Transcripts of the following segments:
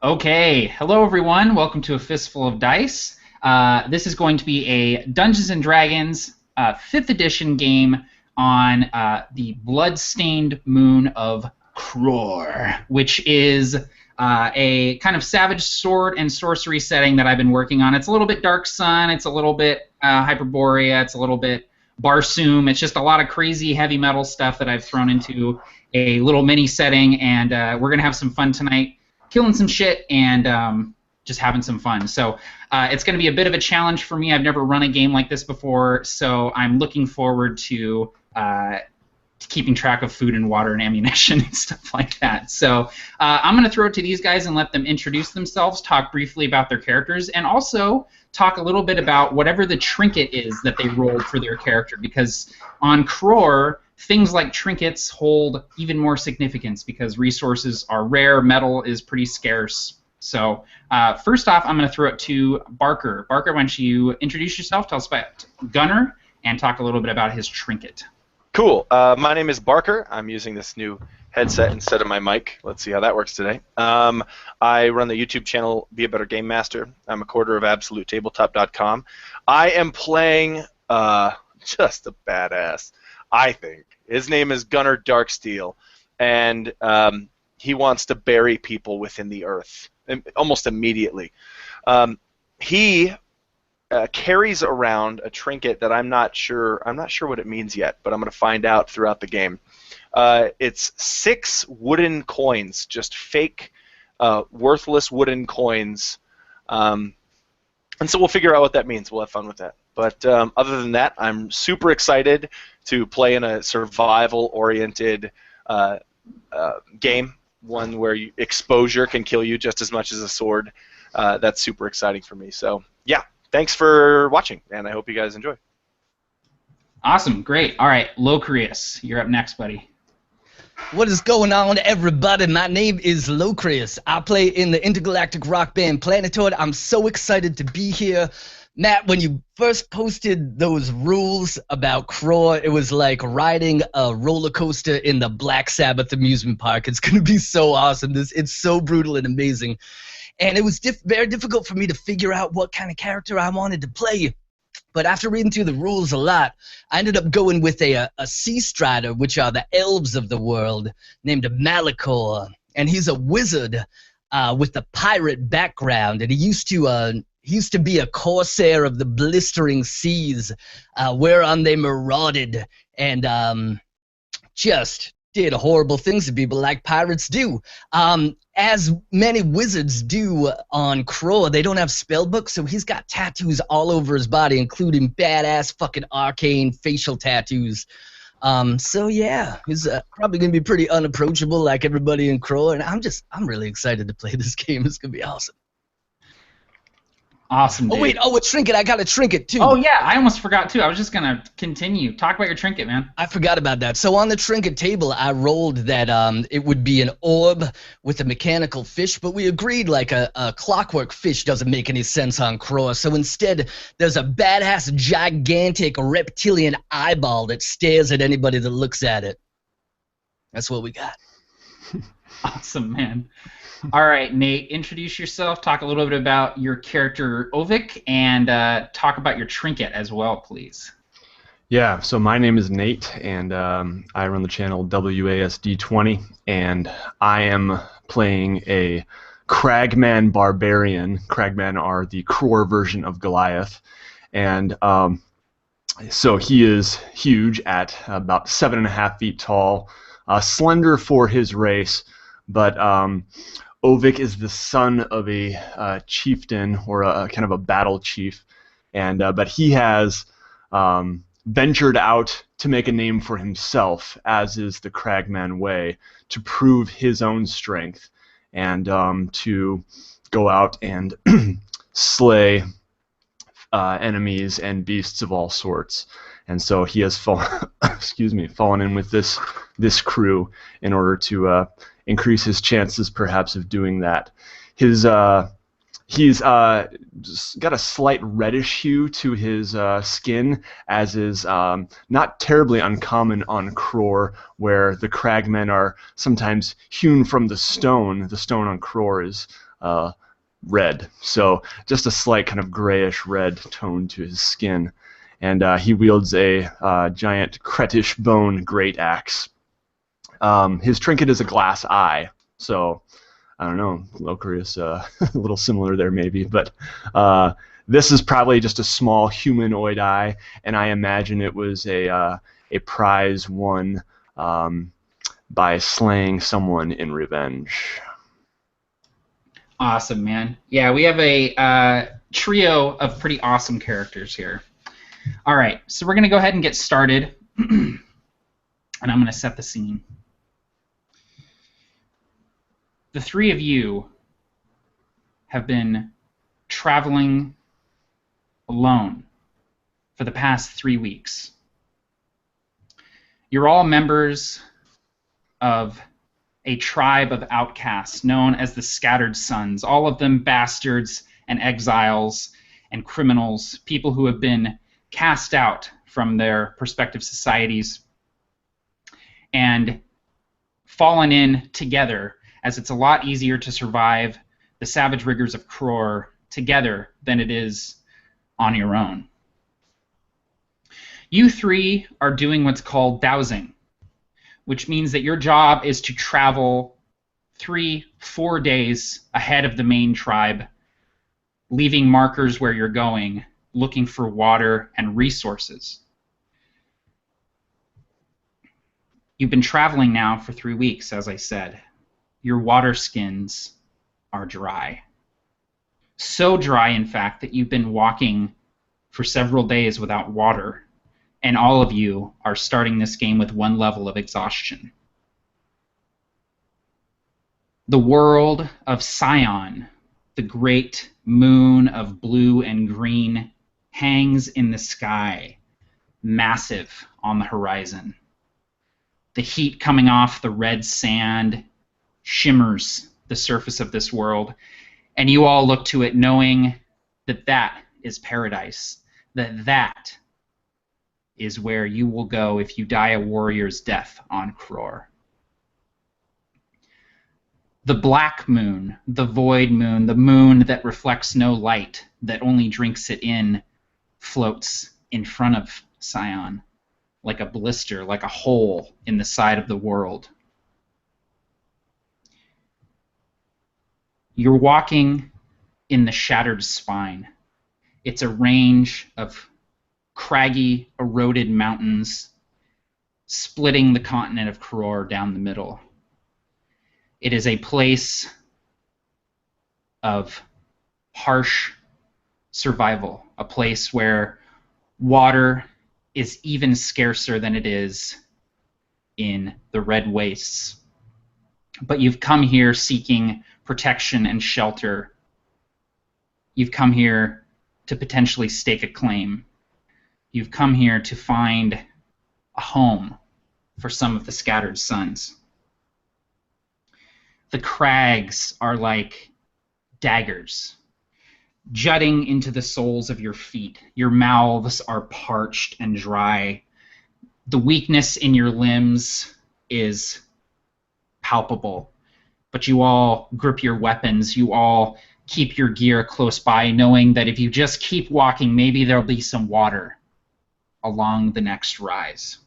Okay, hello everyone. Welcome to A Fistful of Dice. This is going to be a Dungeons and Dragons 5th edition game on the Bloodstained Moon of Kror, which is a kind of savage sword and sorcery setting that I've been working on. It's a little bit Dark Sun, it's a little bit Hyperborea, it's a little bit Barsoom. It's just a lot of crazy heavy metal stuff that I've thrown into a little mini setting, and we're going to have some fun tonight killing some shit and just having some fun. So it's going to be a bit of a challenge for me. I've never run a game like this before, so I'm looking forward to keeping track of food and water and ammunition and stuff like that. So I'm going to throw it to these guys and let them introduce themselves, talk briefly about their characters, and also talk a little bit about whatever the trinket is that they rolled for their character, because on Kror, things like trinkets hold even more significance because resources are rare, metal is pretty scarce. So first off, I'm going to throw it to Barker. Barker, why don't you introduce yourself, tell us about Gunner, and talk a little bit about his trinket. Cool. My name is Barker. I'm using this new headset instead of my mic. Let's see how that works today. I run the YouTube channel BeABetterGameMaster. I'm a quarter of AbsoluteTabletop.com. I am playing just a badass, I think. His name is Gunnar Darksteel, and he wants to bury people within the earth almost immediately. He carries around a trinket that I'm not sure what it means yet, but I'm going to find out throughout the game. It's 6 wooden coins, just fake, worthless wooden coins, and so we'll figure out what that means. We'll have fun with that. But other than that, I'm super excited to play in a survival-oriented game, one where exposure can kill you just as much as a sword. That's super exciting for me. So, yeah, thanks for watching, and I hope you guys enjoy. Awesome, great. All right, Locrius, you're up next, buddy. What is going on, everybody? My name is Locrius. I play in the intergalactic rock band Planetoid. I'm so excited to be here. Matt, when you first posted those rules about Kror, it was like riding a roller coaster in the Black Sabbath amusement park. It's going to be so awesome. It's so brutal and amazing. And it was very difficult for me to figure out what kind of character I wanted to play. But after reading through the rules a lot, I ended up going with a sea strider, which are the elves of the world, named Malicor. And he's a wizard with a pirate background. And he used to be a corsair of the blistering seas, whereon they marauded and just did horrible things to people like pirates do. As many wizards do on Kror, they don't have spellbooks, so he's got tattoos all over his body, including badass fucking arcane facial tattoos. So yeah, he's probably gonna be pretty unapproachable like everybody in Kror, and I'm really excited to play this game. It's gonna be awesome. Awesome, dude. Oh wait, a trinket. I got a trinket too. Oh yeah, I almost forgot too. I was just gonna continue. Talk about your trinket, man. I forgot about that. So on the trinket table, I rolled that it would be an orb with a mechanical fish, but we agreed like a clockwork fish doesn't make any sense on Kror. So instead, there's a badass, gigantic reptilian eyeball that stares at anybody that looks at it. That's what we got. Awesome, man. All right, Nate, introduce yourself, talk a little bit about your character Ovik, and talk about your trinket as well, please. Yeah, so my name is Nate, and I run the channel WASD20, and I am playing a Cragman Barbarian. Cragman are the Kror version of Goliath, and so he is huge at about 7.5 feet tall, slender for his race, but Ovik is the son of a chieftain, or a kind of a battle chief, and but he has ventured out to make a name for himself, as is the Cragman way, to prove his own strength and to go out and slay enemies and beasts of all sorts. And so he has fallen in with this crew in order to increase his chances, perhaps, of doing that. He's got a slight reddish hue to his skin, as is not terribly uncommon on Kror, where the cragmen are sometimes hewn from the stone. The stone on Kror is red. So just a slight kind of grayish red tone to his skin. And he wields a giant cretish bone great axe. His trinket is a glass eye. So I don't know, Locrius, a little similar there maybe, but this is probably just a small humanoid eye, and I imagine it was a prize won by slaying someone in revenge. Awesome, man. Yeah, we have a trio of pretty awesome characters here. All right, so we're going to go ahead and get started, and I'm going to set the scene. The three of you have been traveling alone for the past 3 weeks. You're all members of a tribe of outcasts known as the Scattered Sons, all of them bastards and exiles and criminals, people who have been cast out from their respective societies and fallen in together, as it's a lot easier to survive the savage rigors of Kror together than it is on your own. You three are doing what's called dowsing, which means that your job is to travel 3-4 days ahead of the main tribe, leaving markers where you're going, looking for water and resources. You've been traveling now for 3 weeks, as I said. Your water skins are dry. So dry, in fact, that you've been walking for several days without water, and all of you are starting this game with 1 level of exhaustion. The world of Scion, the great moon of blue and green, hangs in the sky, massive on the horizon. The heat coming off the red sand shimmers the surface of this world, and you all look to it knowing that that is paradise, that is where you will go if you die a warrior's death on Kror. The black moon, the void moon, the moon that reflects no light, that only drinks it in, floats in front of Scion, like a blister, like a hole in the side of the world. You're walking in the Shattered Spine. It's a range of craggy, eroded mountains splitting the continent of Kror down the middle. It is a place of harsh survival, a place where water is even scarcer than it is in the Red Wastes. But you've come here seeking protection and shelter. You've come here to potentially stake a claim. You've come here to find a home for some of the Scattered Sons. The crags are like daggers, jutting into the soles of your feet. Your mouths are parched and dry. The weakness in your limbs is palpable, but you all grip your weapons. You all keep your gear close by, knowing that if you just keep walking, maybe there'll be some water along the next rise.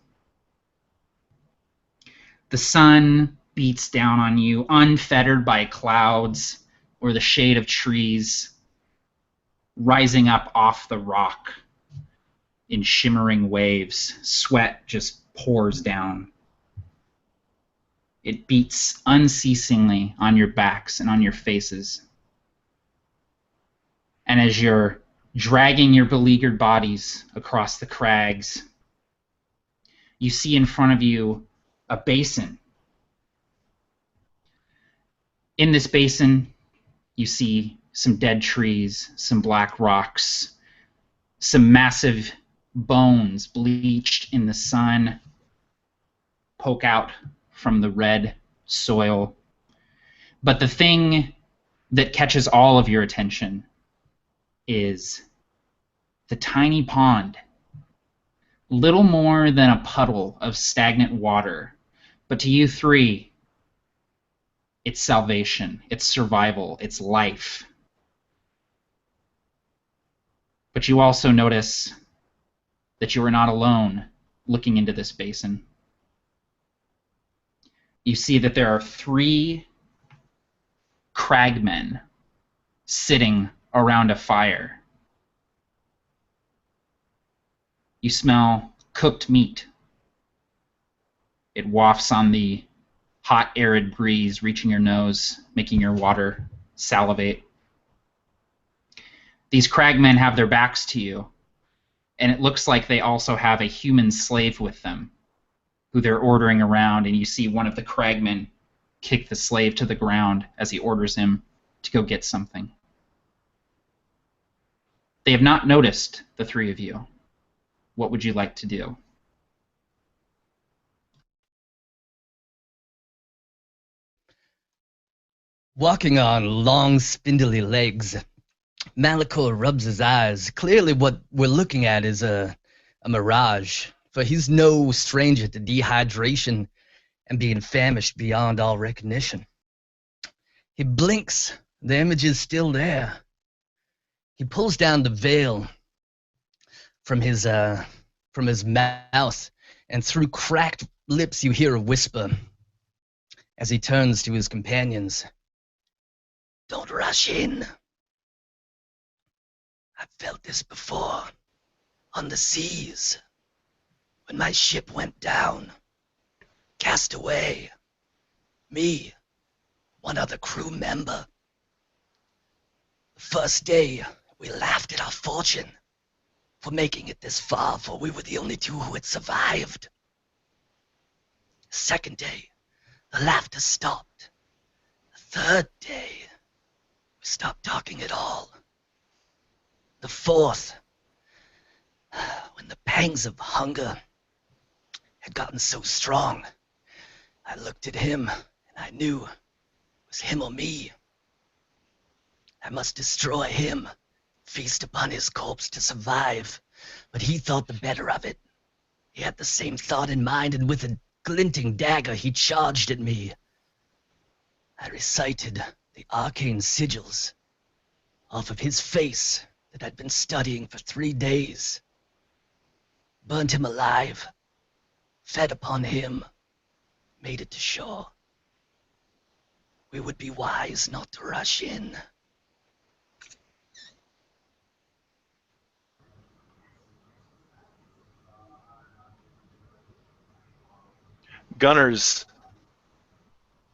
The sun beats down on you, unfettered by clouds or the shade of trees, rising up off the rock in shimmering waves. Sweat just pours down. It beats unceasingly on your backs and on your faces. And as you're dragging your beleaguered bodies across the crags, you see in front of you a basin. In this basin, you see some dead trees, some black rocks, some massive bones bleached in the sun poke out from the red soil. But the thing that catches all of your attention is the tiny pond. Little more than a puddle of stagnant water. But to you three, its salvation, its survival, its life. But you also notice that you are not alone looking into this basin. You see that there are 3 cragmen sitting around a fire. You smell cooked meat. It wafts on the hot, arid breeze, reaching your nose, making your water salivate. These cragmen have their backs to you, and it looks like they also have a human slave with them, who they're ordering around, and you see one of the cragmen kick the slave to the ground as he orders him to go get something. They have not noticed the 3 of you. What would you like to do? Walking on long, spindly legs, Malachor rubs his eyes. Clearly what we're looking at is a mirage, for he's no stranger to dehydration and being famished beyond all recognition. He blinks. The image is still there. He pulls down the veil from his mouth, and through cracked lips you hear a whisper as he turns to his companions. Don't rush in. I've felt this before, on the seas, when my ship went down, cast away. Me, one other crew member. The first day, we laughed at our fortune for making it this far, for we were the only 2 who had survived. Second day, the laughter stopped. The third day, we stopped talking at all. The fourth, when the pangs of hunger had gotten so strong, I looked at him and I knew it was him or me. I must destroy him, feast upon his corpse to survive, but he thought the better of it. He had the same thought in mind, and with a glinting dagger he charged at me. I recited the arcane sigils off of his face that I'd been studying for 3 days. Burnt him alive, fed upon him, made it to shore. We would be wise not to rush in. Gunner's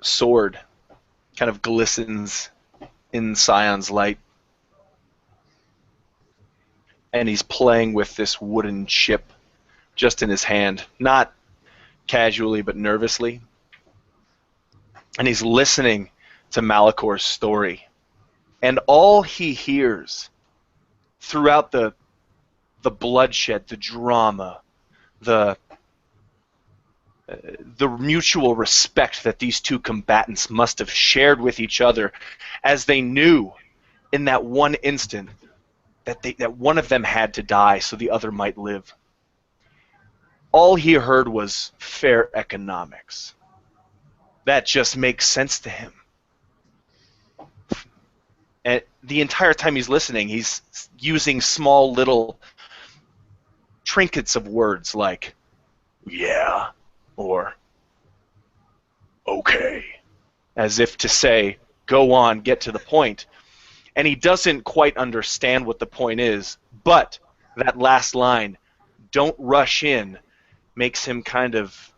sword kind of glistens in Scion's light, and he's playing with this wooden chip just in his hand, not casually but nervously, and he's listening to Malachor's story, and all he hears throughout the bloodshed, the drama, the mutual respect that these 2 combatants must have shared with each other, as they knew in that one instant that one of them had to die so the other might live. All he heard was fair economics. That just makes sense to him. And the entire time he's listening, he's using small little trinkets of words like, yeah, or okay, as if to say, go on, get to the point. And he doesn't quite understand what the point is, but that last line, don't rush in, makes him kind of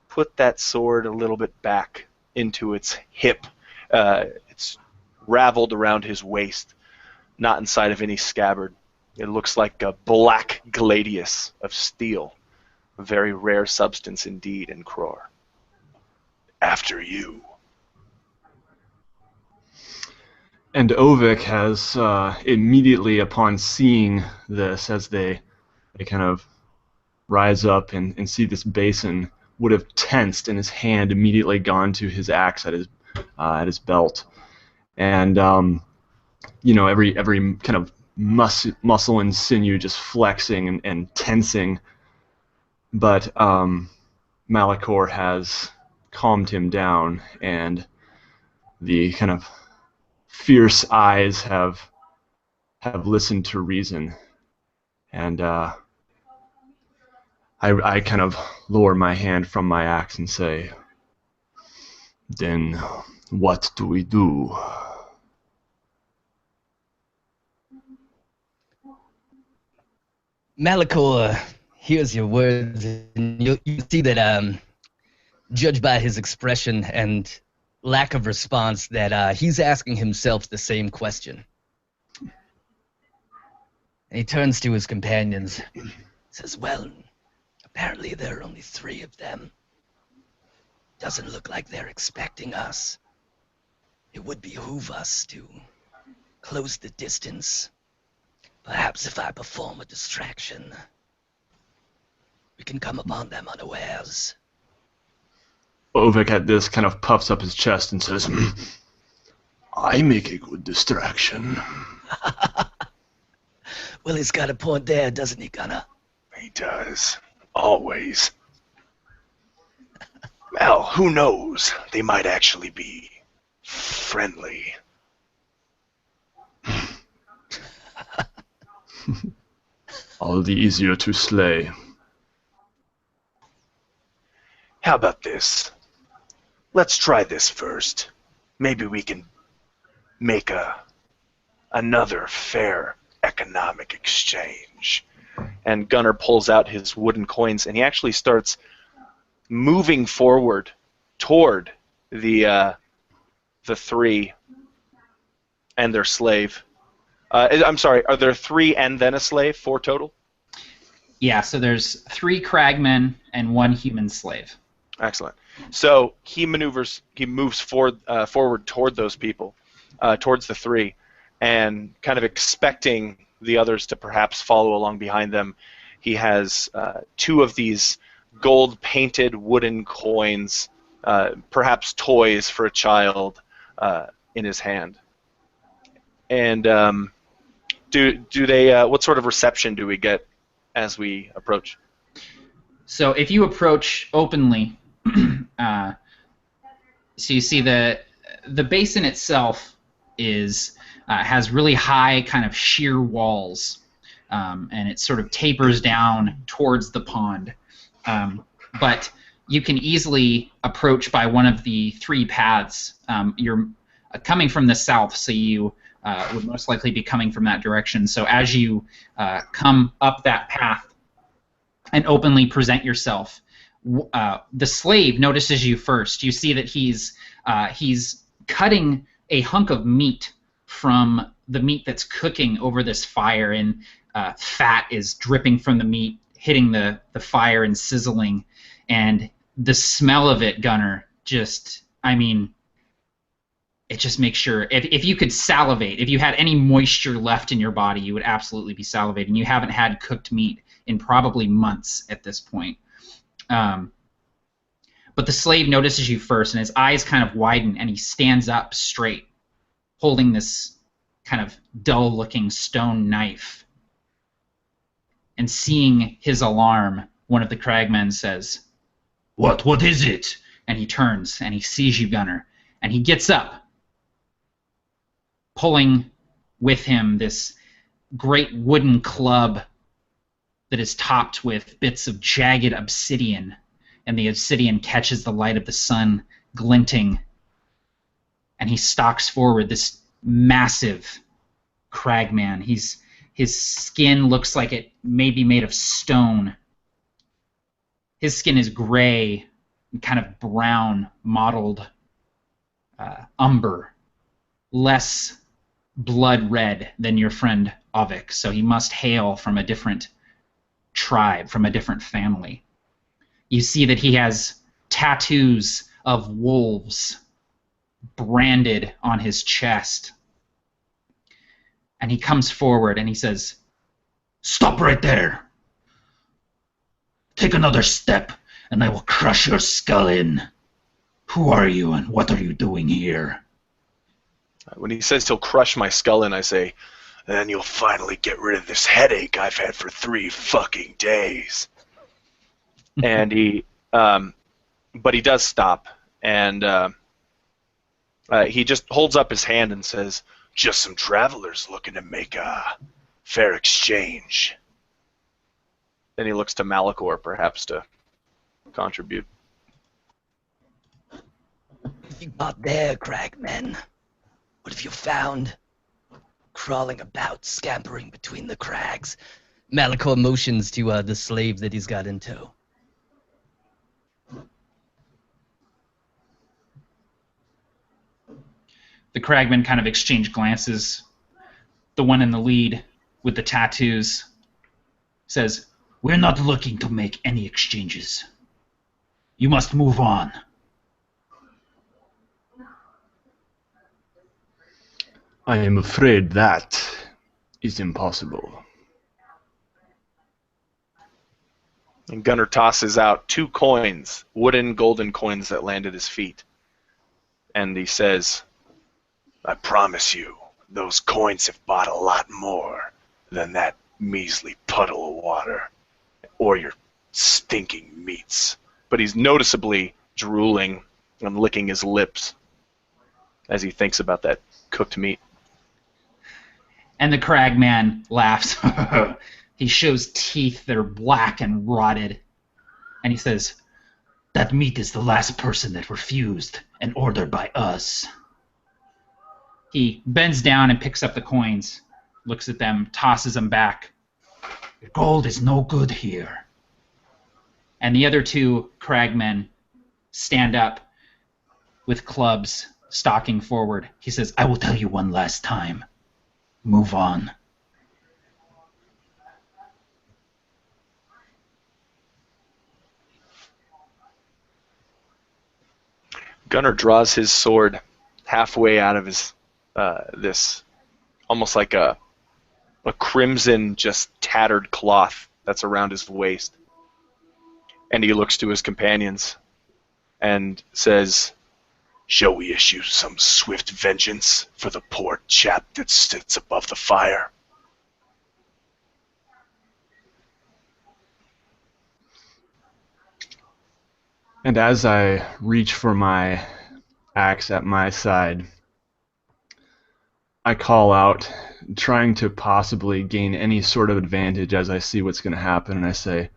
put that sword a little bit back into its hip. It's raveled around his waist, not inside of any scabbard. It looks like a black gladius of steel. A very rare substance indeed in Kror. After you. And Ovik has immediately upon seeing this, as they kind of rise up and see this basin, would have tensed and his hand immediately gone to his axe at his belt. And every kind of muscle and sinew just flexing and tensing. But Malachor has calmed him down, and the kind of fierce eyes have listened to reason, and I kind of lower my hand from my axe and say, "Then what do we do?" Malachor hears your words, and you see that, judged by his expression and lack of response, that he's asking himself the same question. And he turns to his companions, says, "Well, apparently there are only 3 of them. Doesn't look like they're expecting us. It would behoove us to close the distance. Perhaps if I perform a distraction, we can come upon them unawares." Ovik at this kind of puffs up his chest and says, "I make a good distraction." Well, he's got a point there, doesn't he, Gunner? He does. Always. Well, who knows? They might actually be friendly. All the easier to slay. How about this? Let's try this first. Maybe we can make another fair economic exchange. And Gunnar pulls out his wooden coins, and he actually starts moving forward toward the 3 and their slave. I'm sorry, are there 3 and then a slave? 4 total? Yeah, so there's 3 cragmen and 1 human slave. Excellent. So he moves forward toward those people, towards the 3, and kind of expecting the others to perhaps follow along behind them. He has 2 of these gold-painted wooden coins, perhaps toys for a child, in his hand. And do they? What sort of reception do we get as we approach? So if you approach openly, so you see the basin itself has really high kind of sheer walls, and it sort of tapers down towards the pond. But you can easily approach by one of the 3 paths. You're coming from the south, so you would most likely be coming from that direction. So as you come up that path and openly present yourself, the slave notices you first. You see that he's cutting a hunk of meat from the meat that's cooking over this fire, and fat is dripping from the meat, hitting the fire and sizzling. And the smell of it, Gunner, it just makes sure, if you could salivate, if you had any moisture left in your body, you would absolutely be salivating. You haven't had cooked meat in probably months at this point. But the slave notices you first, and his eyes kind of widen, and he stands up straight, holding this kind of dull-looking stone knife. And seeing his alarm, one of the cragmen says, What is it?" And he turns, and he sees you, Gunner, and he gets up, pulling with him this great wooden club that is topped with bits of jagged obsidian, and the obsidian catches the light of the sun glinting, and he stalks forward, this massive cragman. His skin looks like it may be made of stone. His skin is gray and kind of brown, mottled umber, less blood red than your friend Ovik, so he must hail from a different tribe, from a different family. You see that he has tattoos of wolves branded on his chest. And he comes forward and he says, "Stop right there. Take another step and I will crush your skull in. Who are you and what are you doing here?" When he says he'll crush my skull in, I say, "Then you'll finally get rid of this headache I've had for 3 fucking days." And but he does stop, and He just holds up his hand and says, "Just some travelers looking to make a fair exchange." Then he looks to Malachor, perhaps, to contribute. What have you got there, cragmen? What have you found? Crawling about, scampering between the crags. Malachor motions to the slave that he's got in tow. The cragmen kind of exchange glances. The one in the lead with the tattoos says, "We're not looking to make any exchanges. You must move on." I am afraid that is impossible. And Gunnar tosses out 2 coins, wooden golden coins that land at his feet. And he says, "I promise you, those coins have bought a lot more than that measly puddle of water, or your stinking meats." But he's noticeably drooling and licking his lips as he thinks about that cooked meat. And the cragman laughs. He shows teeth that are black and rotted. And he says, "That meat is the last person that refused and ordered by us." He bends down and picks up the coins, looks at them, tosses them back. "Your gold is no good here." And the other 2 cragmen stand up with clubs, stalking forward. He says, "I will tell you one last time. Move on." Gunnar draws his sword halfway out of his this almost like a crimson, just tattered cloth that's around his waist, and he looks to his companions and says, "Shall we issue some swift vengeance for the poor chap that sits above the fire?" And as I reach for my axe at my side, I call out, trying to possibly gain any sort of advantage as I see what's going to happen, and I say,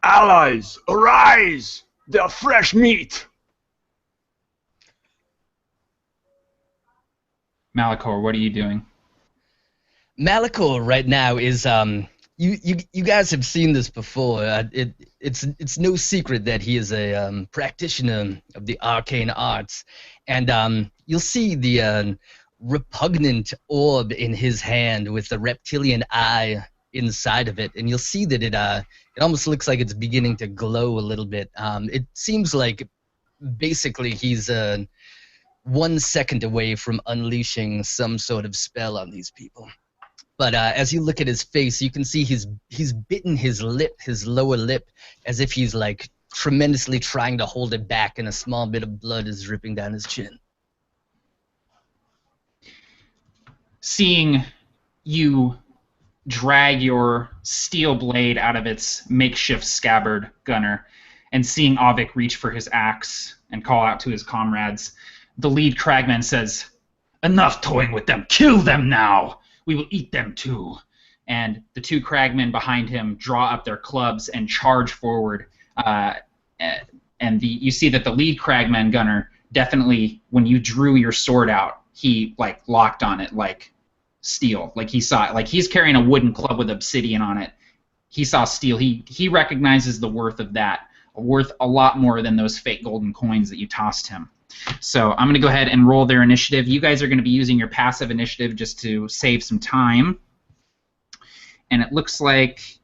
"Allies, arise! They're fresh meat!" Malachor, what are you doing? Malachor right now is you guys have seen this before. It's no secret that he is a practitioner of the arcane arts, and you'll see the repugnant orb in his hand with the reptilian eye inside of it, and you'll see that it almost looks like it's beginning to glow a little bit. It seems like basically he's 1 second away from unleashing some sort of spell on these people. But as you look at his face, you can see he's bitten his lip, his lower lip, as if he's like tremendously trying to hold it back, and a small bit of blood is dripping down his chin. Seeing you drag your steel blade out of its makeshift scabbard, Gunnar, and seeing Avik reach for his axe and call out to his comrades, the lead cragman says, "Enough toying with them! Kill them now! We will eat them too." And the 2 cragmen behind him draw up their clubs and charge forward. And you see that the lead cragman, Gunnar, definitely, when you drew your sword out, he like locked on it like steel. Like he saw it. Like he's carrying a wooden club with obsidian on it. He saw steel. He recognizes the worth of that. Worth a lot more than those fake golden coins that you tossed him. So I'm going to go ahead and roll their initiative. You guys are going to be using your passive initiative just to save some time. And it looks like,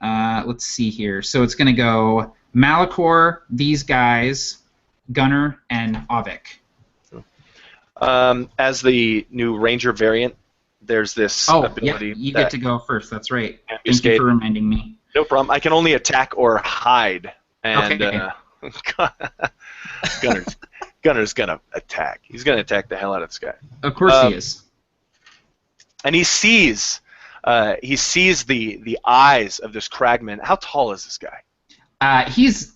let's see here. So it's going to go Malachor, these guys, Gunnar, and Avik. As the new Ranger variant, there's this ability. Yeah, you get to go first. That's right. Thank you for reminding me. No problem. I can only attack or hide. And Gunnar's gonna attack. He's gonna attack the hell out of this guy. Of course he is. And he sees the eyes of this cragman. How tall is this guy? He's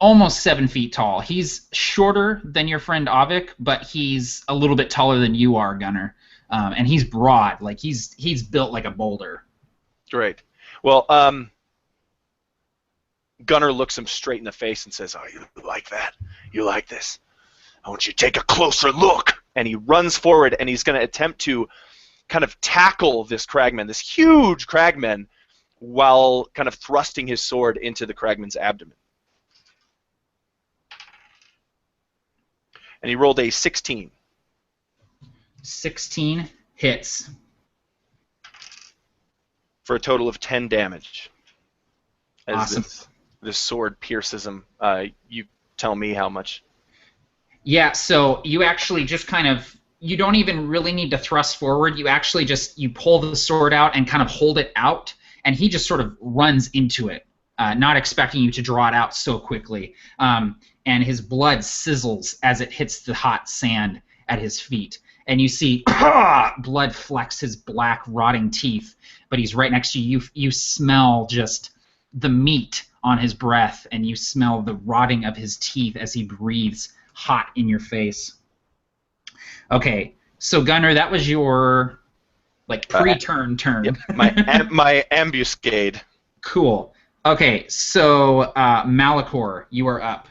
almost 7 feet tall. He's shorter than your friend Avik, but he's a little bit taller than you are, Gunnar. And he's broad, like he's built like a boulder. Great. Well, Gunnar looks him straight in the face and says, "Oh, you like that? You like this? I want you to take a closer look." And he runs forward, and he's going to attempt to kind of tackle this cragman, this huge cragman, while kind of thrusting his sword into the cragman's abdomen. And he rolled a 16. 16 hits. For a total of 10 damage. As Awesome. This sword pierces him. You tell me how much. Yeah, so you actually just kind of, you don't even really need to thrust forward. You actually just, you pull the sword out and kind of hold it out, and he just sort of runs into it, not expecting you to draw it out so quickly. And his blood sizzles as it hits the hot sand at his feet. And you see blood flecks his black, rotting teeth, but he's right next to you. You smell just the meat on his breath, and you smell the rotting of his teeth as he breathes hot in your face. Okay, so Gunnar, that was your like pre-turn turn. Yep, my ambuscade. Cool. Okay, so Malachor, you are up.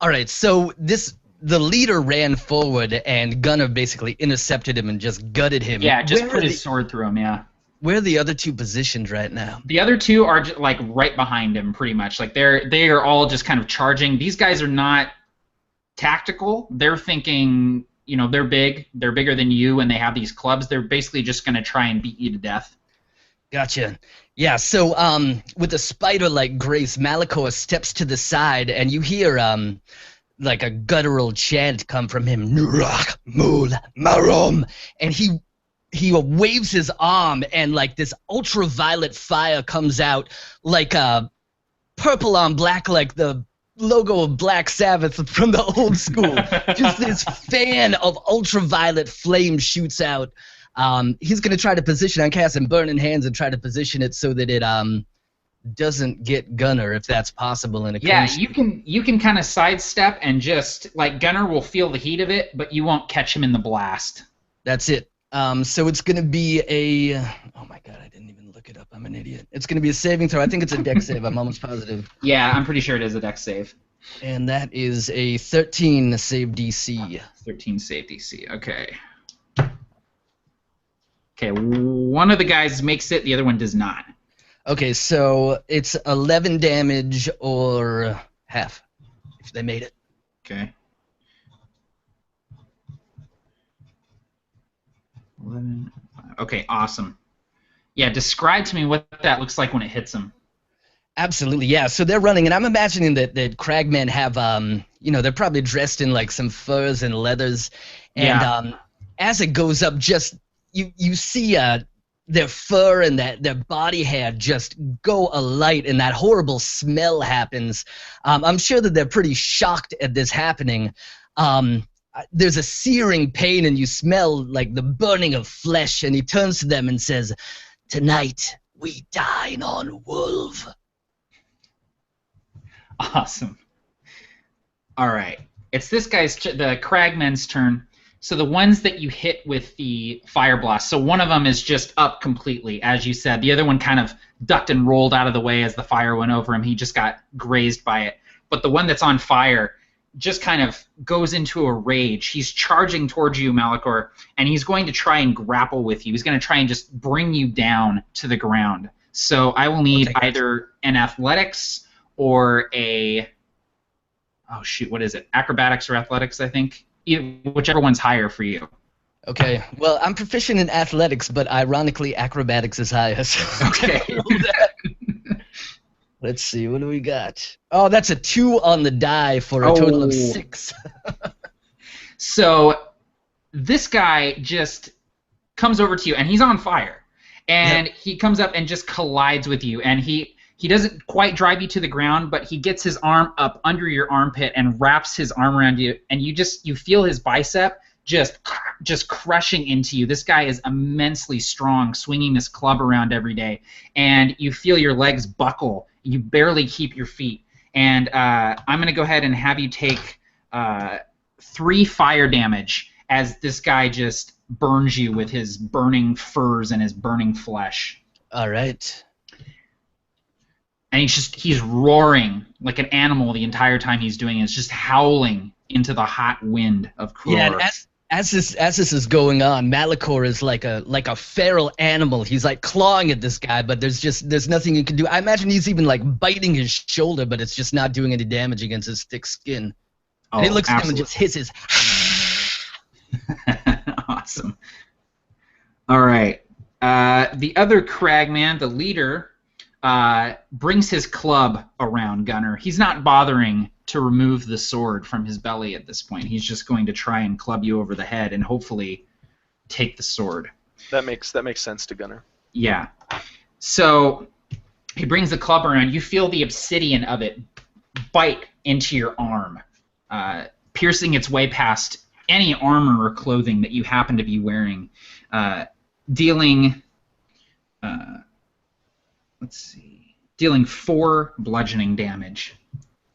All right, so the leader ran forward, and Gunnar basically intercepted him and just gutted him. Yeah, just put his sword through him, yeah. Where are the other two positioned right now? The other two are like right behind him, pretty much. Like they are all just kind of charging. These guys are not tactical. They're thinking, you know, they're big. They're bigger than you, and they have these clubs. They're basically just going to try and beat you to death. Gotcha. Yeah, so with a spider-like grace, Malachor steps to the side, and you hear like a guttural chant come from him. Nurak mul marom, and he waves his arm, and like this ultraviolet fire comes out, like purple on black, like the logo of Black Sabbath from the old school. Just this fan of ultraviolet flame shoots out. He's going to try to position on casting Burning Hands and try to position it so that it doesn't get Gunnar, if that's possible in a clinch. You can kind of sidestep and just like Gunnar will feel the heat of it, but you won't catch him in the blast. That's it. So it's going to be a... Oh my god, I didn't even look it up. I'm an idiot. It's going to be a saving throw. I think it's a dex save. I'm almost positive. Yeah, I'm pretty sure it is a dex save. And that is a 13 save DC. 13 save DC. Okay. Okay, one of the guys makes it, the other one does not. Okay, so it's 11 damage or half, if they made it. Okay. 11. Okay, awesome. Yeah, describe to me what that looks like when it hits them. Absolutely, yeah. So they're running, and I'm imagining that cragmen have, you know, they're probably dressed in like some furs and leathers, and as it goes up, just you see their fur and their body hair just go alight, and that horrible smell happens. I'm sure that they're pretty shocked at this happening. There's a searing pain, and you smell like the burning of flesh, and he turns to them and says, "Tonight we dine on wolf." Awesome. All right. It's this guy's, the cragmen's turn. So the ones that you hit with the fire blast, so one of them is just up completely, as you said. The other one kind of ducked and rolled out of the way as the fire went over him. He just got grazed by it. But the one that's on fire just kind of goes into a rage. He's charging towards you, Malachor, and he's going to try and grapple with you. He's going to try and just bring you down to the ground. So I will need either an athletics or a, oh shoot, what is it? Acrobatics or athletics, I think. Whichever one's higher for you. Okay. Well, I'm proficient in athletics, but ironically, acrobatics is highest. Okay. Let's see. What do we got? Oh, that's a 2 on the die for a total of 6. So this guy just comes over to you, and he's on fire. And he comes up and just collides with you, and he doesn't quite drive you to the ground, but he gets his arm up under your armpit and wraps his arm around you, and you feel his bicep just crushing into you. This guy is immensely strong, swinging this club around every day, and you feel your legs buckle. You barely keep your feet, and I'm going to go ahead and have you take 3 fire damage as this guy just burns you with his burning furs and his burning flesh. All right. And he's roaring like an animal the entire time he's doing it. It's just howling into the hot wind of Kror. Yeah, and as this is going on, Malachor is like a feral animal. He's like clawing at this guy, but there's nothing you can do. I imagine he's even like biting his shoulder, but it's just not doing any damage against his thick skin. Oh, and he looks absolutely. at him and just hisses. Awesome. All right. The other cragman, the leader, brings his club around Gunner. He's not bothering to remove the sword from his belly at this point. He's just going to try and club you over the head and hopefully take the sword. That makes sense to Gunner. Yeah. So he brings the club around. You feel the obsidian of it bite into your arm, piercing its way past any armor or clothing that you happen to be wearing, dealing 4 bludgeoning damage.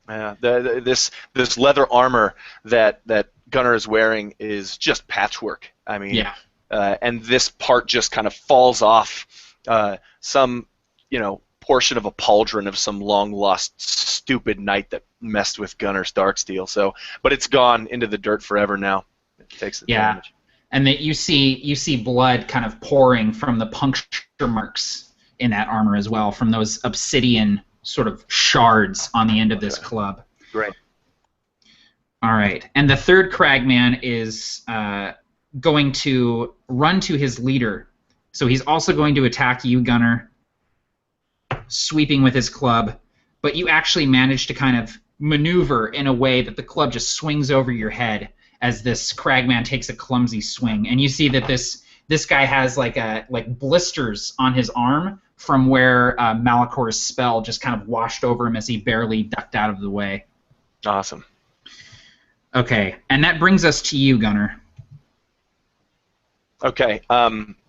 Yeah, this leather armor that Gunner is wearing is just patchwork. I mean, Yeah. And this part just kind of falls off some, portion of a pauldron of some long lost stupid knight that messed with Gunner's Darksteel. So, but it's gone into the dirt forever now. It takes the damage. And that you see blood kind of pouring from the puncture marks in that armor as well, from those obsidian sort of shards on the end of this club. Great. All right. And the third cragman is going to run to his leader. So he's also going to attack you, Gunner, sweeping with his club. But you actually manage to kind of maneuver in a way that the club just swings over your head as this cragman takes a clumsy swing. And you see that this guy has like blisters on his arm from where Malachor's spell just kind of washed over him as he barely ducked out of the way. Awesome. Okay, and that brings us to you, Gunner. Okay,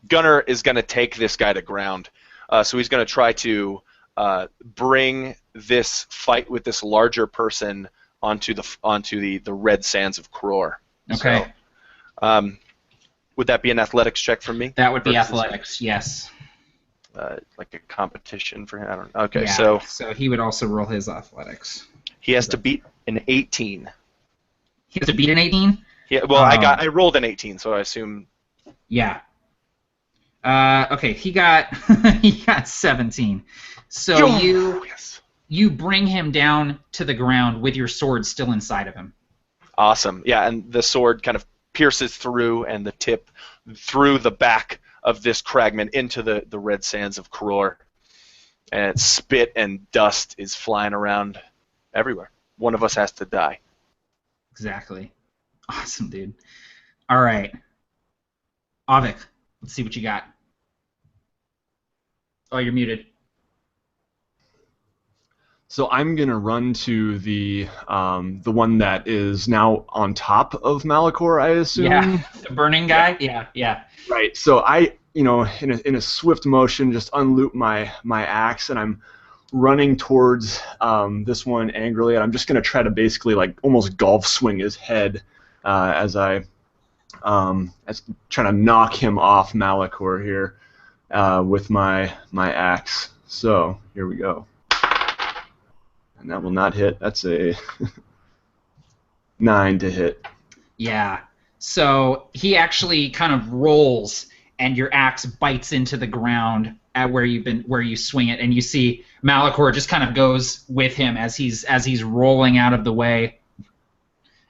Gunner is going to take this guy to ground. So he's going to try to bring this fight with this larger person onto the red sands of Kror. Okay. So, would that be an athletics check for me? That would be athletics, yes. Like a competition for him? I don't know. Okay, Yeah, so he would also roll his athletics. he has to beat an 18. He has to beat an 18? Yeah, well, I rolled an 18, so I assume. Yeah. Okay, he got he got 17. So you bring him down to the ground with your sword still inside of him. Awesome. Yeah, and the sword kind of pierces through, and the tip through the back of this cragman into the red sands of Kror. And spit and dust is flying around everywhere. One of us has to die. Exactly. Awesome, dude. All right. Avik, let's see what you got. Oh, you're muted. So I'm gonna run to the one that is now on top of Malachor, I assume. Yeah, the burning guy. Yeah. Right. So I, in a swift motion, just unloop my axe, and I'm running towards this one angrily, and I'm just gonna try to basically like almost golf swing his head as trying to knock him off Malachor here with my axe. So here we go. And that will not hit. That's a 9 to hit. Yeah. So he actually kind of rolls, and your axe bites into the ground at where you swing it, and you see Malachor just kind of goes with him as he's rolling out of the way,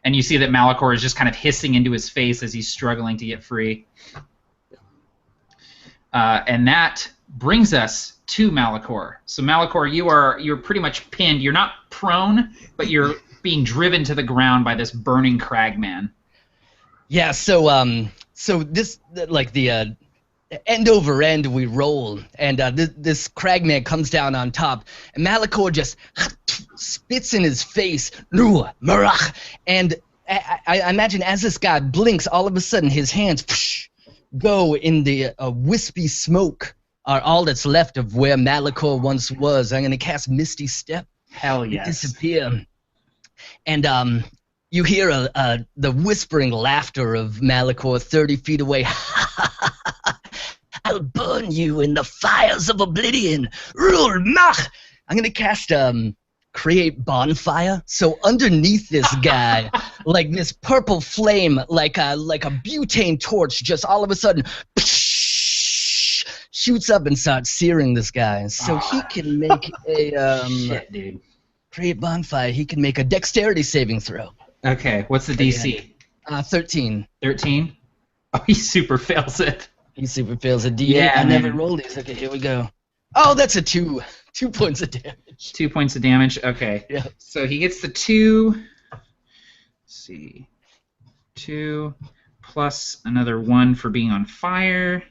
and you see that Malachor is just kind of hissing into his face as he's struggling to get free. And that brings us to Malachor. So Malachor, you're pretty much pinned. You're not prone, but you're being driven to the ground by this burning cragman. Yeah. So this like the end over end we roll, and this cragman comes down on top, and Malachor just spits in his face, and I imagine as this guy blinks, all of a sudden his hands go in the wispy smoke are all that's left of where Malachor once was. I'm going to cast Misty Step, Hell They yes. disappear. And you hear the whispering laughter of Malachor 30 feet away. I'll burn you in the fires of oblivion. Rule Mach! I'm going to cast create bonfire. So underneath this guy, like this purple flame, like a butane torch, just all of a sudden shoots up and starts searing this guy. So he can make a Shit, dude. create bonfire. He can make a dexterity saving throw. Okay, what's the DC? 13. 13? Oh, he super fails it. He super fails a D8. Yeah, I never man. rolled these. Okay, here we go. Oh, that's a 2. 2 points of damage. 2 points of damage. Okay. Yeah. So he gets the 2. Let's see. 2 plus another 1 for being on fire.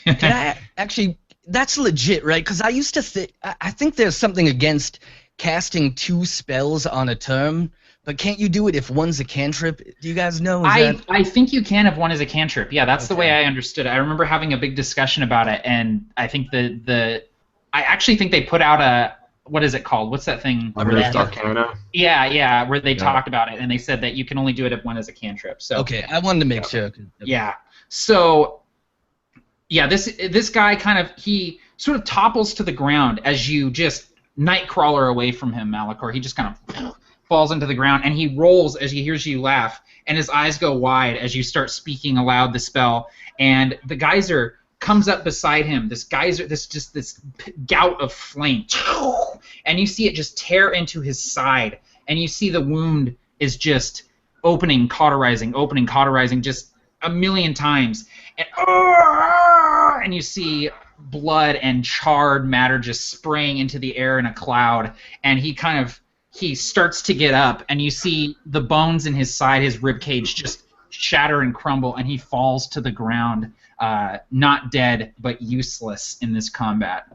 Can I actually? That's legit, right? Because I used to think. I think there's something against casting 2 spells on a turn, but can't you do it if one's a cantrip? Do you guys know? I think you can if one is a cantrip. Yeah, that's the Okay. way I understood it. I remember having a big discussion about it, and I think I actually think they put out a, what is it called? What's that thing? Unearthed Arcana. Yeah, where they Yeah. talked about it, and they said that you can only do it if one is a cantrip. So Okay, I wanted to make sure. yeah. So yeah, this guy he sort of topples to the ground as you just nightcrawler away from him, Malachor. He just kind of falls into the ground, and he rolls as he hears you laugh, and his eyes go wide as you start speaking aloud the spell, and the geyser comes up beside him. This geyser, this gout of flame, and you see it just tear into his side, and you see the wound is just opening, cauterizing just a million times, and you see blood and charred matter just spraying into the air in a cloud, and he starts to get up, and you see the bones in his side, his rib cage, just shatter and crumble, and he falls to the ground, not dead but useless in this combat.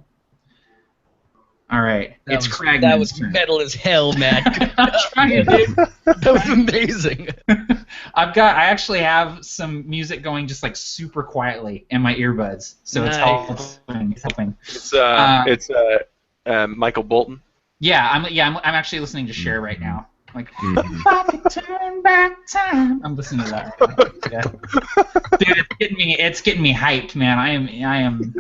All right, it's Kragman's That was turn. metal as hell, man. I'm trying, dude. That was amazing. I actually have some music going just like super quietly in my earbuds, so Nice. it's helping. It's Michael Bolton. Yeah, I'm actually listening to Cher right now. Like, Mhm. if I could turn back time. I'm listening to that right now. Yeah. Dude, it's getting me hyped, man. I am.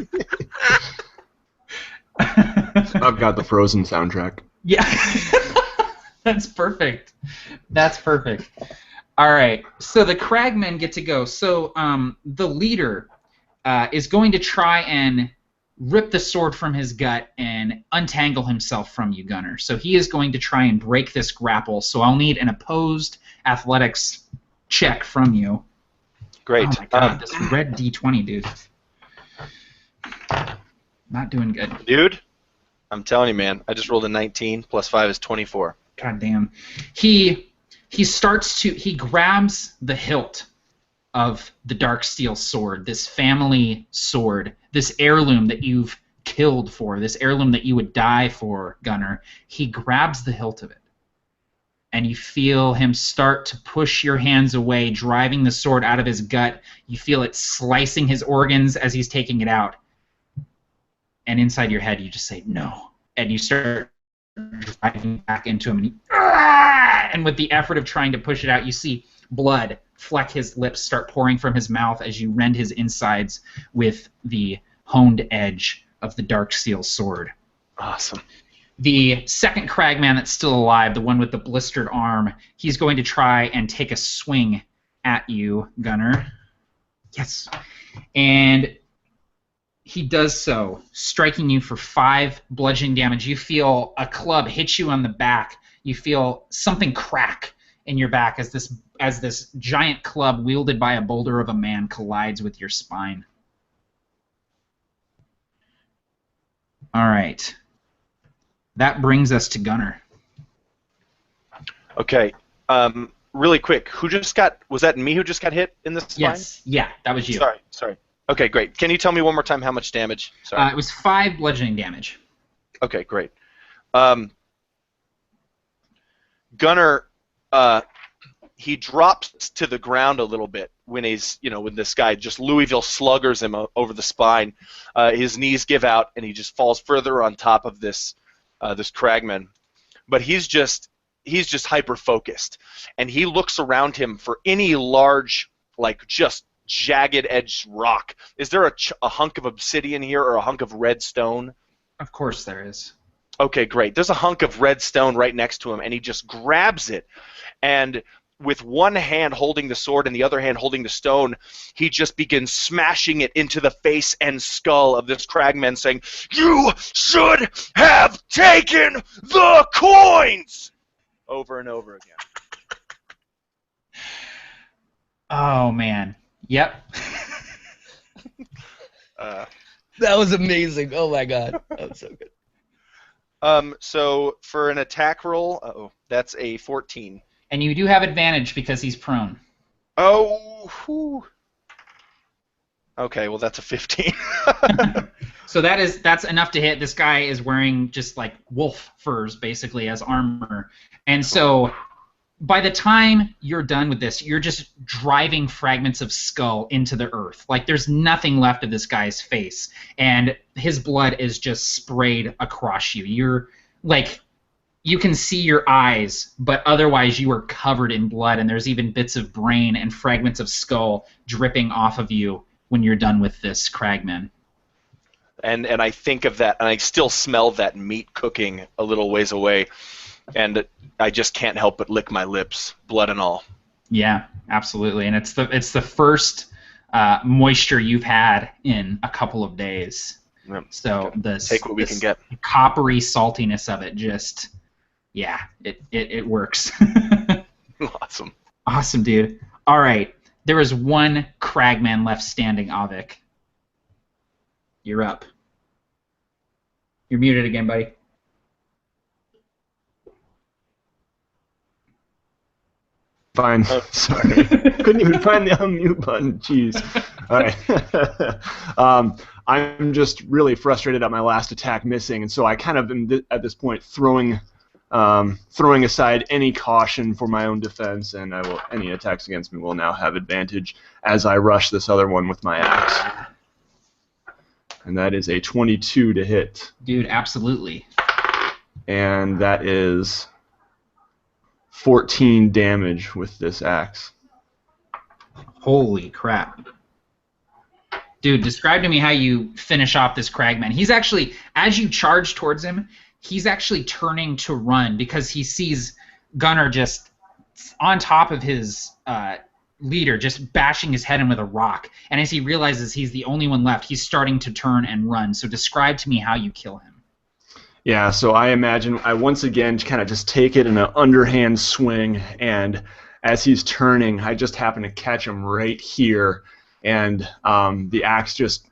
I've got the Frozen soundtrack. Yeah. That's perfect. That's perfect. All right. So the Kragmen get to go. So the leader is going to try and rip the sword from his gut and untangle himself from you, Gunner. So he is going to try and break this grapple. So I'll need an opposed athletics check from you. Great. Oh my god, this red D20, dude. Not doing good. Dude, I'm telling you, man. I just rolled a 19 plus 5 is 24. God damn. He grabs the hilt of the dark steel sword, this family sword, this heirloom that you've killed for, this heirloom that you would die for, Gunner. He grabs the hilt of it, and you feel him start to push your hands away, driving the sword out of his gut. You feel it slicing his organs as he's taking it out. And inside your head, you just say, no. And you start driving back into him. And with the effort of trying to push it out, you see blood fleck his lips, start pouring from his mouth as you rend his insides with the honed edge of the dark steel sword. Awesome. The second Kragman that's still alive, the one with the blistered arm, he's going to try and take a swing at you, Gunner. Yes. And he does so, striking you for 5 bludgeoning damage. You feel a club hit you on the back. You feel something crack in your back as this giant club wielded by a boulder of a man collides with your spine. All right. That brings us to Gunner. Okay. Really quick, was that me who just got hit in the spine? Yes. Yeah, that was you. Sorry. Okay, great. Can you tell me one more time how much damage? Sorry. It was 5 bludgeoning damage. Okay, great. Gunner, he drops to the ground a little bit when when this guy just Louisville sluggers him over the spine. His knees give out, and he just falls further on top of this this cragman, but he's just hyper focused, and he looks around him for any large, like, just jagged edged rock. Is there a hunk of obsidian here or a hunk of red stone? Of course there is. Okay, great. There's a hunk of red stone right next to him, and he just grabs it, and with one hand holding the sword and the other hand holding the stone, he just begins smashing it into the face and skull of this cragman, saying, "You should have taken the coins!" over and over again. Oh, man. Yep. That was amazing. Oh my god, that was so good. So for an attack roll, that's a 14. And you do have advantage because he's prone. Oh, whew. Okay, well that's a 15. So that's enough to hit. This guy is wearing just like wolf furs basically as armor. And so by the time you're done with this, you're just driving fragments of skull into the earth. Like there's nothing left of this guy's face. And his blood is just sprayed across you. You're like, you can see your eyes, but otherwise you are covered in blood, and there's even bits of brain and fragments of skull dripping off of you when you're done with this cragman. And I think of that, and I still smell that meat cooking a little ways away, and I just can't help but lick my lips, blood and all. Yeah, absolutely, and it's the first moisture you've had in a couple of days. Yep. So Take what we can get. Coppery saltiness of it just, yeah, it works. Awesome. Awesome, dude. All right, there is one cragman left standing, Avik. You're up. You're muted again, buddy. Fine. Sorry. Couldn't even find the unmute button. Jeez. All right. I'm just really frustrated at my last attack missing, and so I kind of am at this point throwing aside any caution for my own defense, and any attacks against me will now have advantage as I rush this other one with my axe. And that is a 22 to hit. Dude, absolutely. And that is 14 damage with this axe. Holy crap. Dude, describe to me how you finish off this cragman. He's actually, as you charge towards him, he's actually turning to run because he sees Gunnar just on top of his leader, just bashing his head in with a rock. And as he realizes he's the only one left, he's starting to turn and run. So describe to me how you kill him. Yeah, so I imagine I once again kind of just take it in an underhand swing, and as he's turning, I just happen to catch him right here, and the axe just,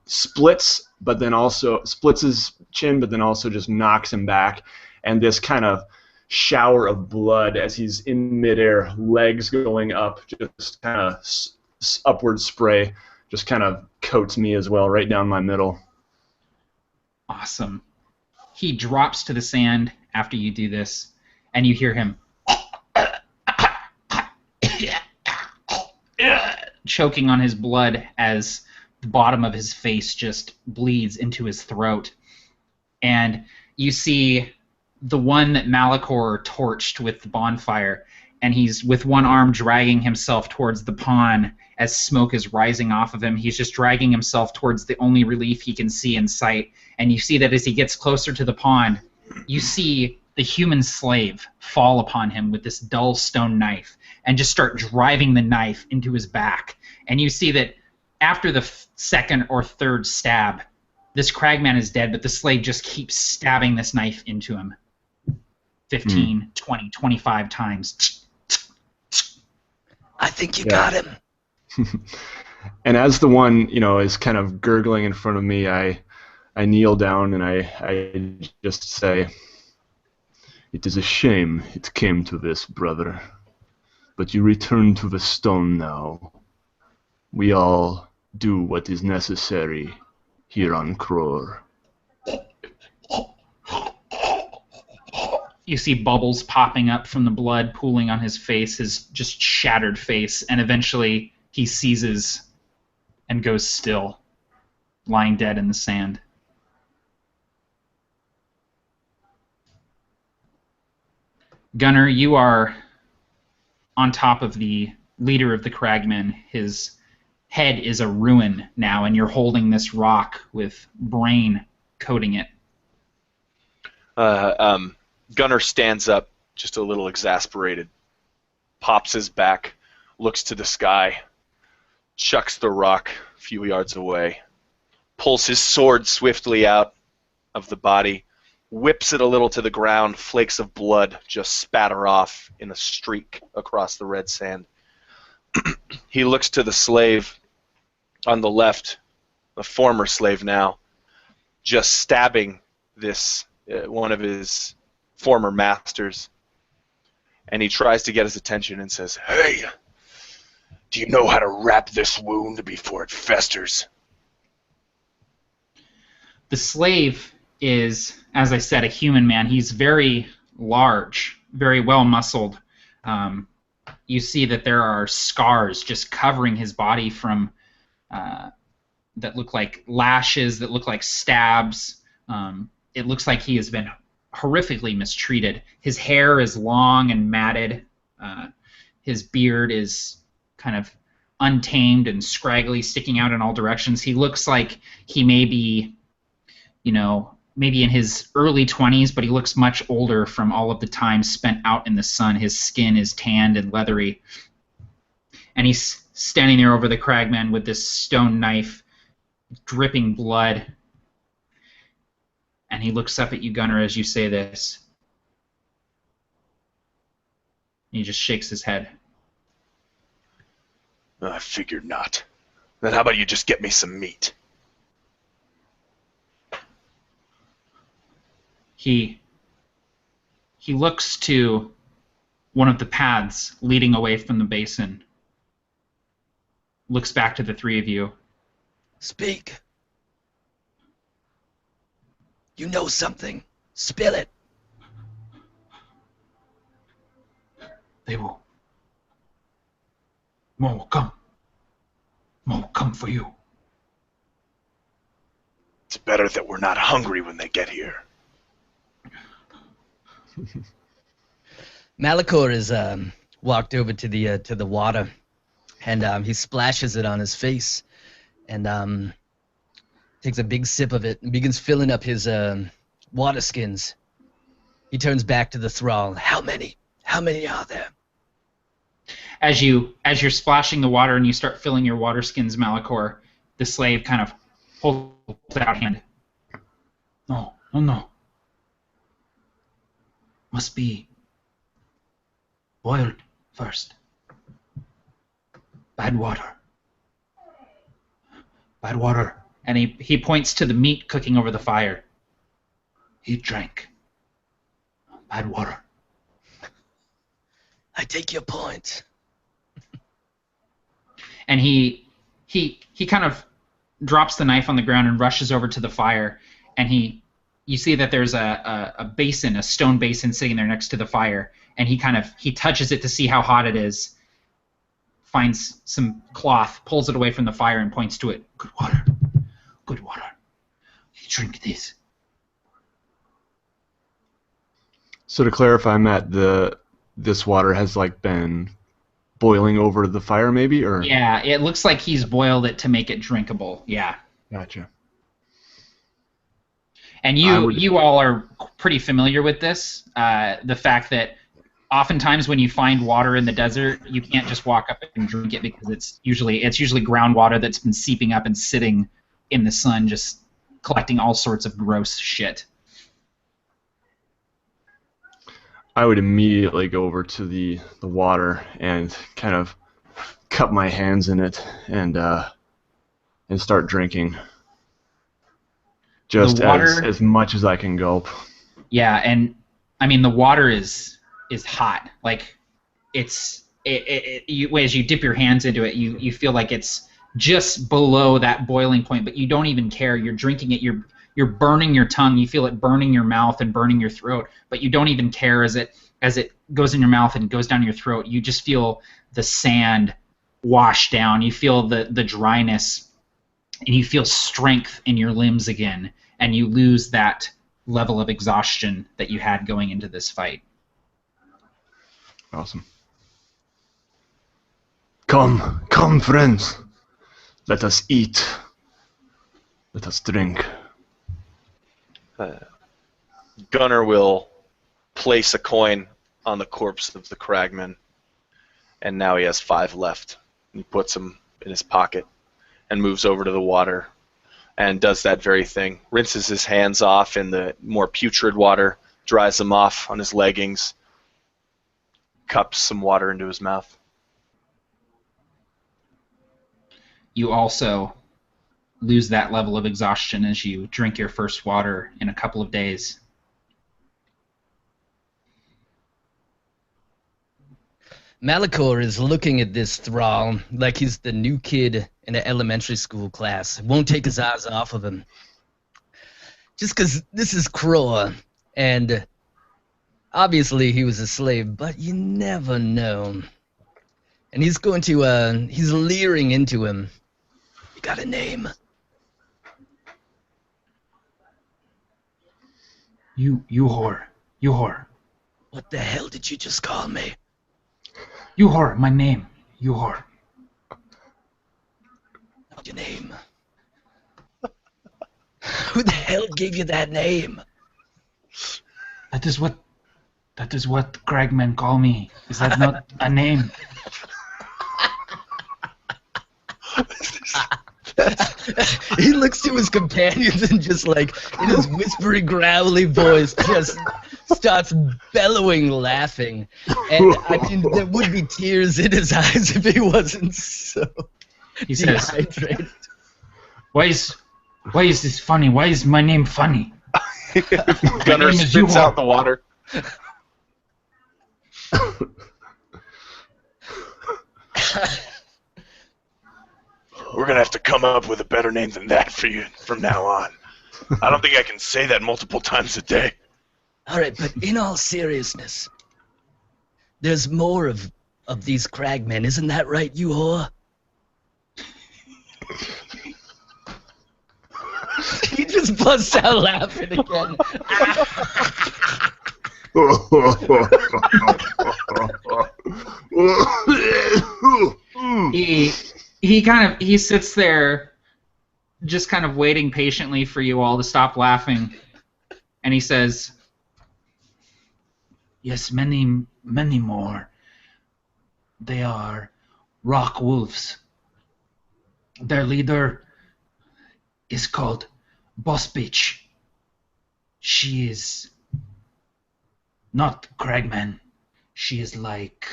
splits, but then also splits his chin, but then also just knocks him back, and this kind of shower of blood as he's in midair, legs going up, just kind of upward spray, just kind of coats me as well, right down my middle. Awesome. He drops to the sand after you do this, and you hear him choking on his blood as the bottom of his face just bleeds into his throat. And you see the one that Malachor torched with the bonfire, and he's with one arm dragging himself towards the pond as smoke is rising off of him. He's just dragging himself towards the only relief he can see in sight. And you see that as he gets closer to the pond, you see the human slave fall upon him with this dull stone knife and just start driving the knife into his back. And you see that after the second or third stab, this cragman is dead, but the slave just keeps stabbing this knife into him 15, 20, 25 times. I think you got him. And as the one, is kind of gurgling in front of me, I kneel down and I just say, "It is a shame it came to this, brother. But you return to the stone now. We all do what is necessary here on Kror." You see bubbles popping up from the blood pooling on his face, his just shattered face, and eventually he seizes and goes still, lying dead in the sand. Gunnar, you are on top of the leader of the cragmen. His head is a ruin now, and you're holding this rock with brain coating it. Gunnar stands up, just a little exasperated, pops his back, looks to the sky, chucks the rock a few yards away, pulls his sword swiftly out of the body, whips it a little to the ground, flakes of blood just spatter off in a streak across the red sand. He looks to the slave on the left, the former slave now, just stabbing this one of his former masters, and he tries to get his attention and says, "Hey, do you know how to wrap this wound before it festers?" The slave is, as I said, a human man. He's very large, very well-muscled. You see that there are scars just covering his body from that look like lashes, that look like stabs. It looks like he has been horrifically mistreated. His hair is long and matted. His beard is kind of untamed and scraggly, sticking out in all directions. He looks like he may be, maybe in his early 20s, but he looks much older from all of the time spent out in the sun. His skin is tanned and leathery. And he's standing there over the cragman with this stone knife, dripping blood. And he looks up at you, Gunnar, as you say this. He just shakes his head. I figured not. Then how about you just get me some meat? He looks to one of the paths leading away from the basin. Looks back to the three of you. Speak. You know something. Spill it. They will. More will come. More will come for you. It's better that we're not hungry when they get here. Malachor is walked over to the water, and he splashes it on his face, and takes a big sip of it and begins filling up his water skins. He turns back to the thrall. How many? How many are there? As you're splashing the water and you start filling your water skins, Malachor, the slave kind of holds out hand. No. Must be boiled first. Bad water. Bad water. And he points to the meat cooking over the fire. He drank. Bad water. I take your point. And he kind of drops the knife on the ground and rushes over to the fire, and you see that there's a basin, a stone basin sitting there next to the fire, and he touches it to see how hot it is, finds some cloth, pulls it away from the fire and points to it. Good water. Good water. You drink this. So to clarify, Matt, this water has been boiling over the fire, maybe, or? Yeah, it looks like he's boiled it to make it drinkable. Yeah. Gotcha. And you all are pretty familiar with this. The fact that oftentimes when you find water in the desert, you can't just walk up and drink it because it's usually groundwater that's been seeping up and sitting in the sun, just collecting all sorts of gross shit. I would immediately go over to the water and kind of cup my hands in it and start drinking. Just as much as I can gulp. Yeah, and I mean the water is hot. Like as you dip your hands into it, you feel like it's just below that boiling point, but you don't even care. You're drinking it. You're burning your tongue. You feel it burning your mouth and burning your throat, but you don't even care as it goes in your mouth and goes down your throat. You just feel the sand wash down. You feel the dryness, and you feel strength in your limbs again, and you lose that level of exhaustion that you had going into this fight. Awesome. Come, come, friends. Let us eat. Let us drink. Gunnar will place a coin on the corpse of the cragman, and now he has 5 left. He puts them in his pocket and moves over to the water and does that very thing. Rinses his hands off in the more putrid water, dries them off on his leggings, cups some water into his mouth. You also lose that level of exhaustion as you drink your first water in a couple of days. Malachor is looking at this thrall like he's the new kid in an elementary school class. Won't take his eyes off of him. Just because this is Kror, and obviously he was a slave, but you never know. And he's going to, he's leering into him. You got a name? You whore. What the hell did you just call me? You whore, my name. You whore. What's your name? Who the hell gave you that name? That is what cragmen call me. Is that not a name? He looks to his companions and just like, in his whispery, growly voice, just starts bellowing, laughing. And I mean, there would be tears in his eyes if he wasn't so He says, dehydrated. Why is this funny? Why is my name funny? Gunnar spits out the water. We're going to have to come up with a better name than that for you from now on. I don't think I can say that multiple times a day. Alright, but in all seriousness, there's more of these cragmen, isn't that right, you whore? He just busts out laughing again. He sits there just kind of waiting patiently for you all to stop laughing, and he says, yes, many more. They are rock wolves. Their leader is called Boss Bitch. She is not cragman. She is like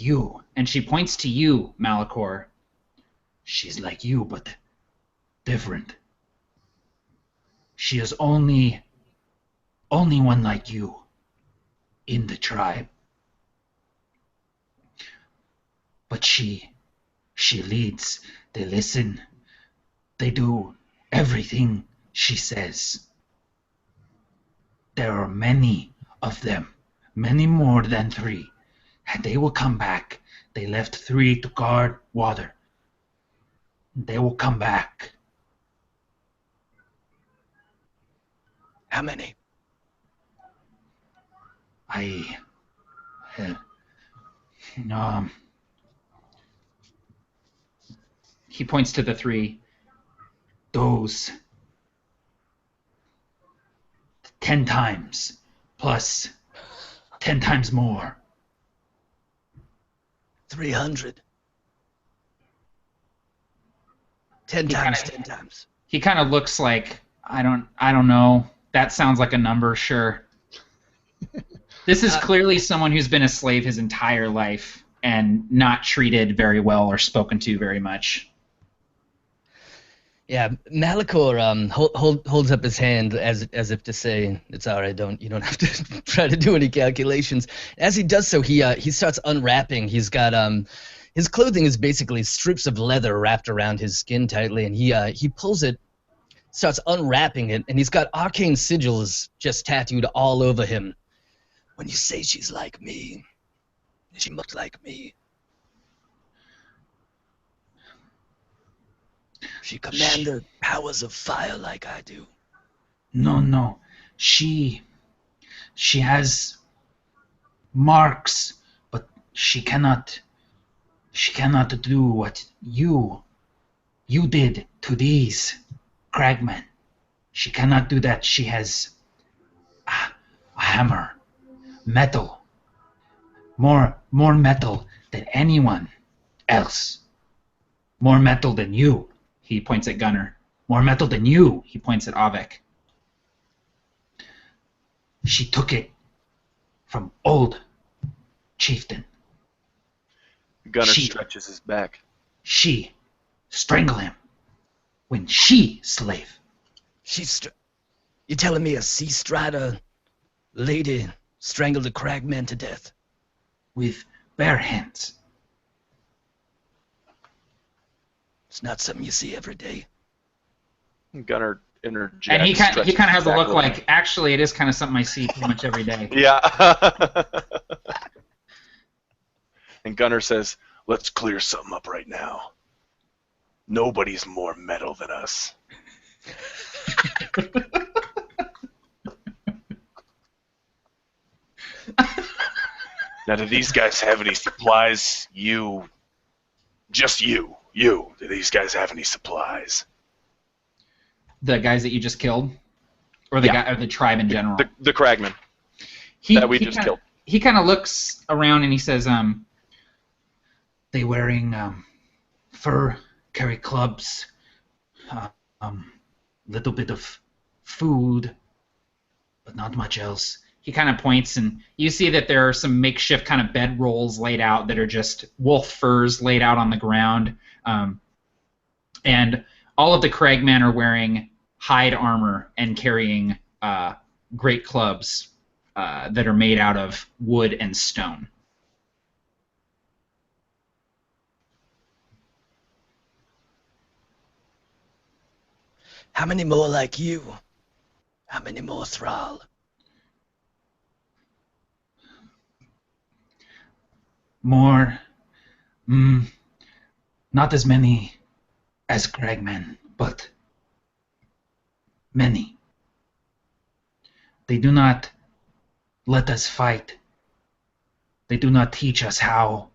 you. And she points to you, Malachor. She's like you, but different. She is only one like you in the tribe. But she leads. They listen. They do everything she says. There are many of them, many more than 3. And they will come back. They left 3 to guard water. They will come back. How many? He points to the 3. Those 10 times plus 10 times more. 300. 10 times, 10 times. He kind of looks like, I don't know. That sounds like a number, sure. This is clearly someone who's been a slave his entire life and not treated very well or spoken to very much. Yeah, Malachor holds up his hand as if to say, "It's all right. You don't have to try to do any calculations." As he does so, he starts unwrapping. He's got his clothing is basically strips of leather wrapped around his skin tightly, and he pulls it, starts unwrapping it, and he's got arcane sigils just tattooed all over him. When you say she's like me, she looks like me. She commands the powers of fire like I do. No. She has marks She cannot do what you did to these cragmen. She cannot do that. She has a hammer, metal, more metal than anyone else. More metal than you. He points at Gunnar. More metal than you. He points at Avik. She took it from old chieftain. Gunnar stretches his back. She strangled him when she slave. You telling me a sea strider lady strangled a cragman to death? With bare hands. It's not something you see every day. Gunnar interjects. And he kind of has a look like, actually, it is kind of something I see pretty much every day. Yeah. And Gunnar says, let's clear something up right now. Nobody's more metal than us. Now, do these guys have any supplies? Just you. Do these guys have any supplies? The guys that you just killed? Or the guy, or the tribe in general? The cragmen that we just killed. He kind of looks around and he says, they wearing fur, carry clubs, little bit of food, but not much else. He kind of points, and you see that there are some makeshift kind of bed rolls laid out that are just wolf furs laid out on the ground. And all of the cragmen are wearing hide armor and carrying great clubs that are made out of wood and stone. How many more like you? How many more Thrall? More, not as many as cragmen, but many. They do not let us fight. They do not teach us how,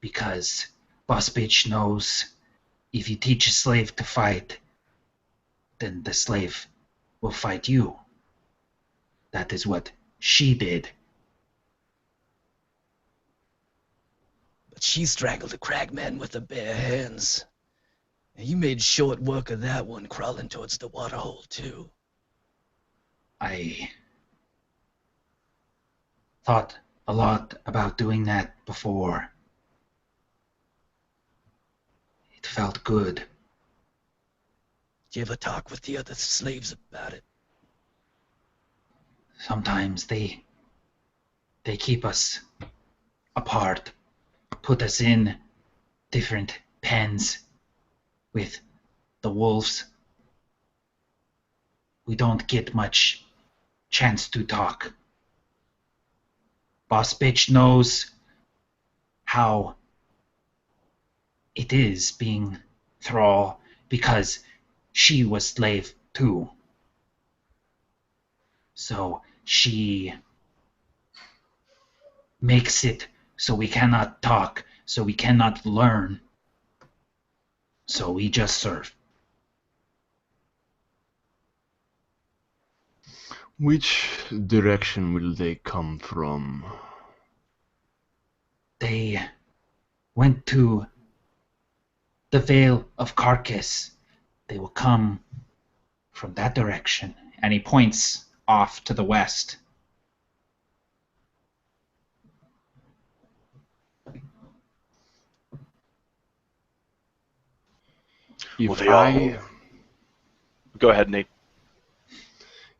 because Boss Bitch knows if you teach a slave to fight, then the slave will fight you. That is what she did. But she strangled a cragman with her bare hands. And you made short work of that one crawling towards the waterhole, too. I thought a lot about doing that before. It felt good. Did you ever talk with the other slaves about it? Sometimes they keep us apart, put us in different pens with the wolves. We don't get much chance to talk. Boss Bitch knows how it is being thrall because she was slave too. So she makes it so we cannot talk, so we cannot learn. So we just serve. Which direction will they come from? They went to the Vale of Carcass. They will come from that direction. And he points off to the west. Go ahead, Nate.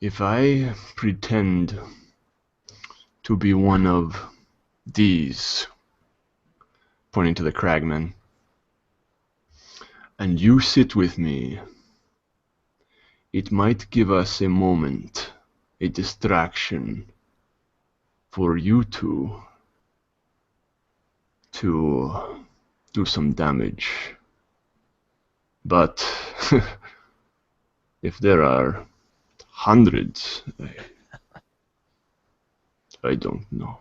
If I pretend to be one of these, pointing to the cragmen, and you sit with me, it might give us a moment, a distraction, for you two to do some damage. But if there are hundreds, I don't know.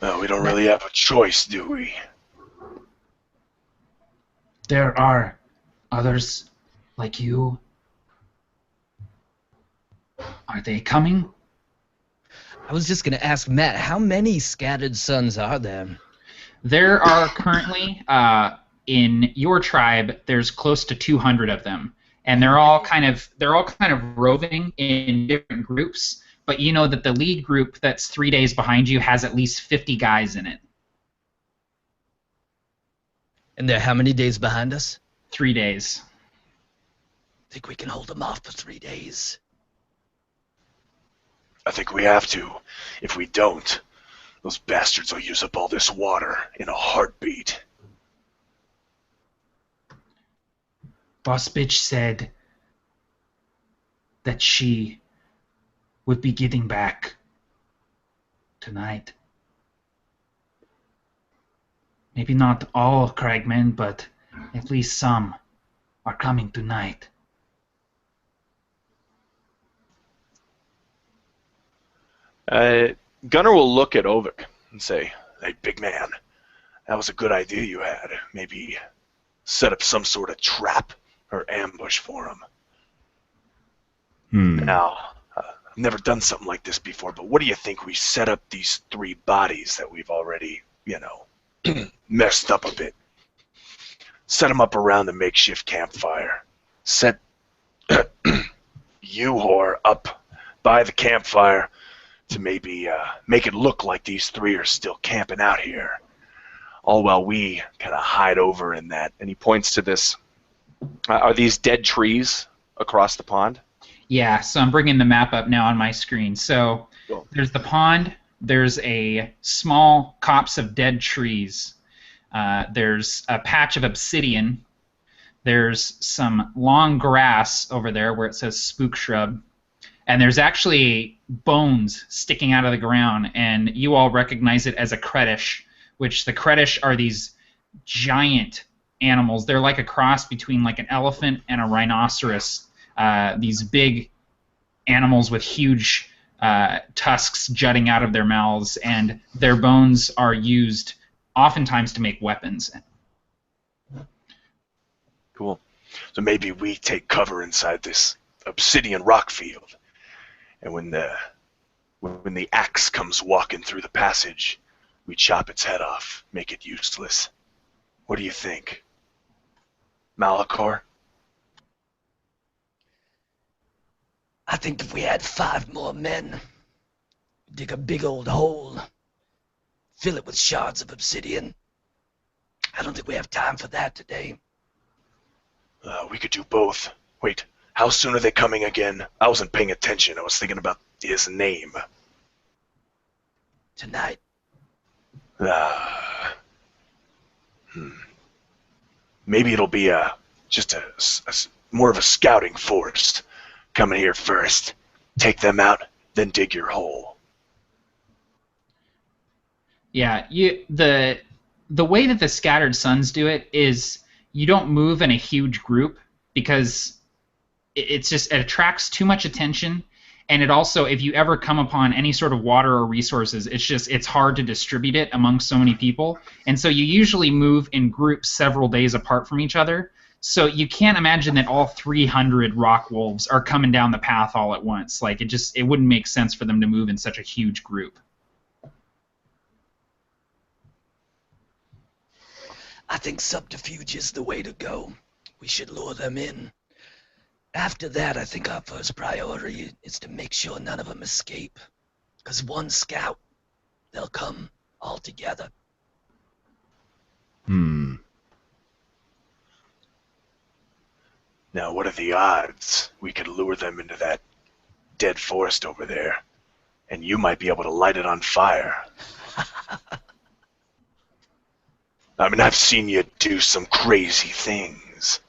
Well, we don't really have a choice, do we? There are others like you. Are they coming? I was just gonna ask Matt, how many scattered suns are there? There are currently, in your tribe, there's close to 200 of them, and they're all kind of roving in different groups. But you know that the lead group that's 3 days behind you has at least 50 guys in it. And they're how many days behind us? 3 days. Think we can hold them off for 3 days? I think we have to. If we don't, those bastards will use up all this water in a heartbeat. Boss Bitch said that she would be getting back tonight. Maybe not all cragmen, but at least some are coming tonight. Gunnar will look at Ovik and say, "Hey, big man, that was a good idea you had. Maybe set up some sort of trap or ambush for him." Now, I've never done something like this before, but what do you think we set up these 3 bodies that we've already, messed up a bit? Set them up around the makeshift campfire. Set you whore up by the campfire to maybe make it look like these 3 are still camping out here. All while we kind of hide over in that. And he points to this. Are these dead trees across the pond? Yeah, so I'm bringing the map up now on my screen. So Cool. There's the pond. There's a small copse of dead trees. There's a patch of obsidian. There's some long grass over there where it says spook shrub. And there's actually bones sticking out of the ground, and you all recognize it as a kredish, which the kredish are these giant animals. They're like a cross between like an elephant and a rhinoceros. These big animals with huge tusks jutting out of their mouths, and their bones are used oftentimes to make weapons. Cool. So maybe we take cover inside this obsidian rock field. And when the axe comes walking through the passage, we chop its head off, make it useless. What do you think, Malachor? I think if we had 5 more men, dig a big old hole, fill it with shards of obsidian. I don't think we have time for that today. We could do both. Wait, how soon are they coming again? I wasn't paying attention. I was thinking about his name. Tonight. Maybe it'll be just a more of a scouting force. Coming here first, take them out, then dig your hole. Yeah, the way that the Scattered Suns do it is you don't move in a huge group because it attracts too much attention, and it also, if you ever come upon any sort of water or resources, it's hard to distribute it among so many people, and so you usually move in groups several days apart from each other. So you can't imagine that all 300 rock wolves are coming down the path all at once. Like it wouldn't make sense for them to move in such a huge group. I think subterfuge is the way to go. We should lure them in. After that, I think our first priority is to make sure none of them escape. Because one scout, they'll come all together. Now, what are the odds we could lure them into that dead forest over there, and you might be able to light it on fire? I mean, I've seen you do some crazy things.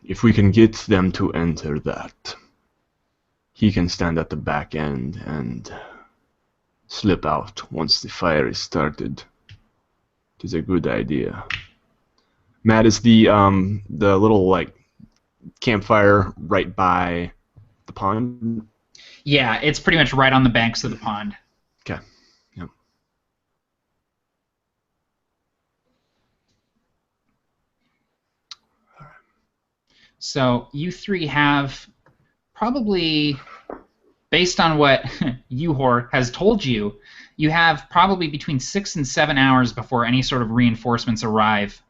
If we can get them to enter that, he can stand at the back end and slip out once the fire is started. It is a good idea. Matt, is the little like campfire right by the pond? Yeah, it's pretty much right on the banks of the pond. Okay. Yep. So you three have probably, based on what Uhor has told you, you have probably between 6 and 7 hours before any sort of reinforcements arrive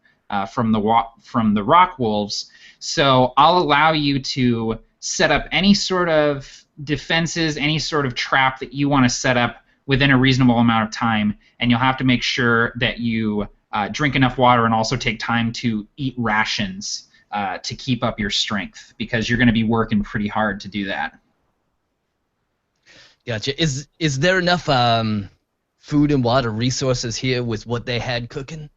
from the rock wolves. So I'll allow you to set up any sort of defenses, any sort of trap that you want to set up within a reasonable amount of time, and you'll have to make sure that you drink enough water and also take time to eat rations to keep up your strength, because you're going to be working pretty hard to do that. Gotcha. Is there enough food and water resources here with what they had cooking?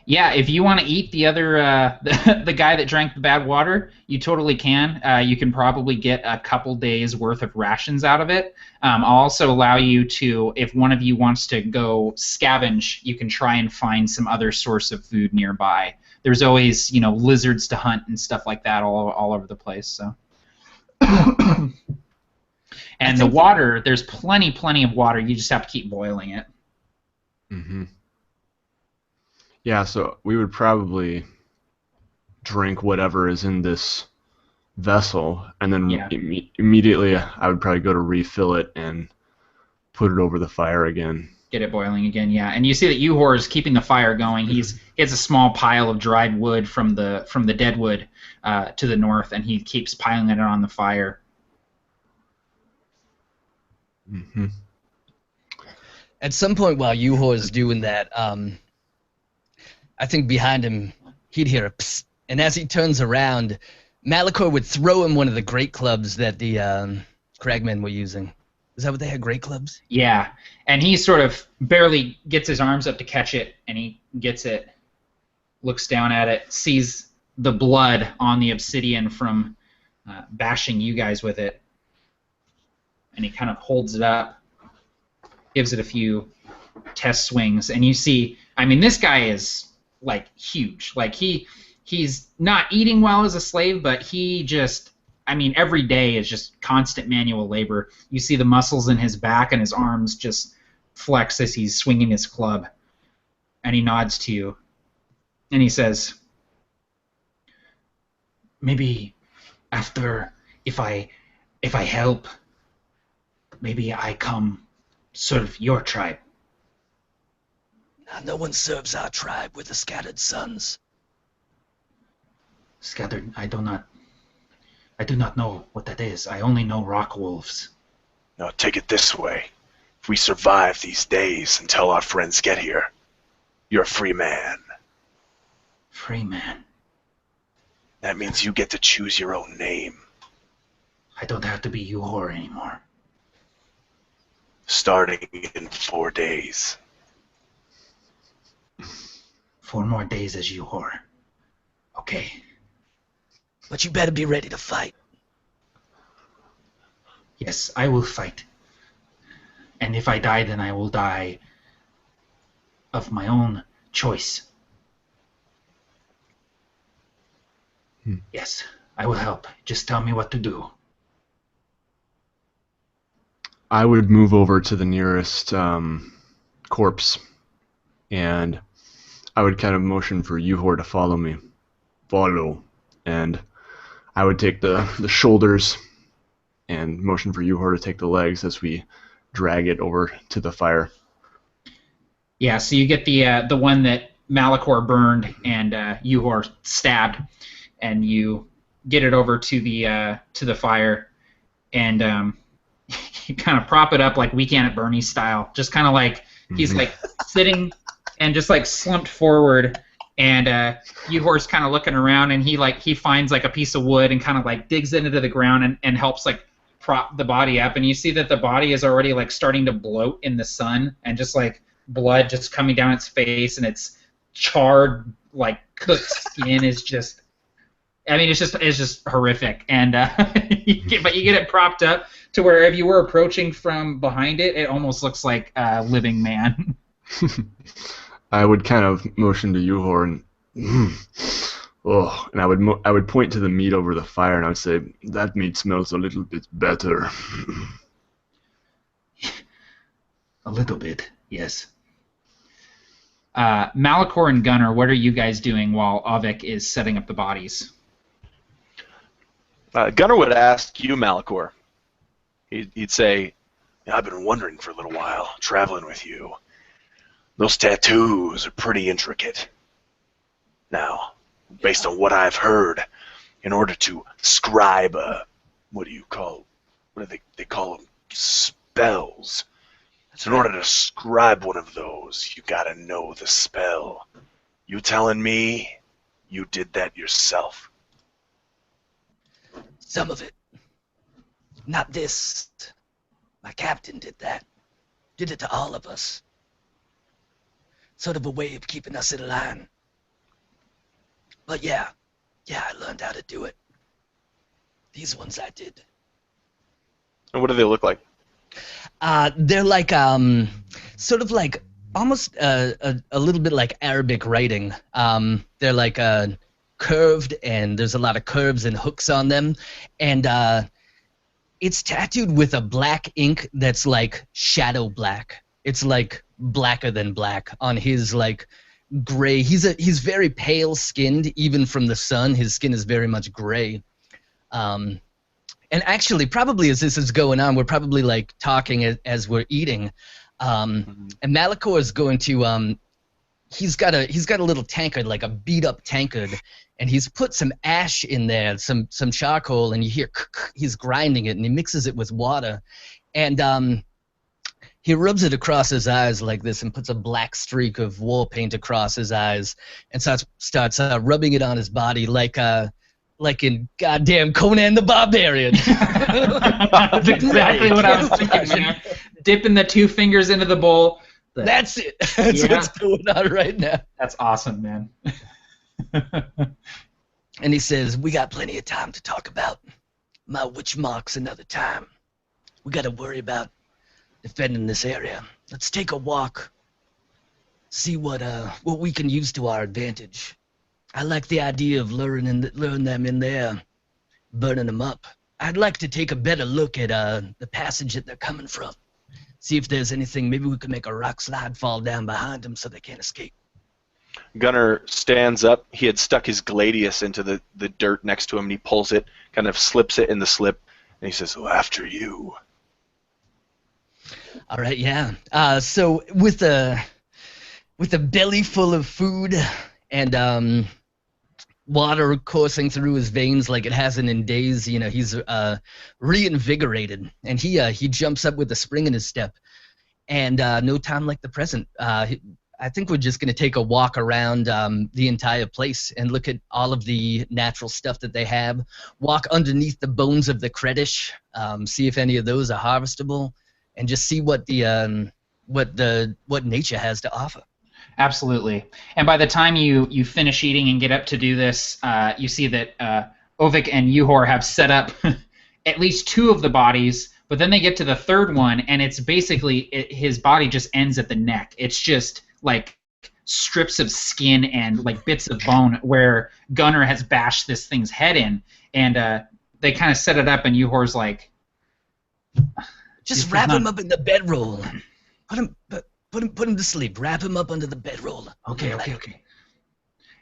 Yeah, if you want to eat the other the guy that drank the bad water, you totally can. You can probably get a couple days worth of rations out of it. I'll also allow you to, if one of you wants to go scavenge, you can try and find some other source of food nearby. There's always, lizards to hunt and stuff like that all over the place. So. And the water, there's plenty of water. You just have to keep boiling it. Mm-hmm. Yeah, so we would probably drink whatever is in this vessel, and then immediately I would probably go to refill it and put it over the fire again. Get it boiling again, yeah. And you see that Uhor is keeping the fire going. He has a small pile of dried wood from the dead wood to the north, and he keeps piling it on the fire. Mm-hmm. At some point while Uhor is doing that, I think behind him he'd hear a psst, and as he turns around, Malachor would throw him one of the great clubs that the cragmen were using. Is that what they had, great clubs? Yeah, and he sort of barely gets his arms up to catch it, and he gets it, looks down at it, sees the blood on the obsidian from bashing you guys with it, and he kind of holds it up, gives it a few test swings, and you see, this guy is huge. He's not eating well as a slave, but he just, every day is just constant manual labor. You see the muscles in his back and his arms just flex as he's swinging his club, and he nods to you, and he says, maybe after, if I help, maybe I come serve your tribe. No one serves our tribe with the scattered sons. Scattered? I do not know what that is. I only know rock wolves. Now take it this way. If we survive these days until our friends get here, you're a free man. Free man? That means you get to choose your own name. I don't have to be Uhor anymore. Starting in 4 days. 4 more days as Uhor. Okay. But you better be ready to fight. Yes, I will fight. And if I die, then I will die of my own choice. Yes, I will help. Just tell me what to do. I would move over to the nearest corpse, and I would kind of motion for Uhor to follow me. Follow. And I would take the shoulders and motion for Uhor to take the legs as we drag it over to the fire. Yeah, so you get the one that Malachor burned and Uhor stabbed, and you get it over to the fire, and you kind of prop it up like Weekend at Bernie's style, just kind of like he's like sitting and just like slumped forward, and Uhor's kind of looking around, and he finds like a piece of wood and kind of like digs into the ground and helps like prop the body up, and you see that the body is already like starting to bloat in the sun, and just like blood just coming down its face, and its charred like cooked skin is just, it's just horrific, and but you get it propped up to where if you were approaching from behind it, it almost looks like a living man. I would kind of motion to Uhor and Oh, and I would point to the meat over the fire, and I would say, that meat smells a little bit better. A little bit, yes. Malachor and Gunnar, what are you guys doing while Avik is setting up the bodies? Gunnar would ask you, Malachor. He'd say, I've been wondering for a little while, traveling with you. Those tattoos are pretty intricate. Now, based on what I've heard, in order to scribe what do they call them? Spells. So in order to scribe one of those, you gotta know the spell. You telling me you did that yourself? Some of it. Not this. My captain did that. Did it to all of us. Sort of a way of keeping us in line. But yeah, I learned how to do it. These ones I did. and what do they look like? They're like sort of like almost a little bit like Arabic writing. They're like curved, and there's a lot of curves and hooks on them, and it's tattooed with a black ink that's like shadow black. It's like blacker than black on his like gray. He's very pale skinned, even from the sun. His skin is very much gray. And actually, probably as this is going on, we're probably like talking as we're eating. And Malachor is going to he's got a little tankard, like a beat up tankard, and he's put some ash in there, some charcoal, and you hear he's grinding it, and he mixes it with water, and he rubs it across his eyes like this, and puts a black streak of war paint across his eyes, and starts rubbing it on his body like in goddamn Conan the Barbarian. That's exactly what I was thinking, man. Dipping the two fingers into the bowl. That's it. That's what's going on right now. That's awesome, man. And he says, we got plenty of time to talk about my witch marks another time. We got to worry about defending this area. Let's take a walk. See what we can use to our advantage. I like the idea of luring them in there, burning them up. I'd like to take a better look at the passage that they're coming from. See if there's anything. Maybe we could make a rock slide fall down behind them so they can't escape. Gunnar stands up. He had stuck his gladius into the dirt next to him, and he pulls it, kind of slips it in the slip, and he says, "Well, after you." All right, yeah. So with a belly full of food and water coursing through his veins like it hasn't in days, you know, he's reinvigorated, and he jumps up with a spring in his step, and no time like the present. I think we're just going to take a walk around the entire place and look at all of the natural stuff that they have, walk underneath the bones of the Kredish, see if any of those are harvestable, and just see what nature has to offer. Absolutely. And by the time you finish eating and get up to do this, you see that Ovik and Uhor have set up at least two of the bodies, but then they get to the third one, and it's basically his body just ends at the neck. It's just like strips of skin and like bits of bone where Gunnar has bashed this thing's head in, and they kind of set it up, and Uhor's like, just wrap him up in the bedroll. Put him to sleep. Wrap him up under the bedroll. Okay.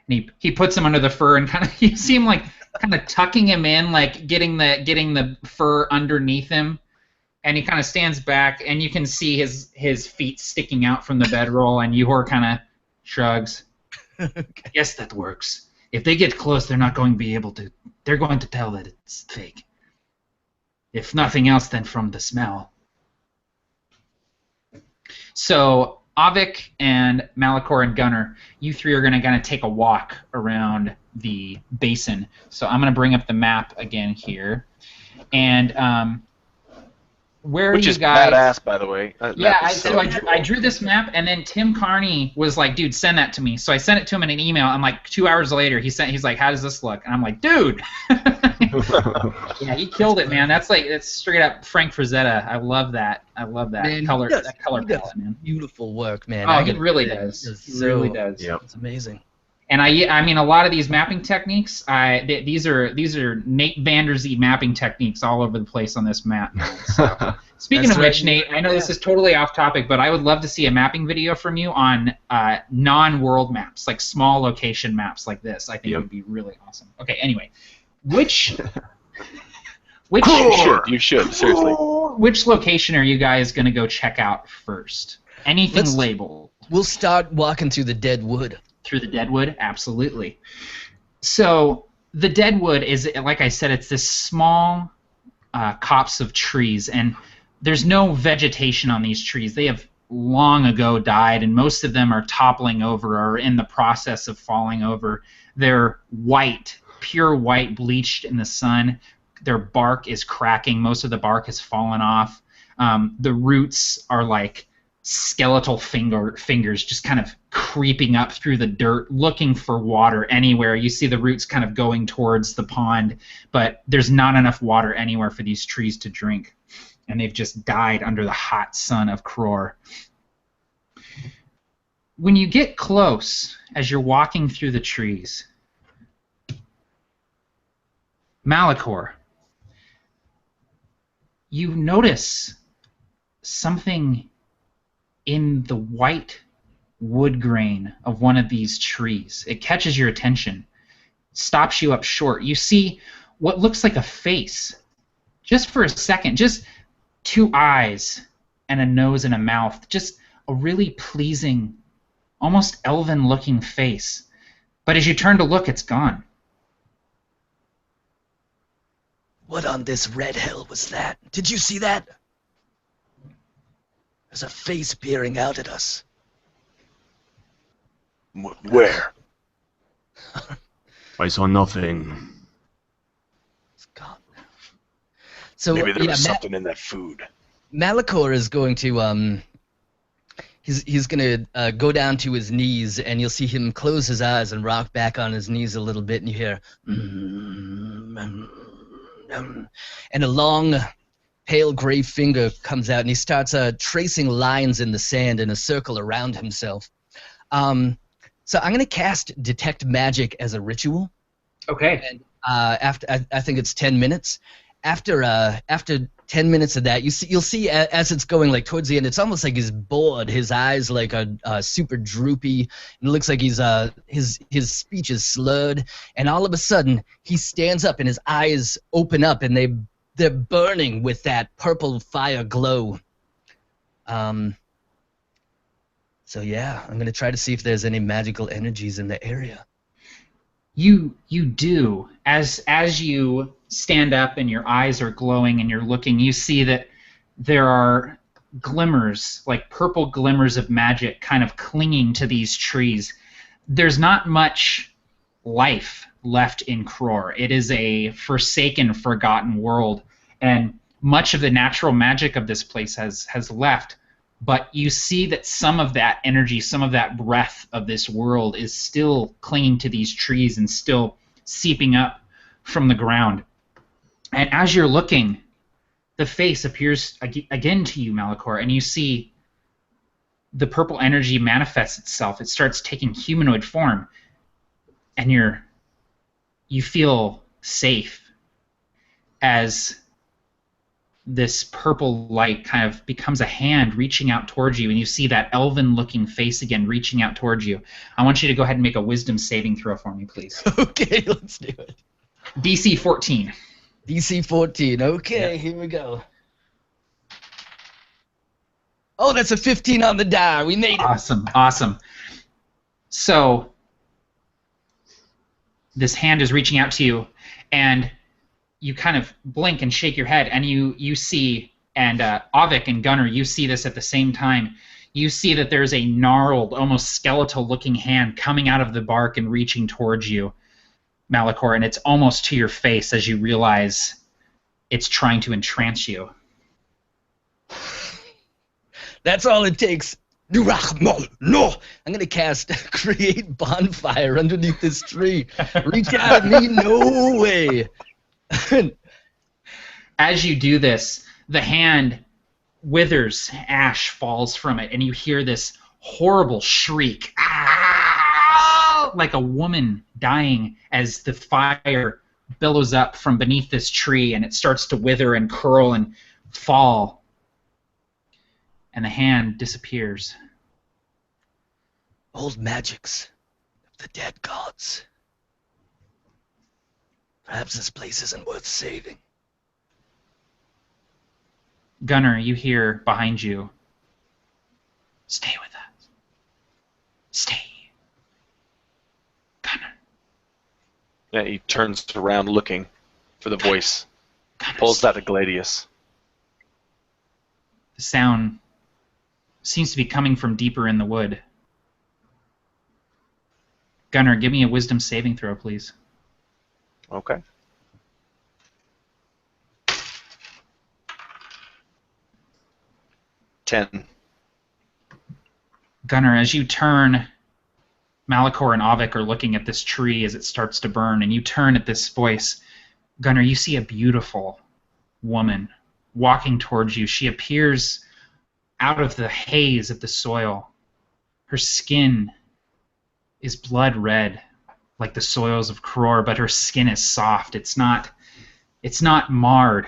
And he puts him under the fur, and kind of you see him like kind of tucking him in, like getting the fur underneath him, and he kind of stands back, and you can see his feet sticking out from the bedroll, and Uhor kind of shrugs. Okay. Yes, that works. If they get close, they're not going to be able to. They're going to tell that it's fake. If nothing else, then from the smell. So Avik and Malachor and Gunnar, you three are going to take a walk around the basin. So I'm going to bring up the map again here, and where Which are you is guys? badass, by the way. Yeah, I drew this map, and then Tim Carney was like, "Dude, send that to me." So I sent it to him in an email, and like 2 hours later, he's like, "How does this look?" And I'm like, "Dude." Yeah, he killed it, man. That's straight up Frank Frazetta. I love that. Man, color he does palette, man. Beautiful work, man. Oh, he really does. He really does. Yep. It's amazing. And I mean, a lot of these mapping techniques, these are Nate Vanderzee mapping techniques all over the place on this map. So, speaking That's of which, right. Nate, I know this is totally off topic, but I would love to see a mapping video from you on non-world maps, like small location maps like this. I think would be really awesome. Okay, anyway, which You should seriously. which location are you guys gonna go check out first? Anything Let's- labeled? We'll start walking through the dead wood. Through the Deadwood? Absolutely. So the Deadwood is, like I said, it's this small copse of trees, and there's no vegetation on these trees. They have long ago died, and most of them are toppling over or in the process of falling over. They're white, pure white, bleached in the sun. Their bark is cracking. Most of the bark has fallen off. The roots are like skeletal fingers just kind of creeping up through the dirt looking for water anywhere. You see the roots kind of going towards the pond, but there's not enough water anywhere for these trees to drink, and they've just died under the hot sun of Kror. When you get close, as you're walking through the trees, Malachor, you notice something in the white wood grain of one of these trees. It catches your attention, stops you up short. You see what looks like a face. Just for a second, just two eyes and a nose and a mouth. Just a really pleasing, almost elven-looking face. But as you turn to look, it's gone. What on this red hell was that? Did you see that? There's a face peering out at us. Where? I saw nothing. It's gone now. So Maybe there was something in that food. Malachor is going to he's gonna go down to his knees, and you'll see him close his eyes and rock back on his knees a little bit, and you hear and a long pale gray finger comes out, and he starts tracing lines in the sand in a circle around himself. So I'm going to cast Detect Magic as a ritual. Okay. And after I think it's 10 minutes. After 10 minutes of that, you'll see as it's going like towards the end, it's almost like he's bored. His eyes like are super droopy, and it looks like he's his speech is slurred. And all of a sudden, he stands up, and his eyes open up, and they're burning with that purple fire glow. So yeah, I'm gonna try to see if there's any magical energies in the area. You do. As you stand up and your eyes are glowing and you're looking, you see that there are glimmers, like purple glimmers of magic kind of clinging to these trees. There's not much life left in Kror. It is a forsaken, forgotten world, and much of the natural magic of this place has left. But you see that some of that energy, some of that breath of this world is still clinging to these trees and still seeping up from the ground. And as you're looking, the face appears again to you, Malachor, and you see the purple energy manifests itself. It starts taking humanoid form, and you feel safe as this purple light kind of becomes a hand reaching out towards you, and you see that elven-looking face again reaching out towards you. I want you to go ahead and make a wisdom saving throw for me, please. Okay, let's do it. DC 14. DC 14. Okay, Here we go. Oh, that's a 15 on the die. We made it. Awesome. So this hand is reaching out to you, and you kind of blink and shake your head, and you see, and Avik and Gunnar, you see this at the same time. You see that there's a gnarled, almost skeletal-looking hand coming out of the bark and reaching towards you, Malachor, and it's almost to your face as you realize it's trying to entrance you. That's all it takes. No. I'm gonna cast Create Bonfire underneath this tree. Reach out at me, no way. As you do this, the hand withers, ash falls from it, and you hear this horrible shriek. Ah! look like a woman dying as the fire billows up from beneath this tree, and it starts to wither and curl and fall. And the hand disappears. Old magics of the dead gods. Perhaps this place isn't worth saving. Gunnar, you hear behind you, "Stay with us. Stay. Gunnar." Yeah, he turns around looking for the voice. Gunnar, Pulls stay. out a gladius. The sound seems to be coming from deeper in the wood. Gunnar, give me a wisdom saving throw, please. Okay. Ten. Gunnar, as you turn, Malachor and Avik are looking at this tree as it starts to burn, and you turn at this voice. Gunnar, you see a beautiful woman walking towards you. She appears out of the haze of the soil. Her skin is blood red, like the soils of Kror, but her skin is soft. It's not marred.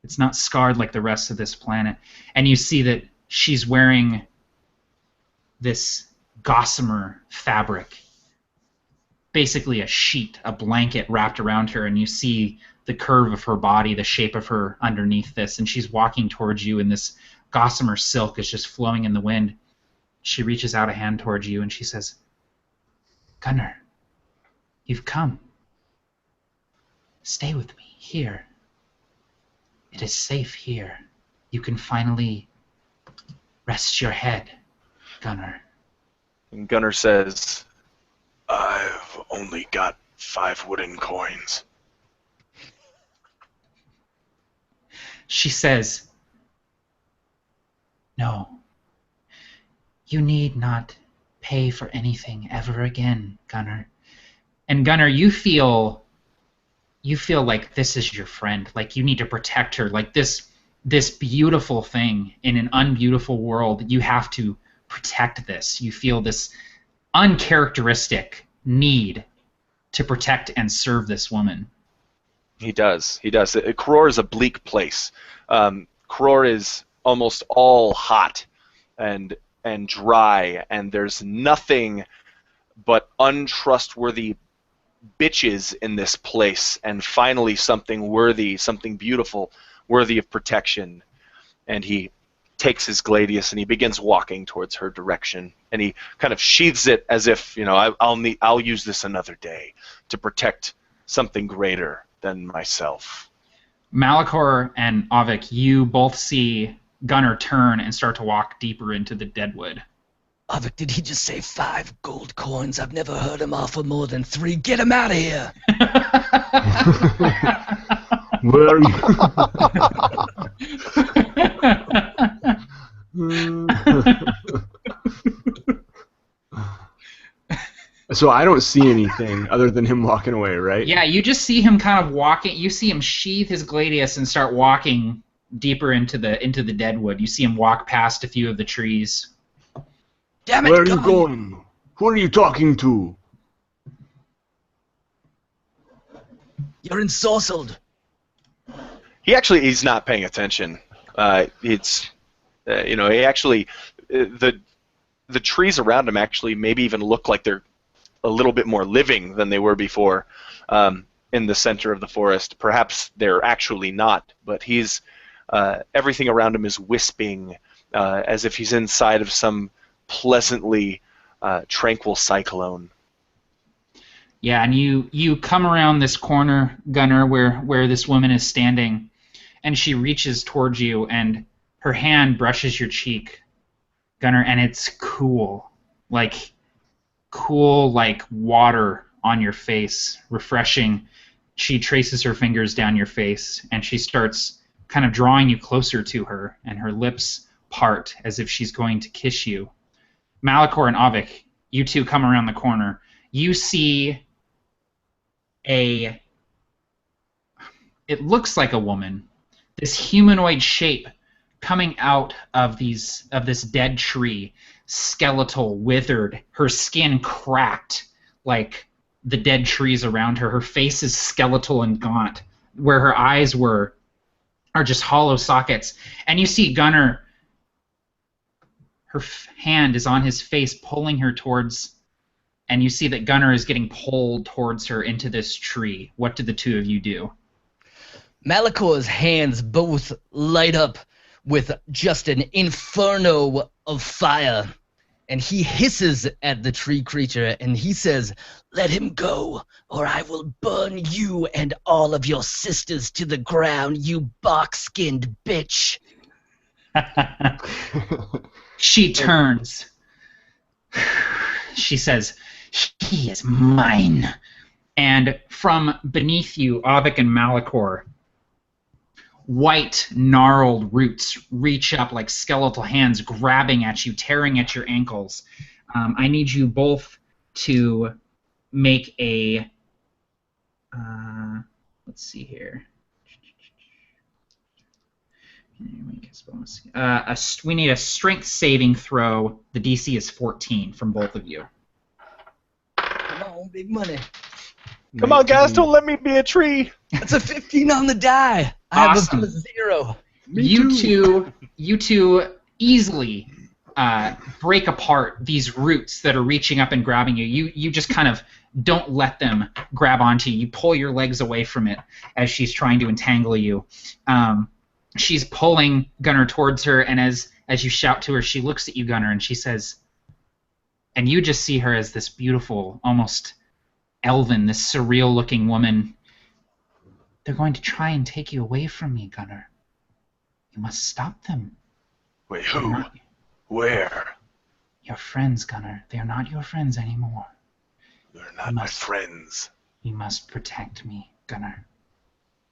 It's not scarred like the rest of this planet. And you see that she's wearing this gossamer fabric, basically a sheet, a blanket wrapped around her, and you see the curve of her body, the shape of her underneath this, and she's walking towards you, and this gossamer silk is just flowing in the wind. She reaches out a hand towards you, and she says, "Gunnar, you've come. Stay with me here. It is safe here. You can finally rest your head, Gunnar." And Gunnar says, I've only got 5 wooden coins. She says, "No, you need not pay for anything ever again, Gunnar." And Gunnar, you feel like this is your friend, like you need to protect her, like this beautiful thing in an unbeautiful world. You have to protect this. You feel this uncharacteristic need to protect and serve this woman. He does. Kror is a bleak place. Kror is almost all hot and dry, and there's nothing but untrustworthy bitches in this place, and finally something worthy, something beautiful, worthy of protection. And he takes his gladius and he begins walking towards her direction, and he kind of sheathes it as if, I'll use this another day to protect something greater than myself. Malachor and Avik, you both see Gunnar turn and start to walk deeper into the deadwood. Avik, did he just say 5 gold coins? I've never heard him offer more than 3. Get him out of here! Where are So I don't see anything other than him walking away, right? Yeah, you just see him kind of walking. You see him sheath his gladius and start walking deeper into the deadwood. You see him walk past a few of the trees. Damn it, Where are you Gunnar. going? Who are you talking to? You're ensorcelled. He's not paying attention. He actually, the trees around him actually maybe even look like they're a little bit more living than they were before, in the center of the forest. Perhaps they're actually not, but everything around him is wisping, as if he's inside of some pleasantly tranquil cyclone. Yeah, and you come around this corner, Gunnar, where this woman is standing, and she reaches towards you, and her hand brushes your cheek, Gunnar, and it's cool like water on your face, refreshing. She traces her fingers down your face, and she starts kind of drawing you closer to her, and her lips part as if she's going to kiss you. Malachor and Avik, you two come around the corner. You see it looks like a woman, this humanoid shape coming out of this dead tree, skeletal, withered, her skin cracked, like the dead trees around her. Her face is skeletal and gaunt, where her eyes are just hollow sockets. And you see Gunnar, her hand is on his face, pulling her towards, and you see that Gunnar is getting pulled towards her into this tree. What do the two of you do? Malicor's hands both light up with just an inferno of fire, and he hisses at the tree creature, and he says, "Let him go, or I will burn you and all of your sisters to the ground, you bark-skinned bitch." She turns. She says, "He is mine." And from beneath you, Avik and Malicor, white, gnarled roots reach up like skeletal hands, grabbing at you, tearing at your ankles. I need you both to make a... let's see here. We need a strength saving throw. The DC is 14 from both of you. Come on, big money. Come on, guys, don't let me be a tree. That's a 15 on the die. I Awesome. have a 0. You two easily break apart these roots that are reaching up and grabbing you. You just kind of don't let them grab onto you. You pull your legs away from it as she's trying to entangle you. She's pulling Gunnar towards her, and as you shout to her, she looks at you, Gunnar, and she says, and you just see her as this beautiful, almost elven, this surreal-looking woman. "They're going to try and take you away from me, Gunnar. You must stop them." Wait, who? Where? "Your friends, Gunnar. They are not your friends anymore. They're not my friends. You must protect me, Gunnar."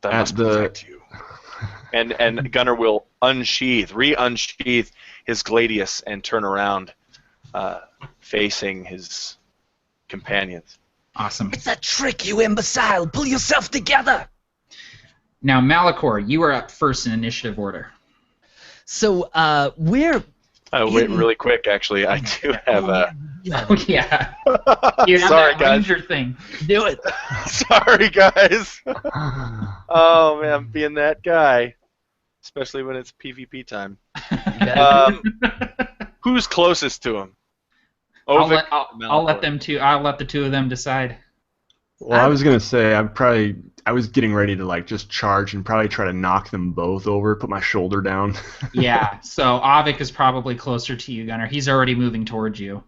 That must protect you. And Gunnar will re-unsheath his gladius and turn around, facing his companions. Awesome. "It's a trick, you imbecile! Pull yourself together!" Now, Malicor, you are up first in initiative order. So, we're... Wait, really quick, actually, I do have a... Oh, yeah. You have Sorry, that guys. ranger thing. Do it. Sorry, guys. Oh, man, I'm being that guy. Especially when it's PvP time. Who's closest to him? I'll Malicor. let the two of them decide. Well, I was gonna say I was getting ready to like just charge and probably try to knock them both over, put my shoulder down. Yeah, so Avik is probably closer to you, Gunnar. He's already moving towards you.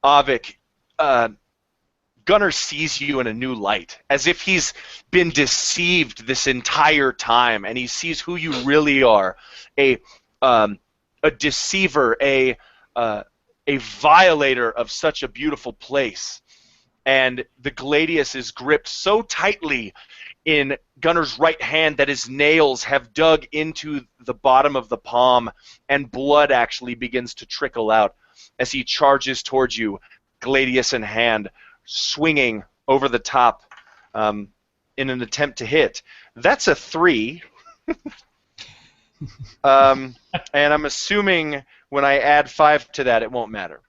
Avik, Gunnar sees you in a new light, as if he's been deceived this entire time, and he sees who you really are, a deceiver, a violator of such a beautiful place. And the gladius is gripped so tightly in Gunnar's right hand that his nails have dug into the bottom of the palm, and blood actually begins to trickle out as he charges towards you, gladius in hand, swinging over the top in an attempt to hit. That's a 3. And I'm assuming when I add 5 to that, it won't matter.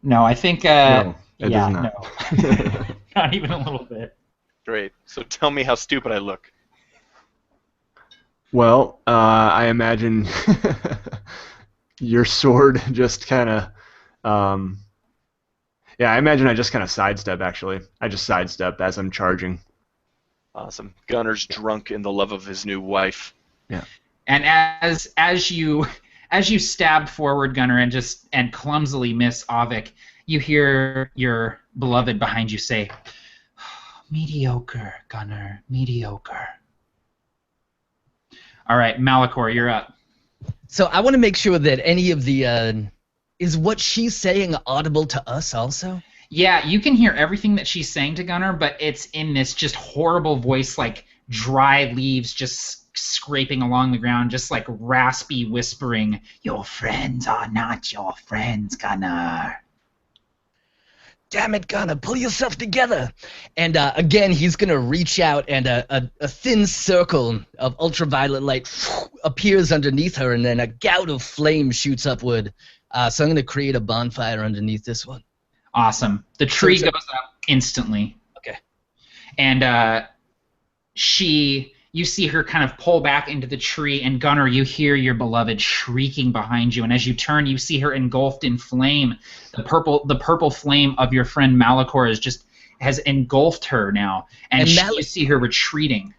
No, I think... No, it does not. No. Not even a little bit. Great. So tell me how stupid I look. Well, I imagine your sword just kind of... yeah, I imagine I just kind of sidestep, actually. I just sidestep as I'm charging. Awesome. Gunnar's drunk in the love of his new wife. Yeah. And as you stab forward, Gunnar, and clumsily miss Avik, you hear your beloved behind you say, "Mediocre, Gunnar, mediocre." All right, Malicor, you're up. So I want to make sure that any of the... is what she's saying audible to us also? Yeah, you can hear everything that she's saying to Gunnar, but it's in this just horrible voice, like dry leaves just scraping along the ground, just like raspy whispering, "Your friends are not your friends, Gunnar." Damn it, Gunnar, pull yourself together. And again, he's going to reach out, and a thin circle of ultraviolet light appears underneath her, and then a gout of flame shoots upward So I'm going to create a bonfire underneath this one. Awesome. The tree goes up instantly. Okay. And you see her kind of pull back into the tree, and Gunnar, you hear your beloved shrieking behind you, and as you turn, you see her engulfed in flame. The purple flame of your friend Malachor has engulfed her now, and you see her retreating.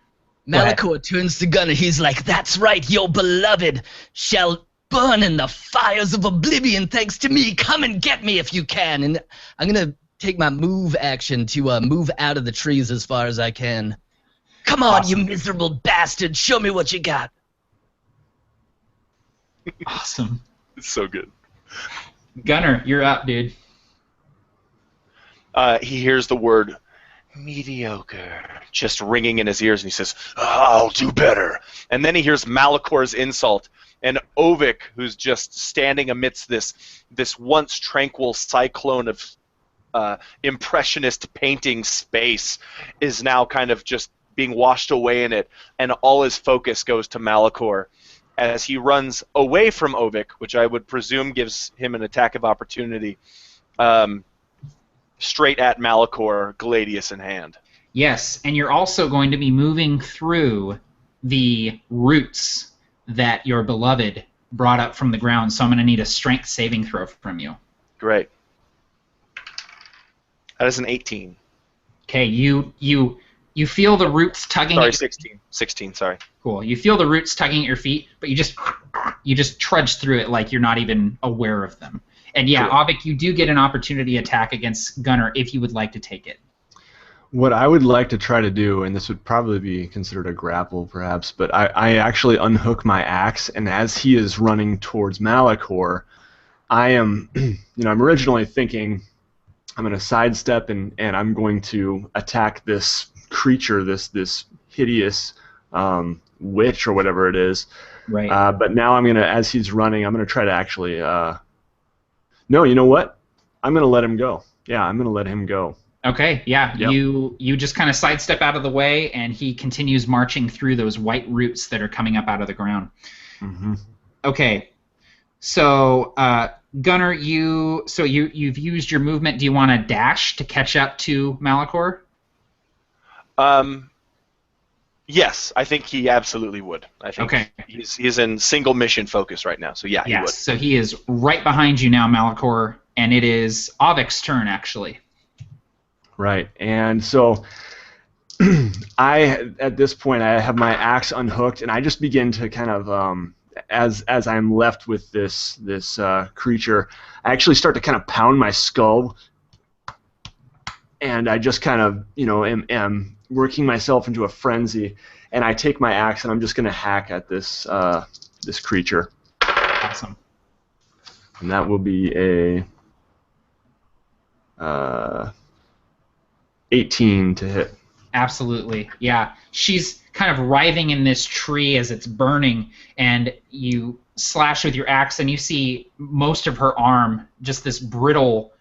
Malachor turns to Gunnar. He's like, "That's right, your beloved shall burn in the fires of oblivion thanks to me. Come and get me if you can." And I'm going to take my move action to move out of the trees as far as I can. Come on, awesome. You miserable bastard. Show me what you got. Awesome. It's so good. Gunnar, you're up, dude. He hears the word mediocre just ringing in his ears, and he says, "I'll do better." And then he hears Malachor's insult, and Ovik, who's just standing amidst this once tranquil cyclone of impressionist painting space, is now kind of just being washed away in it, and all his focus goes to Malachor as he runs away from Ovik, which I would presume gives him an attack of opportunity, straight at Malachor, Gladius in hand. Yes, and you're also going to be moving through the roots that your beloved brought up from the ground, so I'm going to need a strength saving throw from you. Great. That is an 18. Okay, you feel the roots tugging. Sorry, 16. 16. Sorry. Cool. You feel the roots tugging at your feet, but you just trudge through it like you're not even aware of them. And yeah, cool. Ovik, you do get an opportunity attack against Gunnar if you would like to take it. What I would like to try to do, and this would probably be considered a grapple perhaps, but I actually unhook my axe, and as he is running towards Malachor, I am, I'm originally thinking I'm going to sidestep and I'm going to attack this creature, this hideous witch or whatever it is. Right. But now I'm going to, as he's running, I'm going to try to actually, no, you know what? I'm going to let him go. Yeah, I'm going to let him go. Okay, yeah, Yep. You just kind of sidestep out of the way, and he continues marching through those white roots that are coming up out of the ground. Mm-hmm. Okay, so Gunnar, you've used your movement. Do you want to dash to catch up to Malachor? Yes, I think he absolutely would. I think okay. he's in single mission focus right now, so yeah, he would. So he is right behind you now, Malachor, and it is Ovik's turn, actually. Right, and so at this point, I have my axe unhooked, and I just begin to kind of, as I'm left with this creature, I actually start to kind of pound my skull, and I just kind of, am working myself into a frenzy, and I take my axe, and I'm just going to hack at this creature. Awesome. And that will be a 18 to hit. Absolutely, yeah. She's kind of writhing in this tree as it's burning, and you slash with your axe, and you see most of her arm, just this brittle,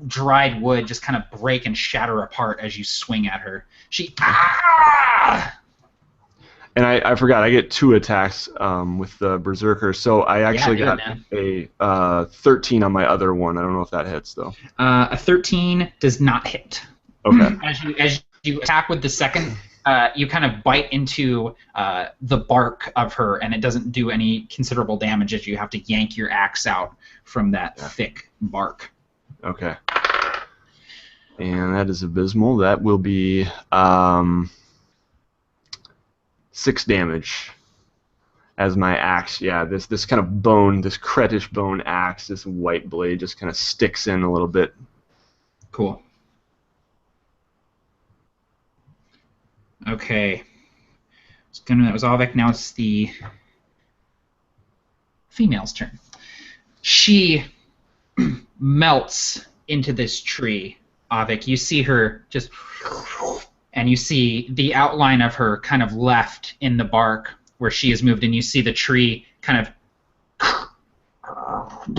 dried wood, just kind of break and shatter apart as you swing at her. And I forgot, I get 2 attacks with the Berserker, so I actually got a 13 on my other one. I don't know if that hits, though. A 13 does not hit. Okay. As you attack with the second, you kind of bite into the bark of her, and it doesn't do any considerable damage as you have to yank your axe out from that thick bark. Okay. And that is abysmal. That will be 6 damage as my axe. Yeah, this kind of bone, this cretish bone axe, this white blade just kind of sticks in a little bit. Cool. Okay. That was Ovik. Now it's the female's turn. She melts into this tree, Ovik. You see her just, and you see the outline of her kind of left in the bark where she has moved, and you see the tree kind of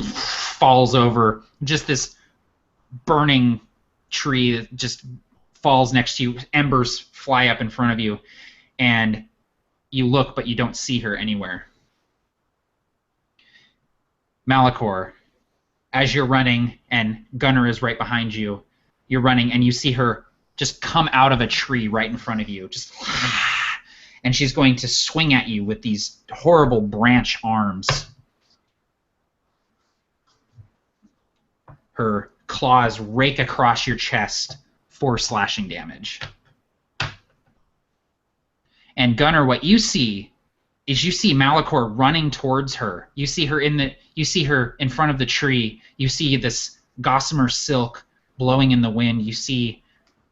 falls over. Just this burning tree that just falls next to you. Embers fly up in front of you, and you look, but you don't see her anywhere. Malachor, as you're running, and Gunnar is right behind you. You're running, and you see her just come out of a tree right in front of you. Just, and she's going to swing at you with these horrible branch arms. Her claws rake across your chest for slashing damage. And Gunnar, what you see is you see Malachor running towards her. You see her in front of the tree. You see this gossamer silk blowing in the wind. You see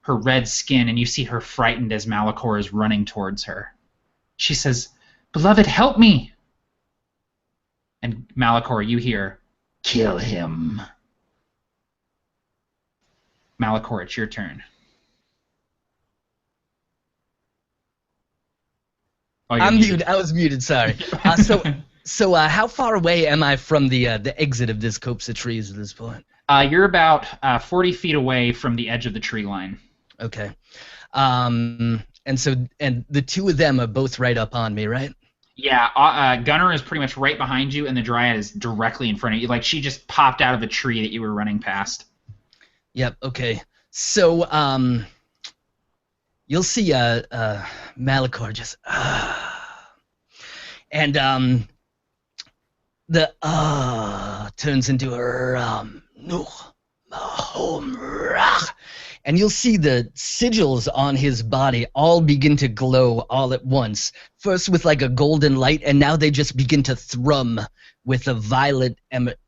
her red skin, and you see her frightened as Malachor is running towards her. She says, "Beloved, help me!" And Malachor, you hear, "Kill him." Malachor, it's your turn. Oh, you're I'm muted. muted. I was muted. Sorry. So how far away am I from the exit of this copse of trees at this point? You're about 40 feet away from the edge of the tree line. Okay. And the two of them are both right up on me, right? Yeah, Gunnar is pretty much right behind you, and the Dryad is directly in front of you. Like, she just popped out of a tree that you were running past. Yep. Okay. So you'll see Malachor just and the turns into and you'll see the sigils on his body all begin to glow all at once. First with like a golden light, and now they just begin to thrum with a violet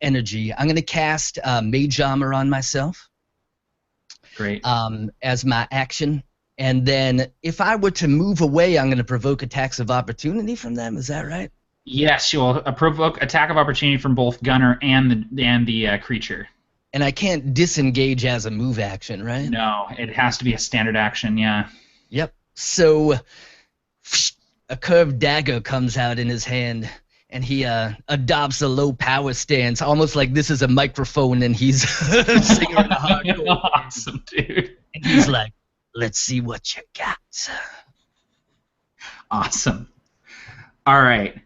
energy. I'm gonna cast Mage Armor on myself. Great. As my action. And then if I were to move away, I'm going to provoke attacks of opportunity from them. Is that right? Yes, you will provoke attack of opportunity from both Gunnar and the creature. And I can't disengage as a move action, right? No, it has to be a standard action, yeah. Yep. So a curved dagger comes out in his hand, and he adopts a low power stance, almost like this is a microphone and he's singing a hardcore. Awesome, dude. And he's like, "Let's see what you got." Awesome. All right.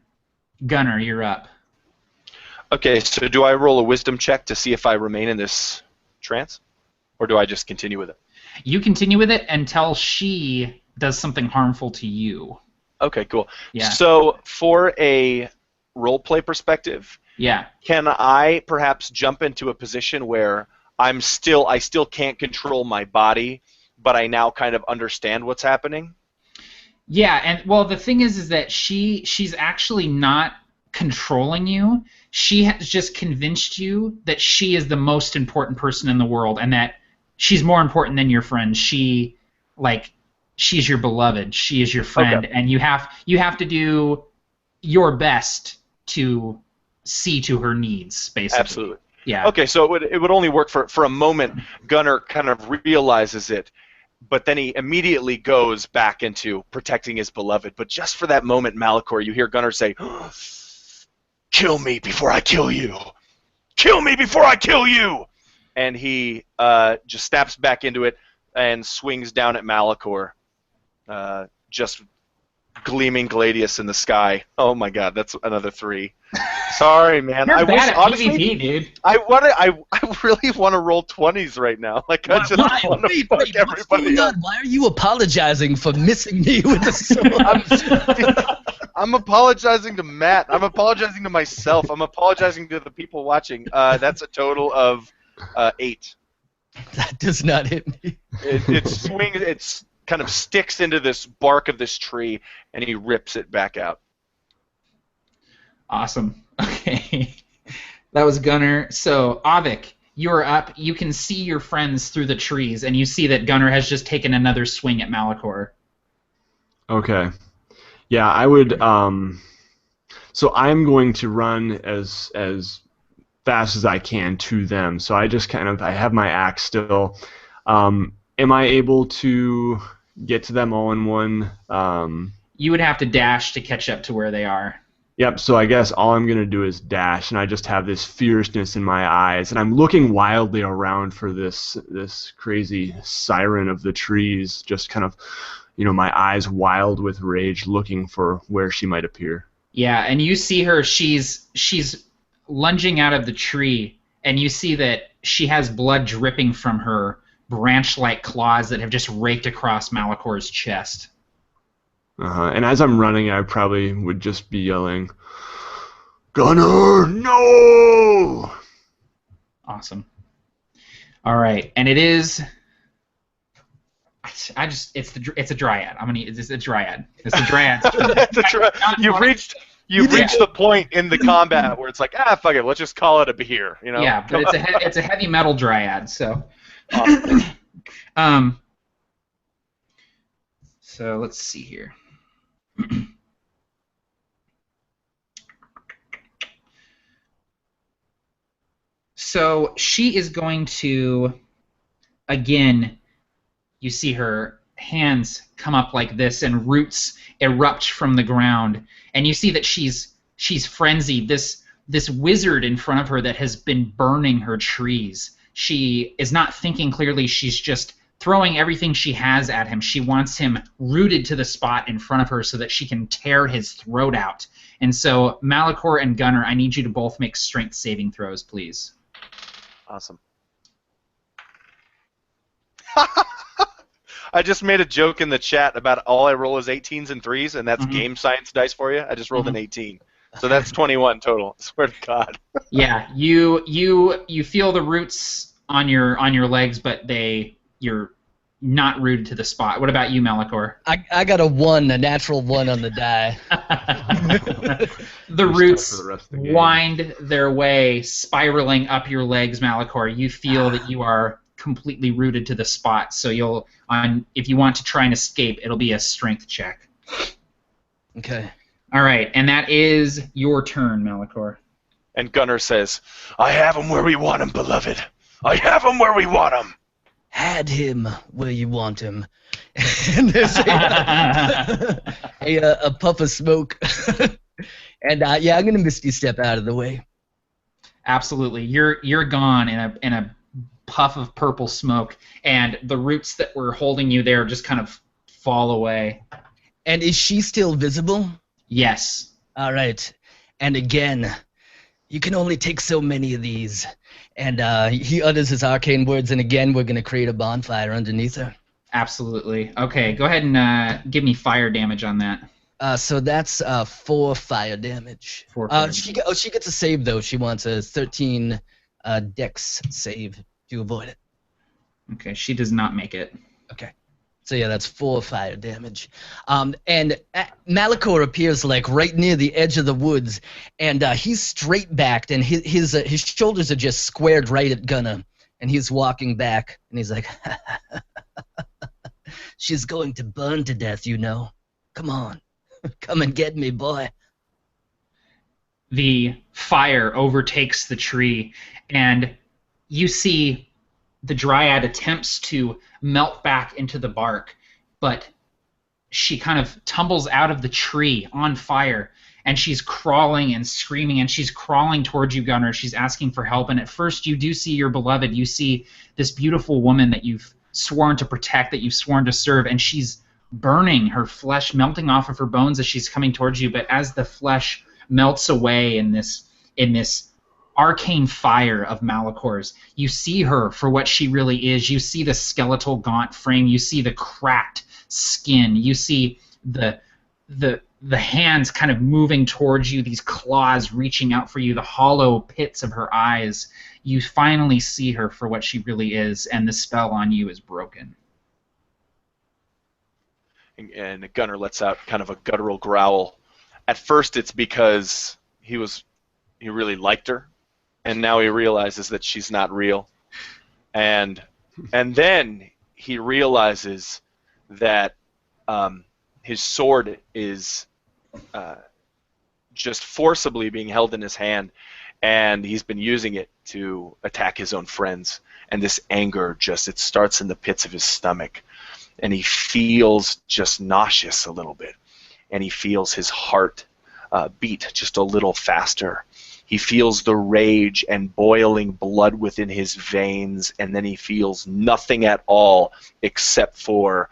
Gunnar, you're up. Okay, so do I roll a wisdom check to see if I remain in this trance? Or do I just continue with it? You continue with it until she does something harmful to you. Okay, cool. Yeah. So for a roleplay perspective, Yeah. can I perhaps jump into a position where I still can't control my body, but I now kind of understand what's happening? Yeah, and well, the thing is that she's actually not controlling you. She has just convinced you that she is the most important person in the world, and that she's more important than your friend. She's your beloved. She is your friend, Okay. and you have to do your best to see to her needs, basically. Absolutely. Yeah. Okay, so it would only work for a moment. Gunnar kind of realizes it, but then he immediately goes back into protecting his beloved. But just for that moment, Malachor, you hear Gunnar say, "Kill me before I kill you! Kill me before I kill you!" And he just snaps back into it and swings down at Malachor, just gleaming Gladius in the sky. Oh my God, that's another 3. Sorry, man. You're I bad at honestly, PvP, dude. I really want to roll 20s right now. Like, I just want to fuck What's everybody going up. on? Why are you apologizing for missing me with the sword? I'm apologizing to Matt. I'm apologizing to myself. I'm apologizing to the people watching. That's a total of 8. That does not hit me. It swings. It's kind of sticks into this bark of this tree, and he rips it back out. Awesome. Okay. That was Gunnar. So, Avik, you're up. You can see your friends through the trees, and you see that Gunnar has just taken another swing at Malachor. Okay. Yeah, I would. So I'm going to run as fast as I can to them. So I just I have my axe still. Am I able to get to them all in one? You would have to dash to catch up to where they are. Yep, so I guess all I'm going to do is dash, and I just have this fierceness in my eyes, and I'm looking wildly around for this crazy siren of the trees, just kind of, my eyes wild with rage, looking for where she might appear. Yeah, and you see her, she's lunging out of the tree, and you see that she has blood dripping from her branch-like claws that have just raked across Malicor's chest. And as I'm running, I probably would just be yelling, "Gunner, no!" Awesome. All right, and it is. It's a dryad. It's a dryad. It's a dryad. You've reached the point in the combat where it's like, fuck it, let's just call it a beer, you know? Yeah, but it's a heavy metal dryad, so. So let's see here. So she is going to, again, you see her hands come up like this and roots erupt from the ground, and you see that she's frenzied. This wizard in front of her that has been burning her trees. She is not thinking clearly. She's just throwing everything she has at him. She wants him rooted to the spot in front of her so that she can tear his throat out. And so, Malicor and Gunner, I need you to both make strength saving throws, please. Awesome. I just made a joke in the chat about all I roll is 18s and 3s, and that's game science dice for you. I just rolled an 18. So that's 21 total. I swear to God. Yeah, you feel the roots on your legs, but you're not rooted to the spot. What about you, Malicor? I got a natural 1 on the die. The roots wind their way, spiraling up your legs, Malicor. You feel that you are completely rooted to the spot. So if you want to try and escape, it'll be a strength check. Okay. All right, and that is your turn, Malicor. And Gunner says, "I have him where we want him, beloved. I have him where we want him." Had him where you want him. And there's a puff of smoke. And yeah, I'm gonna misty step out of the way. Absolutely, you're gone in a puff of purple smoke, and the roots that were holding you there just kind of fall away. And is she still visible? Yes. All right. And again, you can only take so many of these. And he utters his arcane words, and again, we're going to create a bonfire underneath her. Absolutely. Okay, go ahead and give me fire damage on that. So that's 4 fire damage. 4 fire she gets a save, though. She wants a 13 dex save to avoid it. Okay, she does not make it. Okay. So yeah, that's 4 fire damage. And Malicor appears like right near the edge of the woods, and he's straight backed, and his shoulders are just squared right at Gunner, and he's walking back, and he's like, "She's going to burn to death, you know. Come on, come and get me, boy." The fire overtakes the tree, and you see the dryad attempts to melt back into the bark, but she kind of tumbles out of the tree on fire, and she's crawling and screaming, and she's crawling towards you, Gunner. She's asking for help, and at first you do see your beloved. You see this beautiful woman that you've sworn to protect, that you've sworn to serve, and she's burning, her flesh melting off of her bones as she's coming towards you, but as the flesh melts away in this arcane fire of Malicor's, you see her for what she really is. You see the skeletal gaunt frame. You see the cracked skin. You see the hands kind of moving towards you, these claws reaching out for you, the hollow pits of her eyes. You finally see her for what she really is, and the spell on you is broken. And Gunner lets out kind of a guttural growl. At first it's because he really liked her, and now he realizes that she's not real. And then he realizes that his sword is just forcibly being held in his hand, and he's been using it to attack his own friends. And this anger it starts in the pits of his stomach, and he feels just nauseous a little bit, and he feels his heart beat just a little faster. He feels the rage and boiling blood within his veins, and then he feels nothing at all except for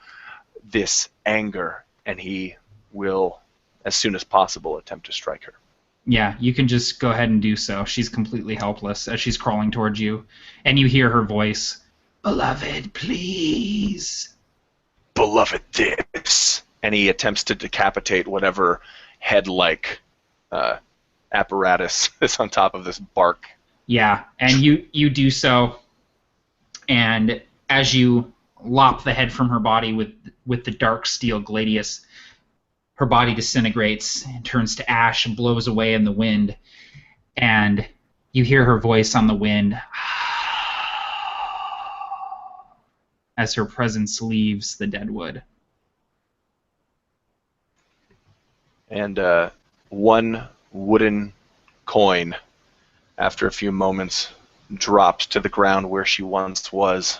this anger, and he will, as soon as possible, attempt to strike her. Yeah, you can just go ahead and do so. She's completely helpless as she's crawling towards you, and you hear her voice, "Beloved, please." Beloved, this. And he attempts to decapitate whatever head-like apparatus is on top of this bark. Yeah, and you do so, and as you lop the head from her body with the dark steel gladius, her body disintegrates and turns to ash and blows away in the wind, and you hear her voice on the wind as her presence leaves the deadwood. And one wooden coin, after a few moments, drops to the ground where she once was,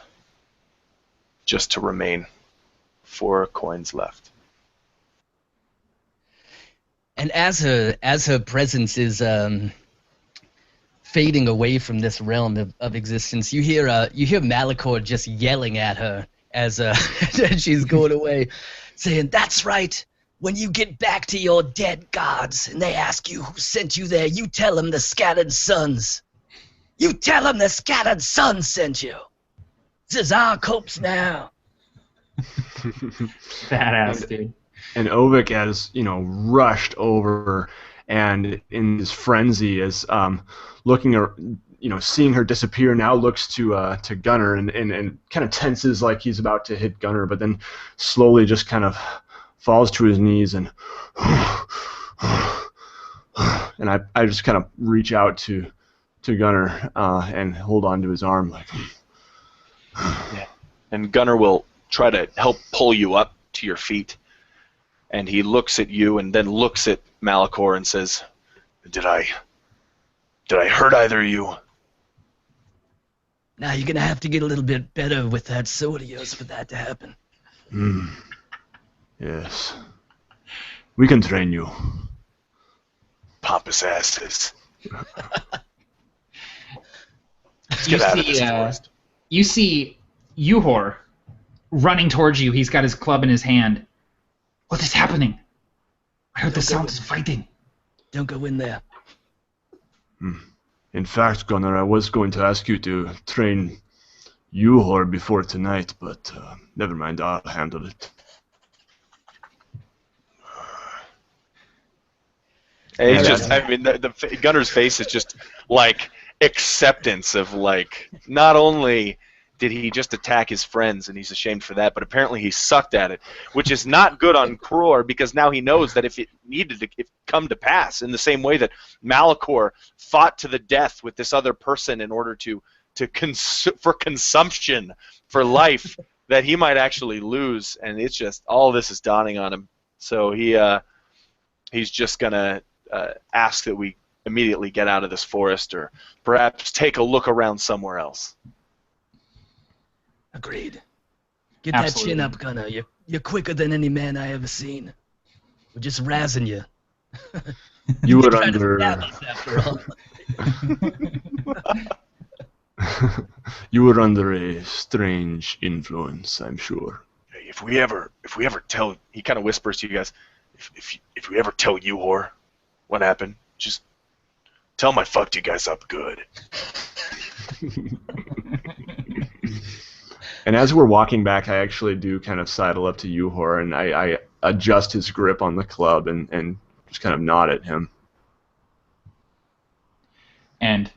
just to remain 4 coins left. And as her presence is fading away from this realm of existence, you hear Malachor just yelling at her as she's going away, saying, "That's right. When you get back to your dead gods and they ask you who sent you there, you tell them the scattered sons. You tell them the scattered sons sent you. This is our corpse now." Badass, dude. And Ovik has, rushed over, and in his frenzy, is looking, seeing her disappear. Now looks to Gunnar and kind of tenses like he's about to hit Gunnar, but then slowly just kind of falls to his knees and I just kind of reach out to Gunnar and hold on to his arm like. Yeah. And Gunnar will try to help pull you up to your feet. And he looks at you and then looks at Malachor and says, Did I hurt either of you? Now you're gonna have to get a little bit better with that sword of yours for that to happen. Yes. We can train you. Pompous asses. Let's You get out of this see, forest. you see Uhor running towards you. He's got his club in his hand. What is happening? I heard the sound of fighting. Don't go in there. In fact, Gunnar, I was going to ask you to train Uhor before tonight, but never mind, I'll handle it. He's just, I mean, the Gunnar's face is just like acceptance of like, not only did he just attack his friends and he's ashamed for that, but apparently he sucked at it, which is not good on Kror because now he knows that if it needed to come to pass, in the same way that Malachor fought to the death with this other person in order for consumption, for life, that he might actually lose, and it's just, all this is dawning on him. So he's just gonna ask that we immediately get out of this forest, or perhaps take a look around somewhere else. Agreed. Get Absolutely. that chin up, Gunnar. You're quicker than any man I ever seen. We're just razzing you. You were Trying to under. stab us after all. You were under a strange influence, I'm sure. Hey, if we ever tell, He kind of whispers to you guys, if we ever tell Uhor what happened, just tell him I fucked you guys up good. And as we're walking back, I actually do kind of sidle up to Uhor, and I adjust his grip on the club and just kind of nod at him. And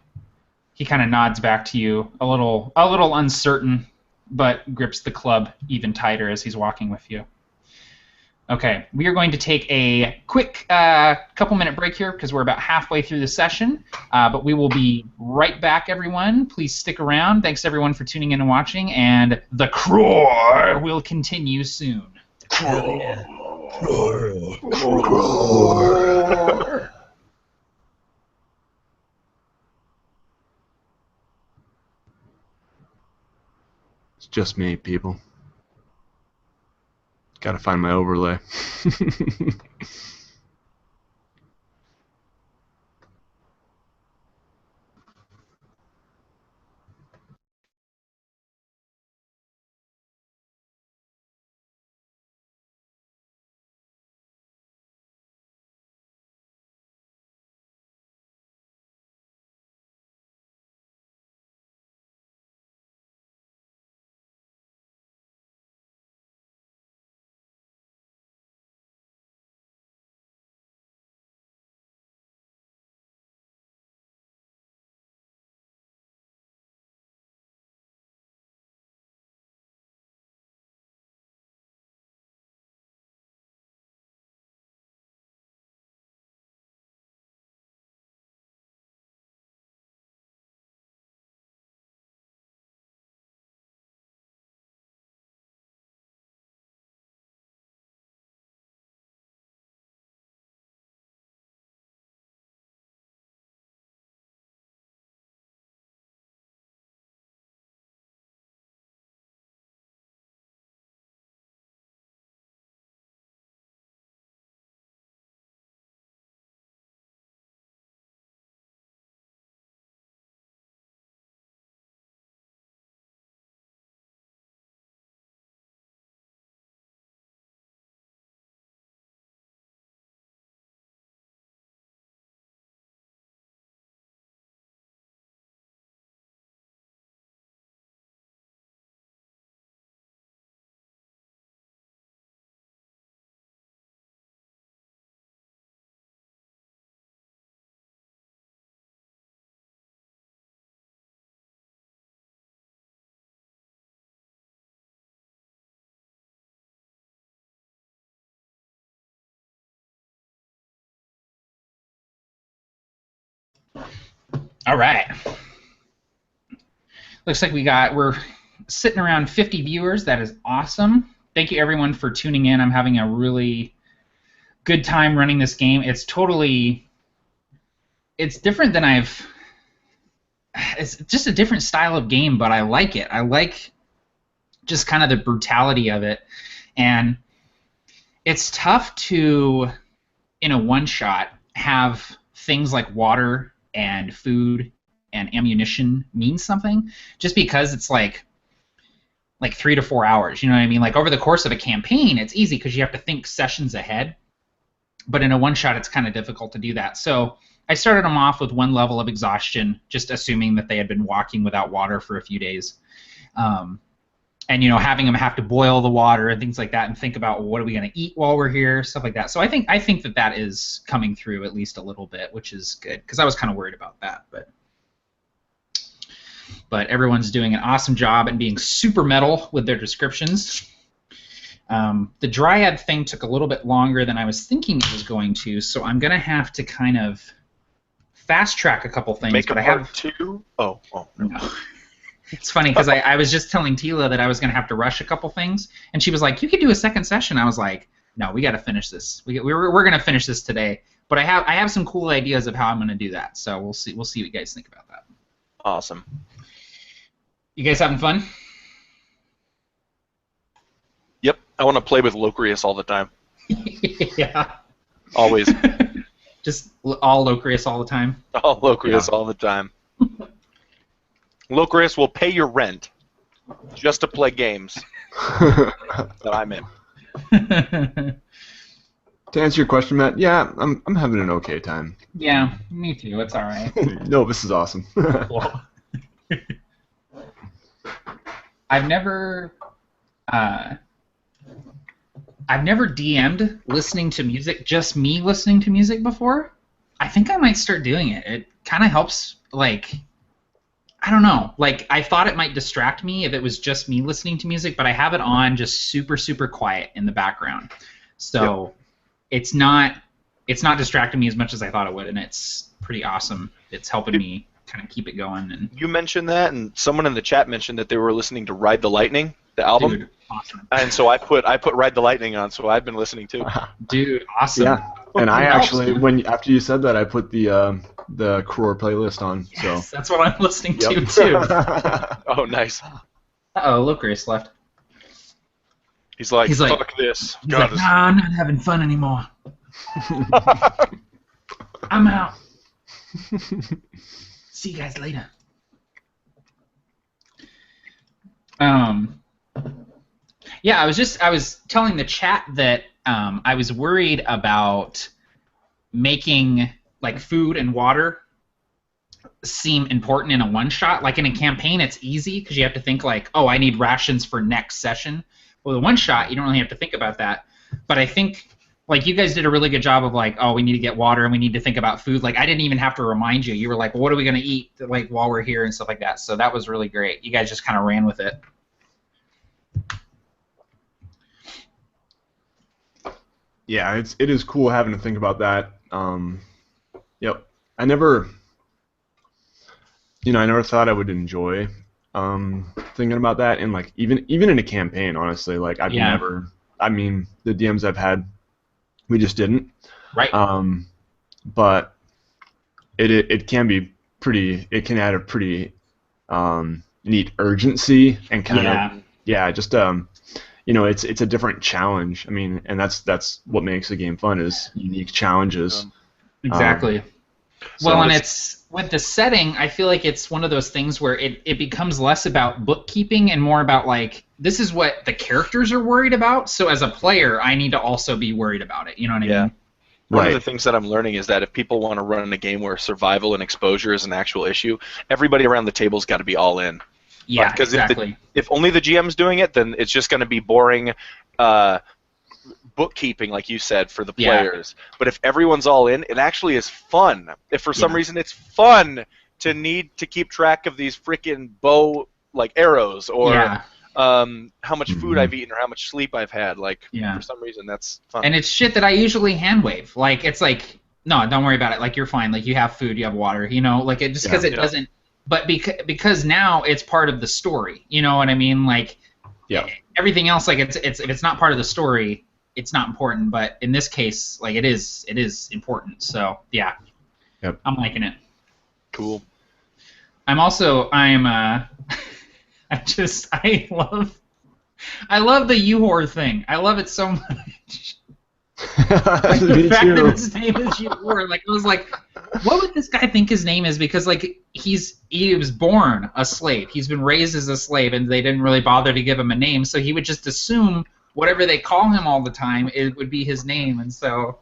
he kind of nods back to you, a little uncertain, but grips the club even tighter as he's walking with you. Okay, we are going to take a quick couple-minute break here because we're about halfway through the session, but we will be right back, everyone. Please stick around. Thanks, everyone, for tuning in and watching, and the Kror will continue soon. Hell yeah. It's just me, people. Gotta find my overlay. All right. Looks like we're sitting around 50 viewers. That is awesome. Thank you everyone for tuning in. I'm having a really good time running this game. It's different than it's just a different style of game, but I like it. I like just kind of the brutality of it. And it's tough to, in a one-shot, have things like water and food and ammunition mean something, just because it's like 3 to 4 hours. You know what I mean? Like over the course of a campaign, it's easy because you have to think sessions ahead. But in a one-shot, it's kind of difficult to do that. So I started them off with 1 level of exhaustion, just assuming that they had been walking without water for a few days. And, you know, having them have to boil the water and things like that and think about, well, what are we going to eat while we're here, stuff like that. So I think that is coming through at least a little bit, which is good, because I was kind of worried about that. But everyone's doing an awesome job and being super metal with their descriptions. The Dryad thing took a little bit longer than I was thinking it was going to, so I'm going to have to kind of fast track a couple things. Make a but part 2? Oh. No. It's funny because I was just telling Tila that I was going to have to rush a couple things, and she was like, "You could do a second session." I was like, "No, we got to finish this. We're going to finish this today." But I have some cool ideas of how I'm going to do that, so we'll see what you guys think about that. Awesome. You guys having fun? Yep, I want to play with Locrius all the time. Yeah. Always. Just all Locrius all the time. All Locrius all the time. Locrius will pay your rent just to play games that I'm in. To answer your question, Matt, yeah, I'm having an okay time. Yeah, me too. It's all right. No, this is awesome. Cool. I've never DM'd listening to music, just me listening to music before. I think I might start doing it. It kind of helps, like, I don't know. Like, I thought it might distract me if it was just me listening to music, but I have it on just super, super quiet in the background. So it's not distracting me as much as I thought it would, and it's pretty awesome. It's helping me kind of keep it going. And you mentioned that, and someone in the chat mentioned that they were listening to Ride the Lightning, the album. Dude, awesome. And so I put Ride the Lightning on, so I've been listening too. Dude, awesome. Yeah, and I actually, after you said that, I put the Kror playlist on. Yes, So that's what I'm listening to too. Oh, nice. Uh-oh, Locrius left. He's like, He's like- fuck this. He's like, nah, I'm not having fun anymore. I'm out. See you guys later. Yeah, I was telling the chat that I was worried about making like food and water seem important in a one-shot. Like in a campaign, it's easy because you have to think like, oh, I need rations for next session. Well, the one-shot, you don't really have to think about that. But I think like you guys did a really good job of like, oh, we need to get water and we need to think about food. Like I didn't even have to remind you. You were like, well, what are we gonna eat like while we're here and stuff like that. So that was really great. You guys just kind of ran with it. yeah, it is cool having to think about that. Yep, I never thought I would enjoy thinking about that, and like even in a campaign, honestly, like I've never. I mean, the DMs I've had, we just didn't. Right. But it can be pretty. It can add a pretty neat urgency and kind of just it's a different challenge. I mean, and that's what makes the game fun is unique challenges. Exactly. So Well, and it's with the setting, I feel like it's one of those things where it becomes less about bookkeeping and more about like this is what the characters are worried about. So as a player, I need to also be worried about it. You know what I mean? One of the things that I'm learning is that if people want to run a game where survival and exposure is an actual issue, everybody around the table's got to be all in. Yeah, Because exactly. if only the GM's doing it, then it's just going to be boring bookkeeping, like you said, for the players. But if everyone's all in, it actually is fun. If for some reason it's fun to need to keep track of these freaking bow like arrows or how much food I've eaten or how much sleep I've had, like for some reason that's fun. And it's shit that I usually hand wave. Like it's like No, don't worry about it. Like, you're fine. Like, you have food, you have water. You know, like, it just because it doesn't. But because now it's part of the story. You know what I mean? Like, everything else, like, it's if it's not part of the story, it's not important. But in this case, like, it is important. So yeah, I'm liking it. Cool. I love the U-Hor thing. I love it so much. Like, the fact that his name is U-Hor, like, I was like, what would this guy think his name is? Because, like, he was born a slave. He's been raised as a slave, and they didn't really bother to give him a name, so he would just assume whatever they call him all the time, it would be his name, and so...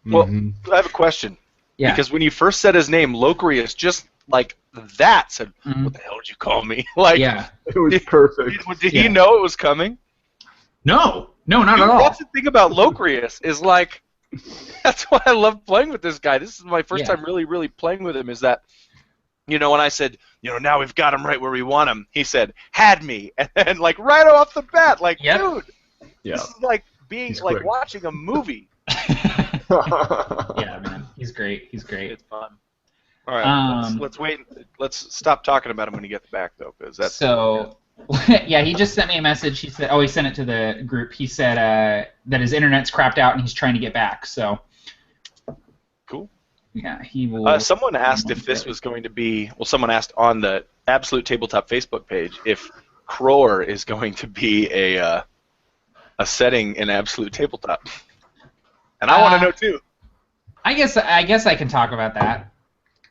Well, I have a question. Yeah. Because when you first said his name, Locrius, just like that, said, what the hell did you call me? Like, it was perfect. Did he know it was coming? No, not at all. That's the thing about Locrius, is like, that's why I love playing with this guy. This is my first time really, really playing with him, is that, you know, when I said, you know, now we've got him right where we want him, he said, had me. And then, like, right off the bat, like, dude, this is like being, like, watching a movie. Yeah, man, he's great. He's great. It's fun. All right, let's wait. Let's stop talking about him when he gets back, though, because that's so. Yeah, he just sent me a message. He said, he sent it to the group. He said that his internet's crapped out and he's trying to get back. So. Cool. Yeah, he will. Someone asked if this was going to be. Well, someone asked on the Absolute Tabletop Facebook page if Kror is going to be a setting in Absolute Tabletop. And I want to know too. I guess I can talk about that.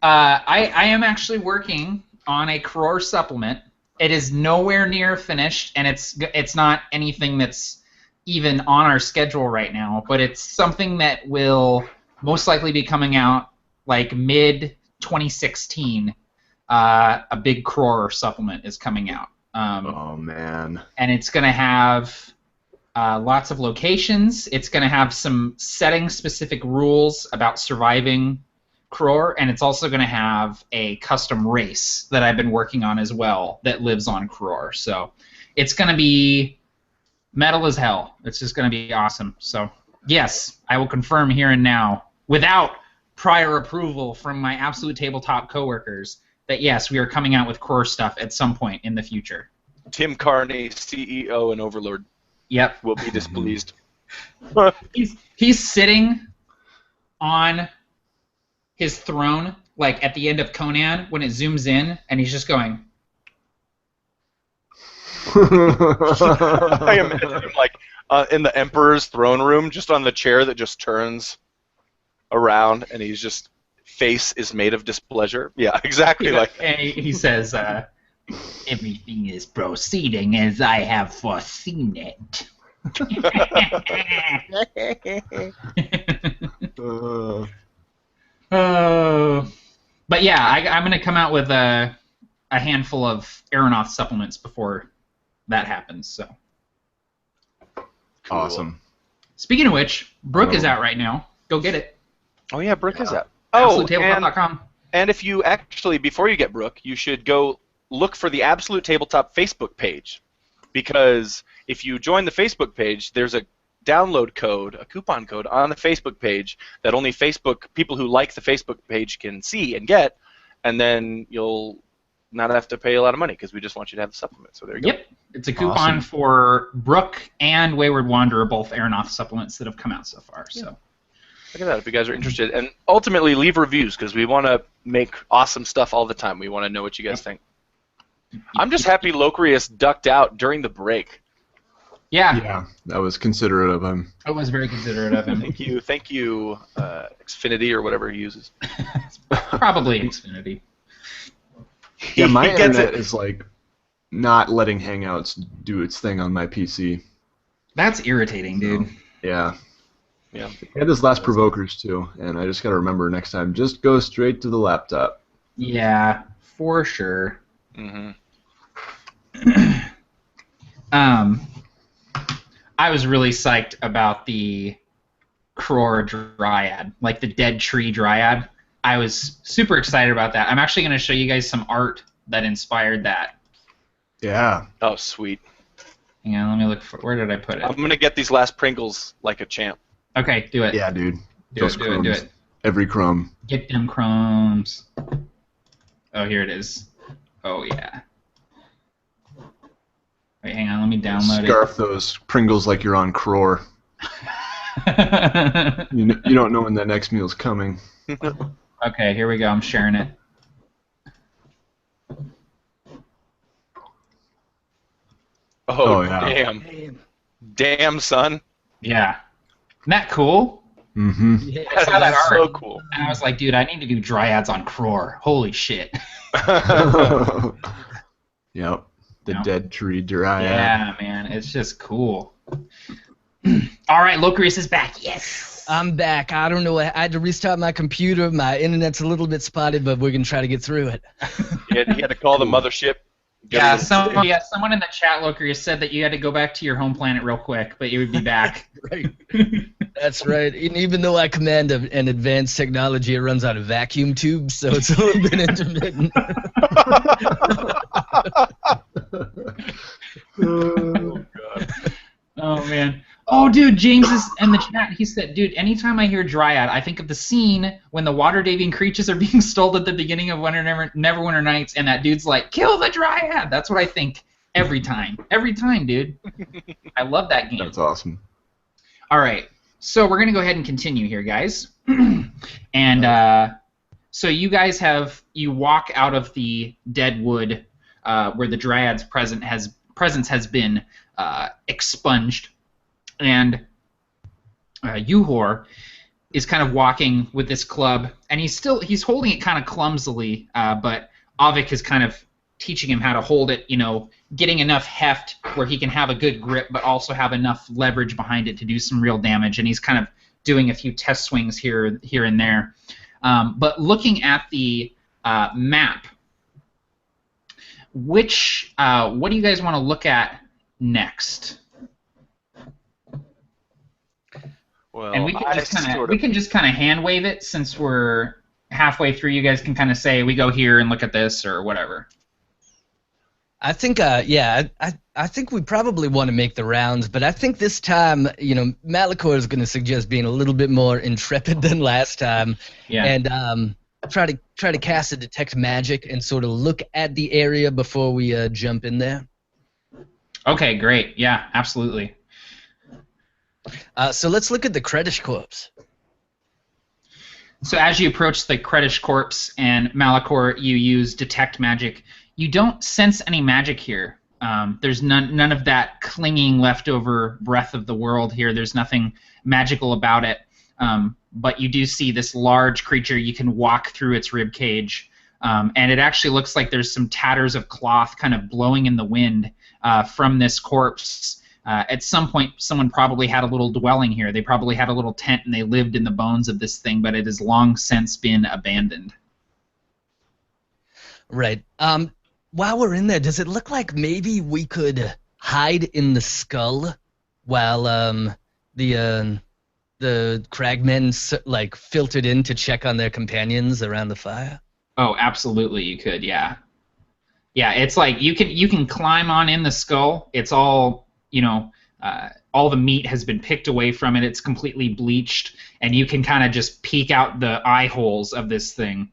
I am actually working on a Kror supplement. It is nowhere near finished, and it's not anything that's even on our schedule right now. But it's something that will most likely be coming out like mid 2016. A big Kror supplement is coming out. Oh man! And it's gonna have. Lots of locations. It's going to have some setting-specific rules about surviving Kror, and it's also going to have a custom race that I've been working on as well that lives on Kror. So it's going to be metal as hell. It's just going to be awesome. So yes, I will confirm here and now, without prior approval from my Absolute Tabletop coworkers, that yes, we are coming out with Kror stuff at some point in the future. Tim Carney, CEO and Overlord. Yep. Will be displeased. He's sitting on his throne, like at the end of Conan, when it zooms in, and he's just going. I imagine him like in the Emperor's throne room, just on the chair that just turns around, and he's just face is made of displeasure. Yeah, exactly. Like and he says. Everything is proceeding as I have foreseen it. But yeah, I'm going to come out with a handful of Aeronaut supplements before that happens. So awesome. Speaking of which, Brooke is out right now. Go get it. Oh yeah, Brooke is out. AbsoluteTabletop.com. And if you actually, before you get Brooke, you should go look for the Absolute Tabletop Facebook page, because if you join the Facebook page, there's a download code, a coupon code on the Facebook page that only Facebook people who like the Facebook page can see and get, and then you'll not have to pay a lot of money because we just want you to have the supplement. So there you go. Yep, it's a coupon for Brooke and Wayward Wanderer, both Aeronaut supplements that have come out so far. Yeah. So look at that if you guys are interested, and ultimately leave reviews because we want to make awesome stuff all the time. We want to know what you guys think. I'm just happy Locrius ducked out during the break. Yeah, that was considerate of him. I was very considerate of him. Thank you, Xfinity or whatever he uses. Probably Xfinity. Yeah, my internet is like not letting Hangouts do its thing on my PC. That's irritating, dude. Yeah. I had this last Provokers too, and I just gotta remember next time, just go straight to the laptop. Yeah, for sure. Mm-hmm. I was really psyched about the Kror Dryad, like the dead tree Dryad. I was super excited about that. I'm actually going to show you guys some art that inspired that. Yeah. Oh, sweet. Yeah, let me look for, where did I put it? I'm going to get these last Pringles like a champ. Okay, do it. Yeah, dude. Do it. every crumb. Get them crumbs. Oh, here it is. Oh, yeah. Wait, hang on. Let me download Scarf those Pringles like you're on Kror. You don't know when that next meal's coming. Okay, here we go. I'm sharing it. Oh, yeah. Damn, son. Yeah. Isn't that cool? Mm-hmm. Yeah. I saw that That's art, so cool. and I was like, dude, I need to do dryads on Kror. Holy shit. Yep. The No. dead tree dryad. Yeah, man. It's just cool. All right, Locrius is back. Yes. I'm back. I don't know. I had to restart my computer. My internet's a little bit spotty, but we're gonna try to get through it. He had to call the mothership. Yeah, someone in the chat, Locrius, said that you had to go back to your home planet real quick, but you would be back. Right. That's right. And even though I command an advanced technology, it runs out of vacuum tubes, so it's a little bit intermittent. Oh, God. Oh, man. Oh, dude, James is in the chat. He said, dude, anytime I hear Dryad, I think of the scene when the water-daving creatures are being stole at the beginning of Neverwinter Nights, and that dude's like, kill the Dryad! That's what I think every time. Every time, dude. I love that game. That's awesome. All right. So we're going to go ahead and continue here, guys. And so you guys you walk out of the dead wood where the Dryad's presence has been expunged. And Uhor is kind of walking with this club, and he's holding it kind of clumsily, but Avik is kind of teaching him how to hold it, getting enough heft where he can have a good grip, but also have enough leverage behind it to do some real damage. And he's kind of doing a few test swings here and there. But looking at the map, what do you guys want to look at next? Well, And we can just kind of hand wave it since we're halfway through. You guys can kind of say we go here and look at this or whatever. I think, I think we probably want to make the rounds, but I think this time, Malachor is going to suggest being a little bit more intrepid than last time, and try to cast a detect magic and sort of look at the area before we jump in there. Okay, great. Yeah, absolutely. So let's look at the Kredish corpse. So as you approach the Kredish corpse and Malachor, you use detect magic. You don't sense any magic here. There's none of that clinging leftover breath of the world here. There's nothing magical about it. But you do see this large creature. You can walk through its rib cage, and it actually looks like there's some tatters of cloth kind of blowing in the wind from this corpse. At some point, someone probably had a little dwelling here. They probably had a little tent, and they lived in the bones of this thing, but it has long since been abandoned. Right. While we're in there, does it look like maybe we could hide in the skull while the cragmen filtered in to check on their companions around the fire? Oh, absolutely, you could. Yeah. Yeah, it's like you can climb on in the skull. It's all all the meat has been picked away from it. It's completely bleached, and you can kind of just peek out the eye holes of this thing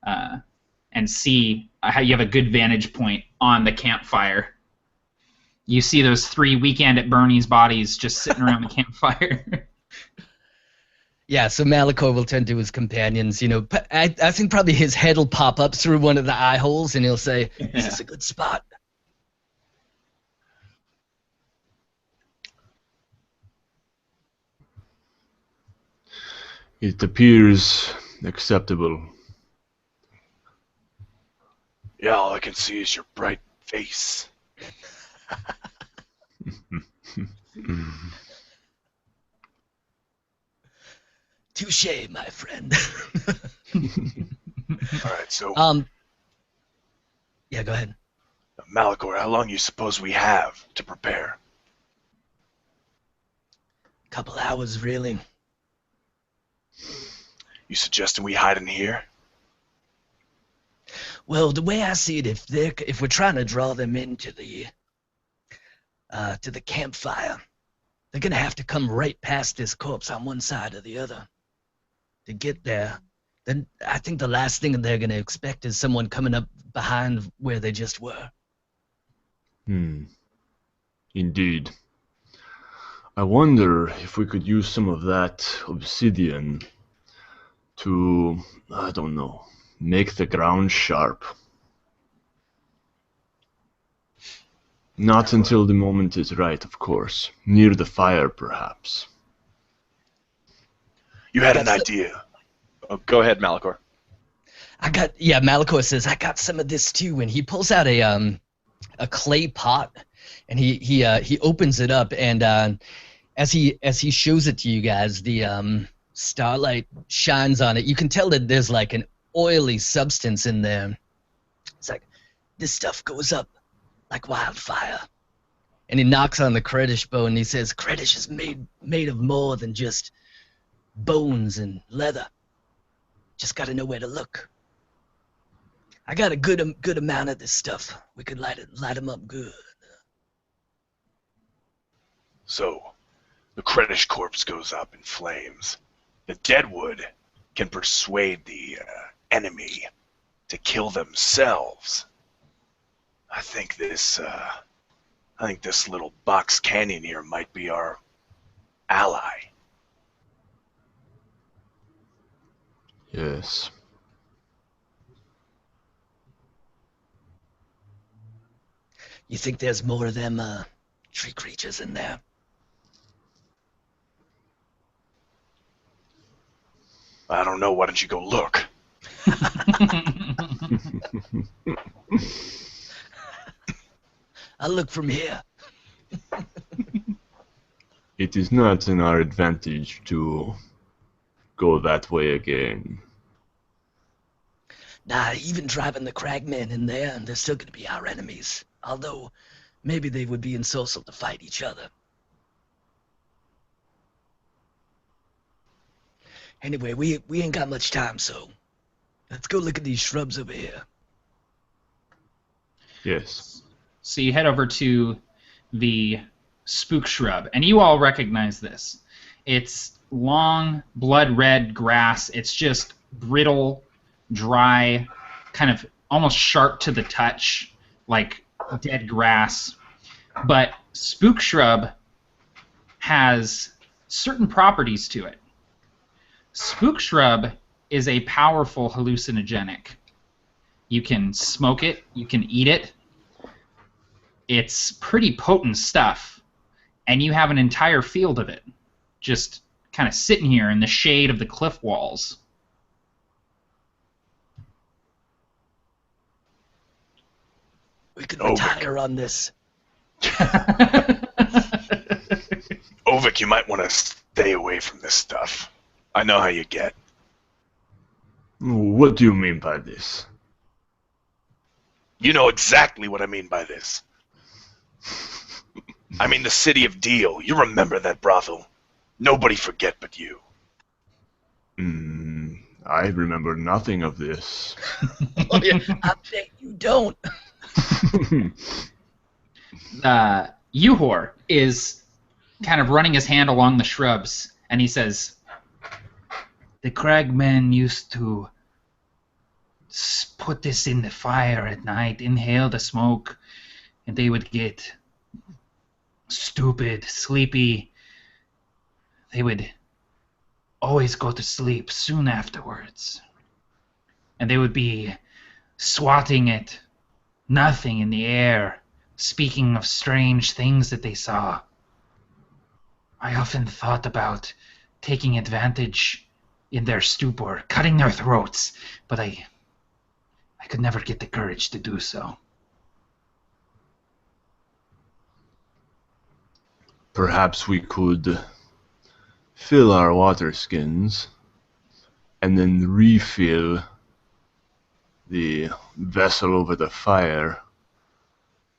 and see how you have a good vantage point on the campfire. You see those 3 Weekend at Bernie's bodies just sitting around the campfire. Yeah, so Malachor will turn to his companions. I think probably his head will pop up through one of the eye holes, and he'll say, "Is this a good spot?" It appears acceptable. Yeah, all I can see is your bright face. Touché, my friend. All right, so Yeah, go ahead. Malachor, how long you suppose we have to prepare? Couple hours, really. You suggesting we hide in here? Well, the way I see it, if we're trying to draw them into the campfire, they're gonna have to come right past this corpse on one side or the other. to get there, then I think the last thing they're going to expect is someone coming up behind where they just were. Indeed. I wonder if we could use some of that obsidian to, I don't know, make the ground sharp. Not until the moment is right, of course. Near the fire, perhaps. You had an idea. Oh, go ahead, Malachor. Malachor says, I got some of this too, and he pulls out a clay pot, and he opens it up, and as he shows it to you guys, the starlight shines on it. You can tell that there's like an oily substance in there. It's like, this stuff goes up like wildfire. And he knocks on the Kredish bone, and he says, Kredish is made of more than just bones and leather. Just gotta know where to look. I got a good amount of this stuff. We could light them up good. So, the Kredish corpse goes up in flames. The deadwood can persuade the enemy to kill themselves. I think this little box canyon here might be our ally. Yes. You think there's more of them tree creatures in there? I don't know, why don't you go look? I'll look from here. It is not in our advantage to go that way again. Nah, even driving the cragmen in there, they're still going to be our enemies. Although, maybe they would be ensorcelled to fight each other. Anyway, we ain't got much time, so let's go look at these shrubs over here. Yes. So you head over to the spook shrub, and you all recognize this. It's long, blood-red grass. It's just brittle, dry, kind of almost sharp to the touch, like dead grass. But spook shrub has certain properties to it. Spook shrub is a powerful hallucinogenic. You can smoke it, you can eat it. It's pretty potent stuff, and you have an entire field of it, just kind of sitting here in the shade of the cliff walls. We could retire on this. Ovik, you might want to stay away from this stuff. I know how you get. What do you mean by this? You know exactly what I mean by this. I mean the city of Deal. You remember that brothel. Nobody forget but you. I remember nothing of this. Oh, yeah, I bet you don't. Uhor is kind of running his hand along the shrubs, and he says, the cragmen used to put this in the fire at night, inhale the smoke, and they would get stupid, sleepy. They would always go to sleep soon afterwards. And they would be swatting at nothing in the air, speaking of strange things that they saw. I often thought about taking advantage in their stupor, cutting their throats, but I could never get the courage to do so. Perhaps we could fill our water skins and then refill the vessel over the fire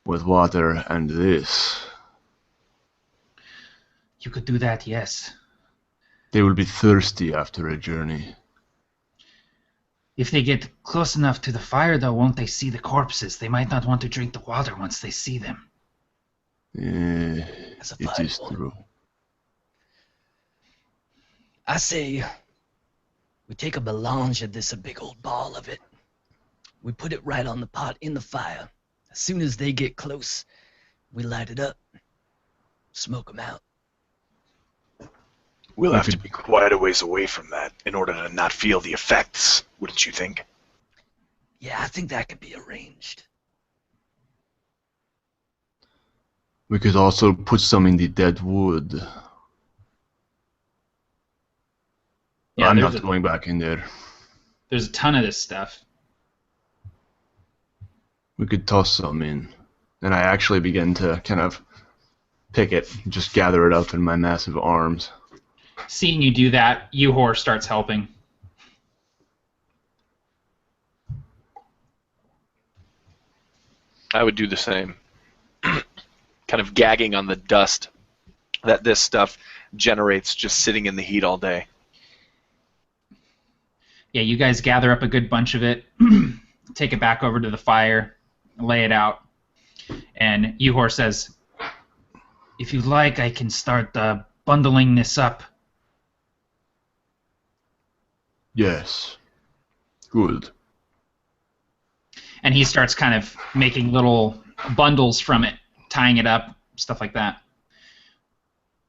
with water and this. You could do that, yes. They will be thirsty after a journey. If they get close enough to the fire, though, won't they see the corpses? They might not want to drink the water once they see them. That's a It fine is point. true. I say We take a melange of this, a big old ball of it. We put it right on the pot in the fire. As soon as they get close, we light it up, smoke them out. We'll have to be quite a ways away from that in order to not feel the effects, wouldn't you think? Yeah, I think that could be arranged. We could also put some in the dead wood. Yeah, I'm not going back in there. There's a ton of this stuff. We could toss some in. And I actually begin to kind of pick it, just gather it up in my massive arms. Seeing you do that, Uhor starts helping. I would do the same. Kind of gagging on the dust that this stuff generates just sitting in the heat all day. Yeah, you guys gather up a good bunch of it, take it back over to the fire, lay it out, and Uhor says, "If you like, I can start bundling this up." Yes. Good. And he starts kind of making little bundles from it, tying it up, stuff like that.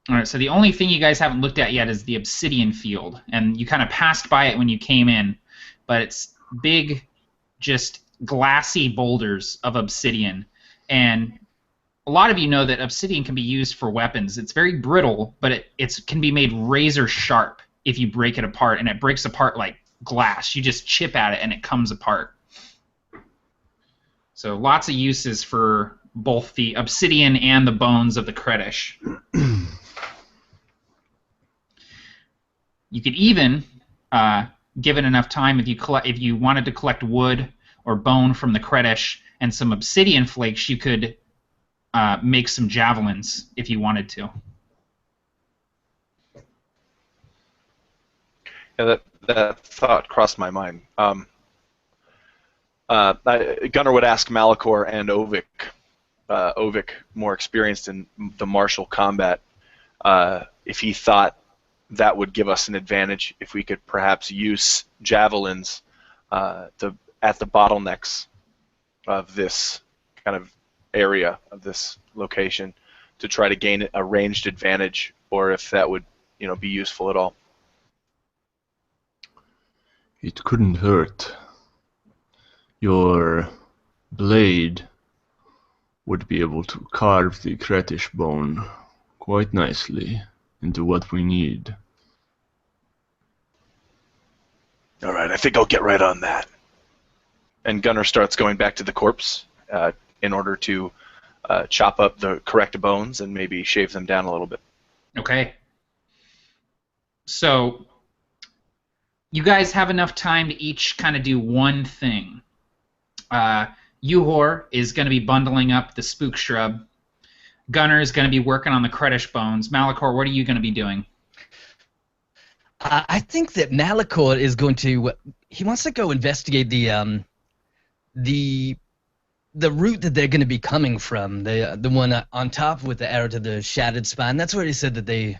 All right, so the only thing you guys haven't looked at yet is the obsidian field, and you kind of passed by it when you came in, but it's big, just glassy boulders of obsidian, and a lot of you know that obsidian can be used for weapons. It's very brittle, but it can be made razor sharp if you break it apart, and it breaks apart like glass. You just chip at it, and it comes apart. So lots of uses for both the obsidian and the bones of the Kredish. You could even, given enough time, if you wanted to collect wood or bone from the Kredish and some obsidian flakes, you could make some javelins if you wanted to. Yeah, that thought crossed my mind. Gunnar would ask Malachor and Ovik, Ovik, more experienced in the martial combat, if he thought that would give us an advantage if we could perhaps use javelins at the bottlenecks of this kind of area, of this location, to try to gain a ranged advantage, or if that would, be useful at all. It couldn't hurt. Your blade would be able to carve the Kredish bone quite nicely into what we need. All right, I think I'll get right on that. And Gunnar starts going back to the corpse in order to chop up the correct bones and maybe shave them down a little bit. Okay. So you guys have enough time to each kind of do one thing. Uhor is going to be bundling up the spook shrub. Gunnar is going to be working on the Kredish bones. Malachor, what are you going to be doing? I think that Malachor is going to. He wants to go investigate the route that they're going to be coming from. The one on top with the arrow to the shattered spine. That's where he said that they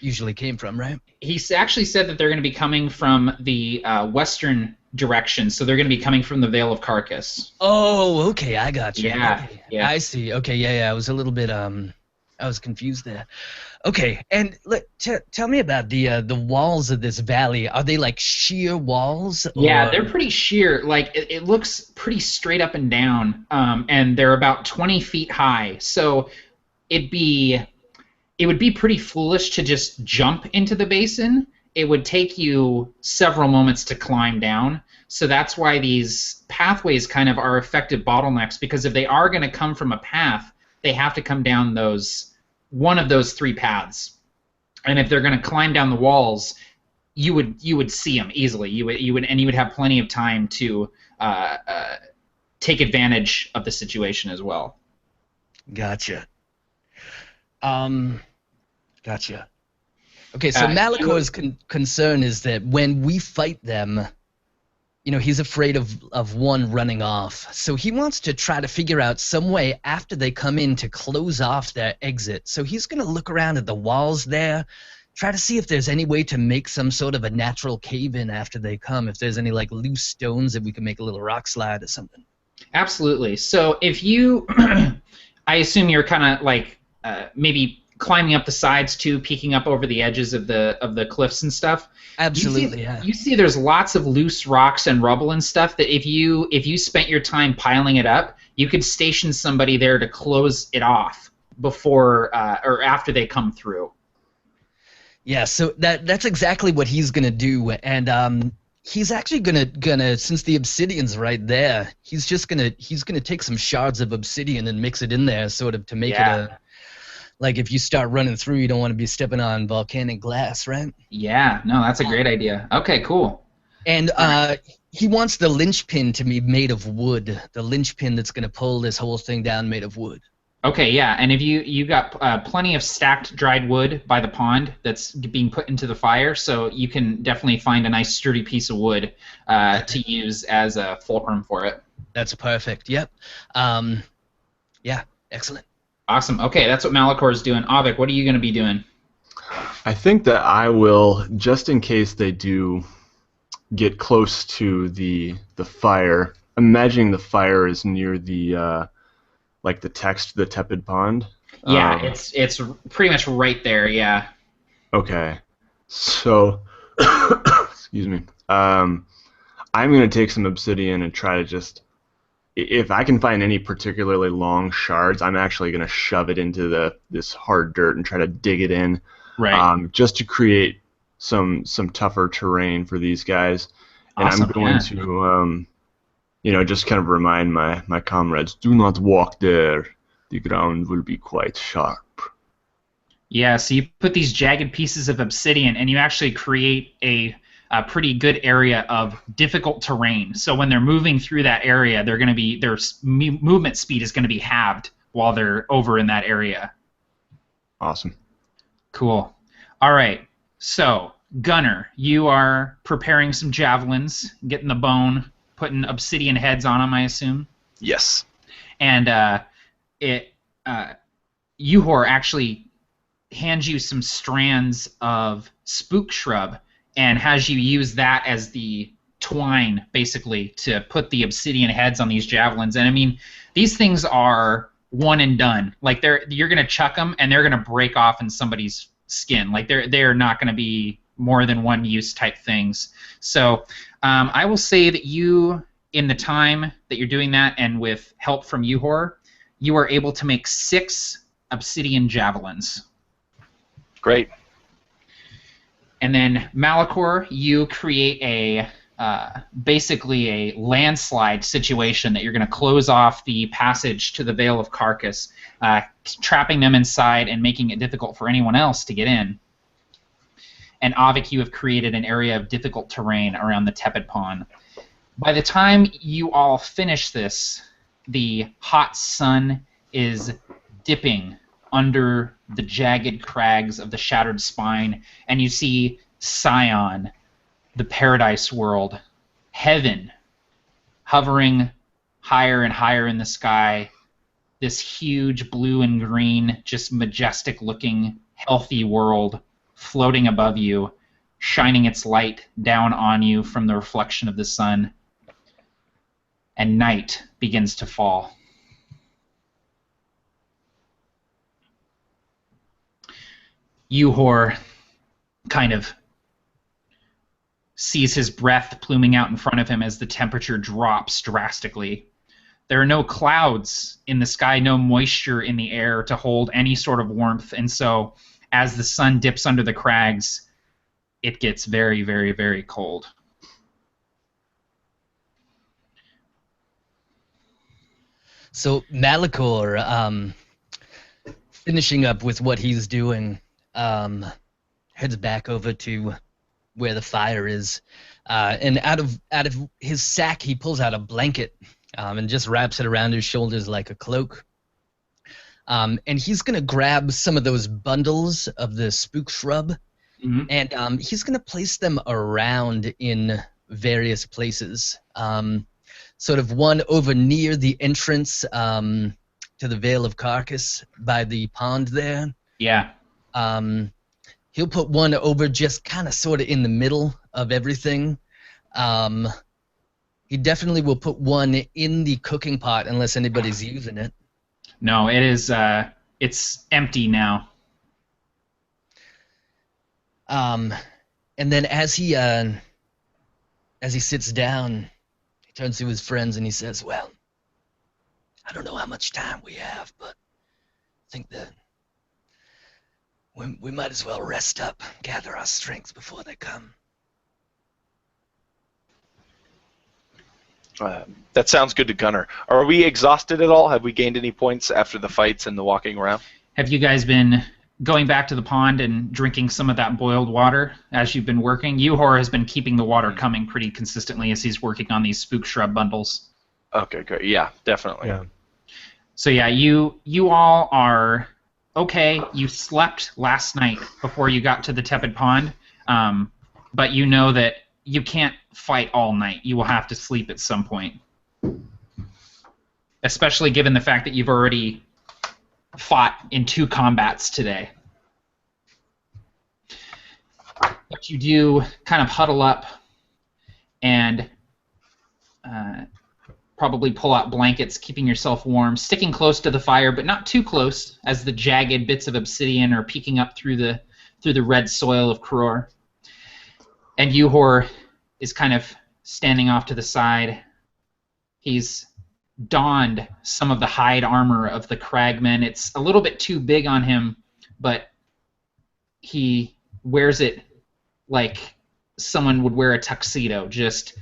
usually came from, right? He actually said that they're going to be coming from the western direction, so they're going to be coming from the Vale of Carcass. Oh, okay, I got you. Yeah, okay. yeah. I see. Okay, yeah, I was a little bit I was confused there. Okay, and tell me about the walls of this valley. Are they like sheer walls? Yeah, they're pretty sheer. Like it looks pretty straight up and down, and they're about 20 feet high. So it would be pretty foolish to just jump into the basin. It would take you several moments to climb down. So that's why these pathways kind of are effective bottlenecks, because if they are going to come from a path, they have to come down one of those three paths. And if they're going to climb down the walls, you would see them easily. You would have plenty of time to take advantage of the situation as well. Gotcha. Gotcha. Okay, so Malachor's concern is that when we fight them, he's afraid of one running off. So he wants to try to figure out some way after they come in to close off their exit. So he's going to look around at the walls there try to see if there's any way to make some sort of a natural cave-in after they come. If there's any like loose stones that we can make a little rock slide or something. Absolutely. So if you, I assume you're kind of like maybe climbing up the sides too, peeking up over the edges of the cliffs and stuff. Absolutely, You see there's lots of loose rocks and rubble and stuff that if you spent your time piling it up, you could station somebody there to close it off before or after they come through. Yeah, so that's exactly what he's gonna do, and he's actually gonna since the obsidian's right there, he's gonna take some shards of obsidian and mix it in there, sort of to make it a, like if you start running through, you don't want to be stepping on volcanic glass, right? Yeah, no, that's a great idea. Okay, cool. And he wants the linchpin to be made of wood, the linchpin that's gonna pull this whole thing down, made of wood. Okay, yeah, and if you got plenty of stacked dried wood by the pond that's being put into the fire, so you can definitely find a nice sturdy piece of wood to use as a fulcrum for it. That's perfect. Yep. Yeah. Excellent. Awesome. Okay, that's what Malakor's doing. Avik, what are you going to be doing? I think that I will, just in case they do get close to the fire. Imagining the fire is near the like the text, the tepid pond. Yeah, it's pretty much right there. Yeah. Okay, so excuse me. I'm gonna take some obsidian and try to just, if I can find any particularly long shards, I'm actually gonna shove it into this hard dirt and try to dig it in. Right. Just to create some tougher terrain for these guys. And Awesome, I'm going to just kind of remind my comrades, do not walk there. The ground will be quite sharp. Yeah, so you put these jagged pieces of obsidian and you actually create a pretty good area of difficult terrain. So when they're moving through that area, they're going to be, their movement speed is going to be halved while they're over in that area. Awesome. Cool. All right. So, Gunner, you are preparing some javelins, getting the bone, putting obsidian heads on them, I assume. Yes. And Uhor actually hands you some strands of spook shrub and has you use that as the twine, basically, to put the obsidian heads on these javelins. And I mean, these things are one and done. Like you're gonna chuck them and they're gonna break off in somebody's skin. Like they're not gonna be more than one use type things. So I will say that you, in the time that you're doing that, and with help from Uhor, you are able to make 6 obsidian javelins. Great. And then Malachor, you create a basically a landslide situation that you're going to close off the passage to the Vale of Carcass, trapping them inside and making it difficult for anyone else to get in. And Avik, you have created an area of difficult terrain around the tepid pond. By the time you all finish this, the hot sun is dipping under the jagged crags of the Shattered Spine, and you see Sion, the paradise world, heaven, hovering higher and higher in the sky, this huge blue and green, just majestic-looking, healthy world floating above you, shining its light down on you from the reflection of the sun, and night begins to fall. Uhor kind of sees his breath pluming out in front of him as the temperature drops drastically. There are no clouds in the sky, no moisture in the air to hold any sort of warmth, and so as the sun dips under the crags, it gets very, very, very cold. So Malachor, finishing up with what he's doing, heads back over to where the fire is, and out of his sack he pulls out a blanket and just wraps it around his shoulders like a cloak. And he's gonna grab some of those bundles of the spook shrub, and he's gonna place them around in various places. Sort of one over near the entrance to the Vale of Carcass by the pond there. Yeah. He'll put one over just kind of sort of in the middle of everything. He definitely will put one in the cooking pot unless anybody's using it. No, it is. It's empty now. And then as he sits down, he turns to his friends and he says, "Well, I don't know how much time we have, but I think that we might as well rest up, gather our strength before they come." That sounds good to Gunnar. Are we exhausted at all? Have we gained any points after the fights and the walking around? Have you guys been going back to the pond and drinking some of that boiled water as you've been working? Yuhor has been keeping the water coming pretty consistently as he's working on these spook shrub bundles. Okay, great. Yeah, definitely. Yeah. So yeah, you all are okay. You slept last night before you got to the tepid pond, but you know that you can't fight all night. You will have to sleep at some point, especially given the fact that you've already fought in 2 combats today. But you do kind of huddle up and probably pull out blankets, keeping yourself warm, sticking close to the fire, but not too close, as the jagged bits of obsidian are peeking up through the red soil of Kror. And Yuhor is kind of standing off to the side. He's donned some of the hide armor of the cragmen. It's a little bit too big on him, but he wears it like someone would wear a tuxedo, just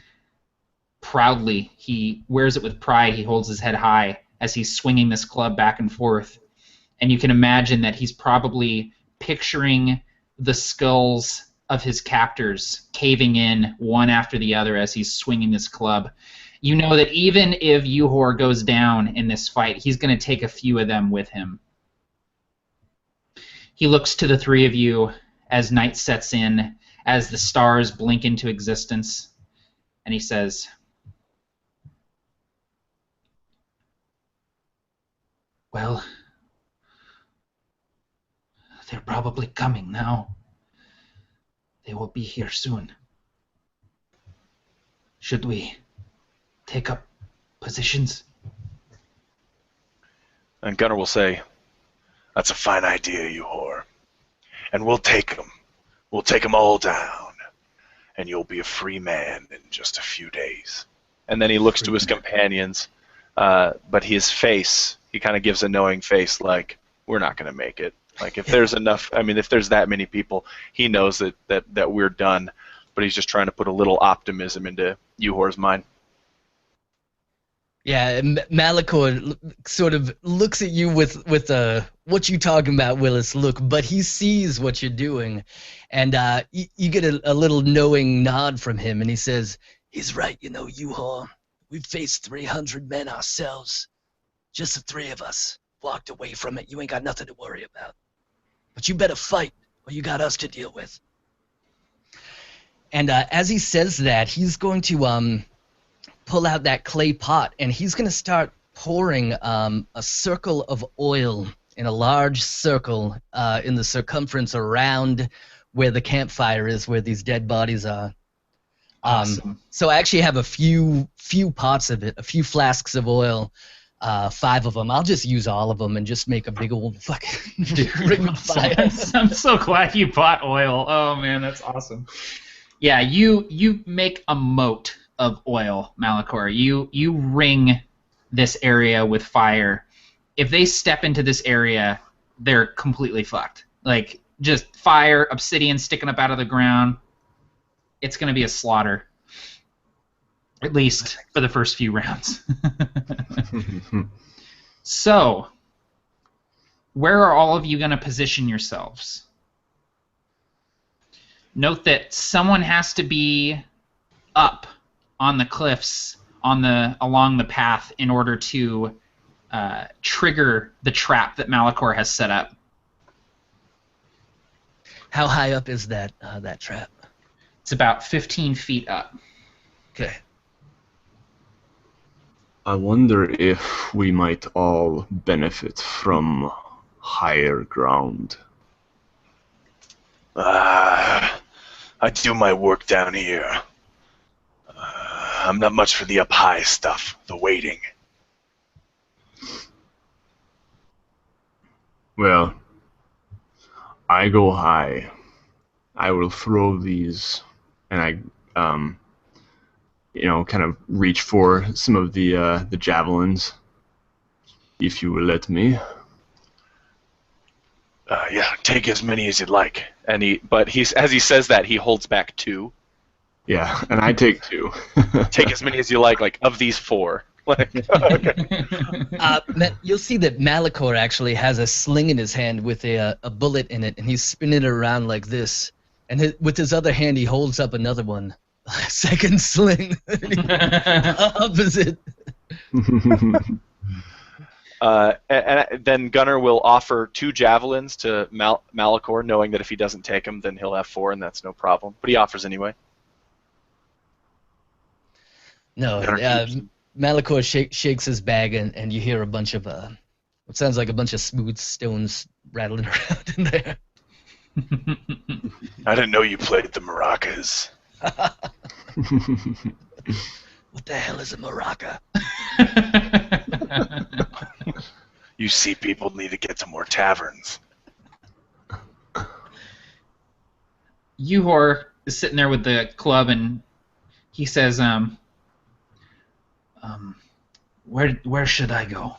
proudly. He wears it with pride. He holds his head high as he's swinging this club back and forth. And you can imagine that he's probably picturing the skulls of his captors caving in one after the other as he's swinging this club. You know that even if Yuhor goes down in this fight, he's going to take a few of them with him. He looks to the 3 of you as night sets in, as the stars blink into existence, and he says, "Well, they're probably coming now. They will be here soon. Should we take up positions?" And Gunnar will say, "That's a fine idea, you whore. And we'll take them. We'll take them all down. And you'll be a free man in just a few days." And then he looks to his companions, but his face, he kind of gives a knowing face like, we're not going to make it. Like, if there's enough, I mean, if there's that many people, he knows that we're done, but he's just trying to put a little optimism into Yuhor's mind. Yeah, Malachor sort of looks at you with a "what you talking about, Willis" look, but he sees what you're doing, and you get a little knowing nod from him, and he says, "He's right, you know, Yuhor. We've faced 300 men ourselves. Just the 3 of us walked away from it. You ain't got nothing to worry about. But you better fight, or you got us to deal with." And as he says that, he's going to pull out that clay pot, and he's going to start pouring a circle of oil in a large circle in the circumference around where the campfire is, where these dead bodies are. Awesome. So I actually have a few pots of it, a few flasks of oil, 5 of them. I'll just use all of them and just make a big old fucking ring of fire. I'm so glad you bought oil. Oh man, that's awesome. Yeah, you make a moat of oil, Malachor. You ring this area with fire. If they step into this area, they're completely fucked. Like, just fire, obsidian sticking up out of the ground. It's going to be a slaughter. At least for the first few rounds. So, where are all of you going to position yourselves? Note that someone has to be up on the cliffs along the path in order to trigger the trap that Malachor has set up. How high up is that trap? It's about 15 feet up. Okay. I wonder if we might all benefit from higher ground. I do my work down here. I'm not much for the up high stuff, the waiting. Well, I go high. I will throw these, and kind of reach for some of the javelins, if you will let me. Yeah, take as many as you'd like. But as he says that, he holds back 2. Yeah, and I take 2. Take as many as you like of these 4. Like, okay. You'll see that Malachor actually has a sling in his hand with a bullet in it, and he's spinning it around like this. And with his other hand, he holds up another one. Second sling. Opposite. And then Gunnar will offer 2 javelins to Malachor, knowing that if he doesn't take them, then he'll have 4, and that's no problem. But he offers anyway. No, Malachor shakes his bag, and you hear a bunch of what sounds like a bunch of smooth stones rattling around in there. I didn't know you played the maracas. What the hell is a maraca? You see, people need to get to more taverns. Uhor is sitting there with the club, and he says, where should I go?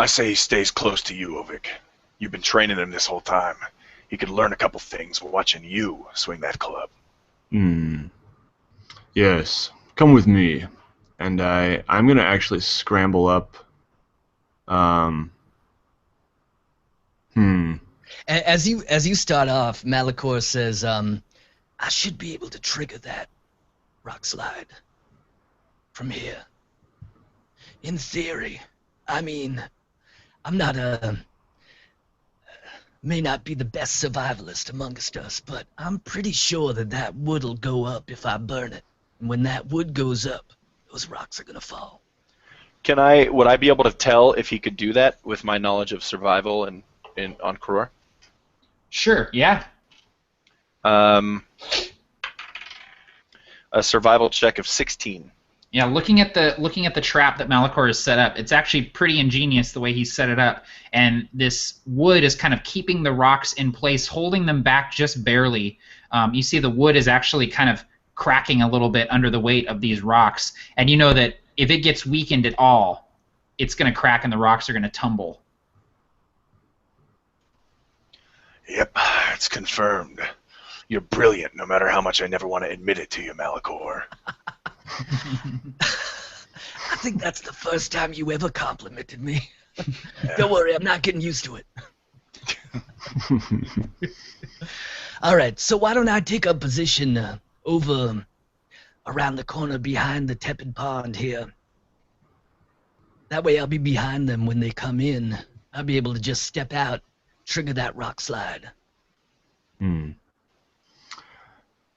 I say he stays close to you, Ovik. You've been training him this whole time. He could learn a couple things watching you swing that club. Yes, come with me, and I'm gonna actually scramble up. As you start off, Malachor says, I should be able to trigger that rock slide from here. In theory. I mean, I'm not may not be the best survivalist amongst us, but I'm pretty sure that wood'll go up if I burn it. And when that wood goes up, those rocks are gonna fall. Would I be able to tell if he could do that with my knowledge of survival on Kror? Sure, yeah. A survival check of 16. Yeah, looking at the trap that Malachor has set up, it's actually pretty ingenious the way he's set it up. And this wood is kind of keeping the rocks in place, holding them back just barely. You see the wood is actually kind of cracking a little bit under the weight of these rocks. And you know that if it gets weakened at all, it's going to crack and the rocks are going to tumble. Yep, it's confirmed. You're brilliant, no matter how much I never want to admit it to you, Malachor. I think that's the first time you ever complimented me. Don't worry, I'm not getting used to it. All right, so why don't I take a position over around the corner behind the tepid pond here. That way I'll be behind them when they come in. I'll be able to just step out, trigger that rock slide. Hmm.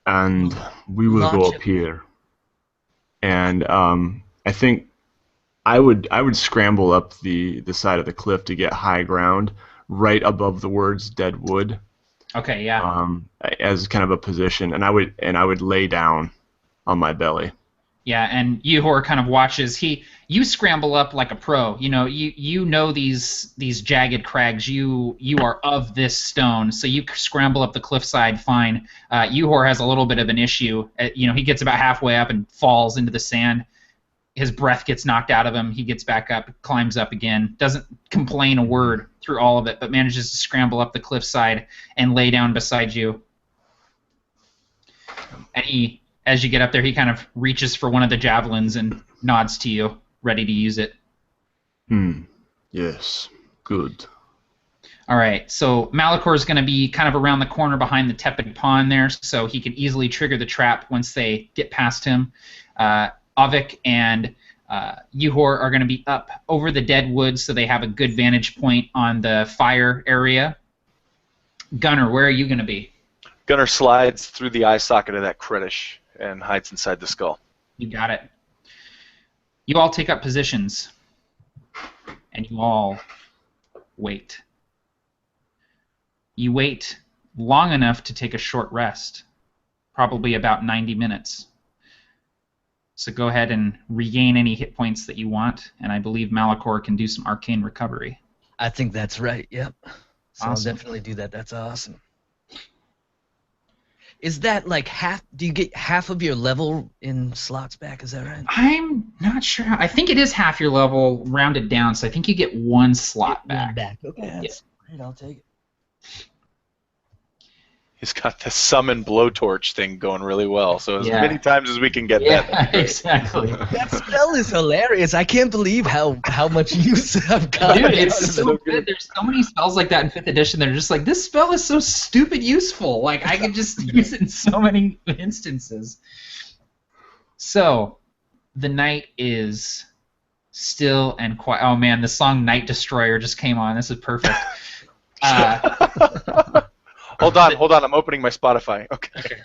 And we will go up here. And I think I would scramble up the side of the cliff to get high ground, right above the words "dead wood." Okay, yeah. As kind of a position, and I would lay down on my belly. Yeah, and Uhor kind of watches. You scramble up like a pro. You know these jagged crags. You are of this stone, so you scramble up the cliffside fine. Uhor has a little bit of an issue. He gets about halfway up and falls into the sand. His breath gets knocked out of him. He gets back up, climbs up again. Doesn't complain a word through all of it, but manages to scramble up the cliffside and lay down beside you. And as you get up there, he kind of reaches for one of the javelins and nods to you, ready to use it. Yes. Good. All right, so Malachor is going to be kind of around the corner behind the tepid pond there, so he can easily trigger the trap once they get past him. Avik and Uhor are going to be up over the dead woods, so they have a good vantage point on the fire area. Gunnar, where are you going to be? Gunnar slides through the eye socket of that Kredish and hides inside the skull. You got it. You all take up positions, and you all wait. You wait long enough to take a short rest, probably about 90 minutes. So go ahead and regain any hit points that you want, and I believe Malachor can do some arcane recovery. I think that's right, yep. So Awesome. I'll definitely do that. That's awesome. Is that like half? Do you get half of your level in slots back? Is that right? I'm not sure. I think it is half your level rounded down, so I think you get one slot back. Okay, that's great. I'll take it. He's got the summon blowtorch thing going really well, so as Yeah. many times as we can get Yeah, that. exactly. That spell is hilarious. I can't believe how much use I've got. Dude, it's so good. There's so many spells like that in 5th edition that are just like, this spell is so stupid useful. Like, I could just use it in so many instances. So, the night is still and quiet. Oh, man, the song Night Destroyer just came on. This is perfect. Hold on. I'm opening my Spotify. Okay.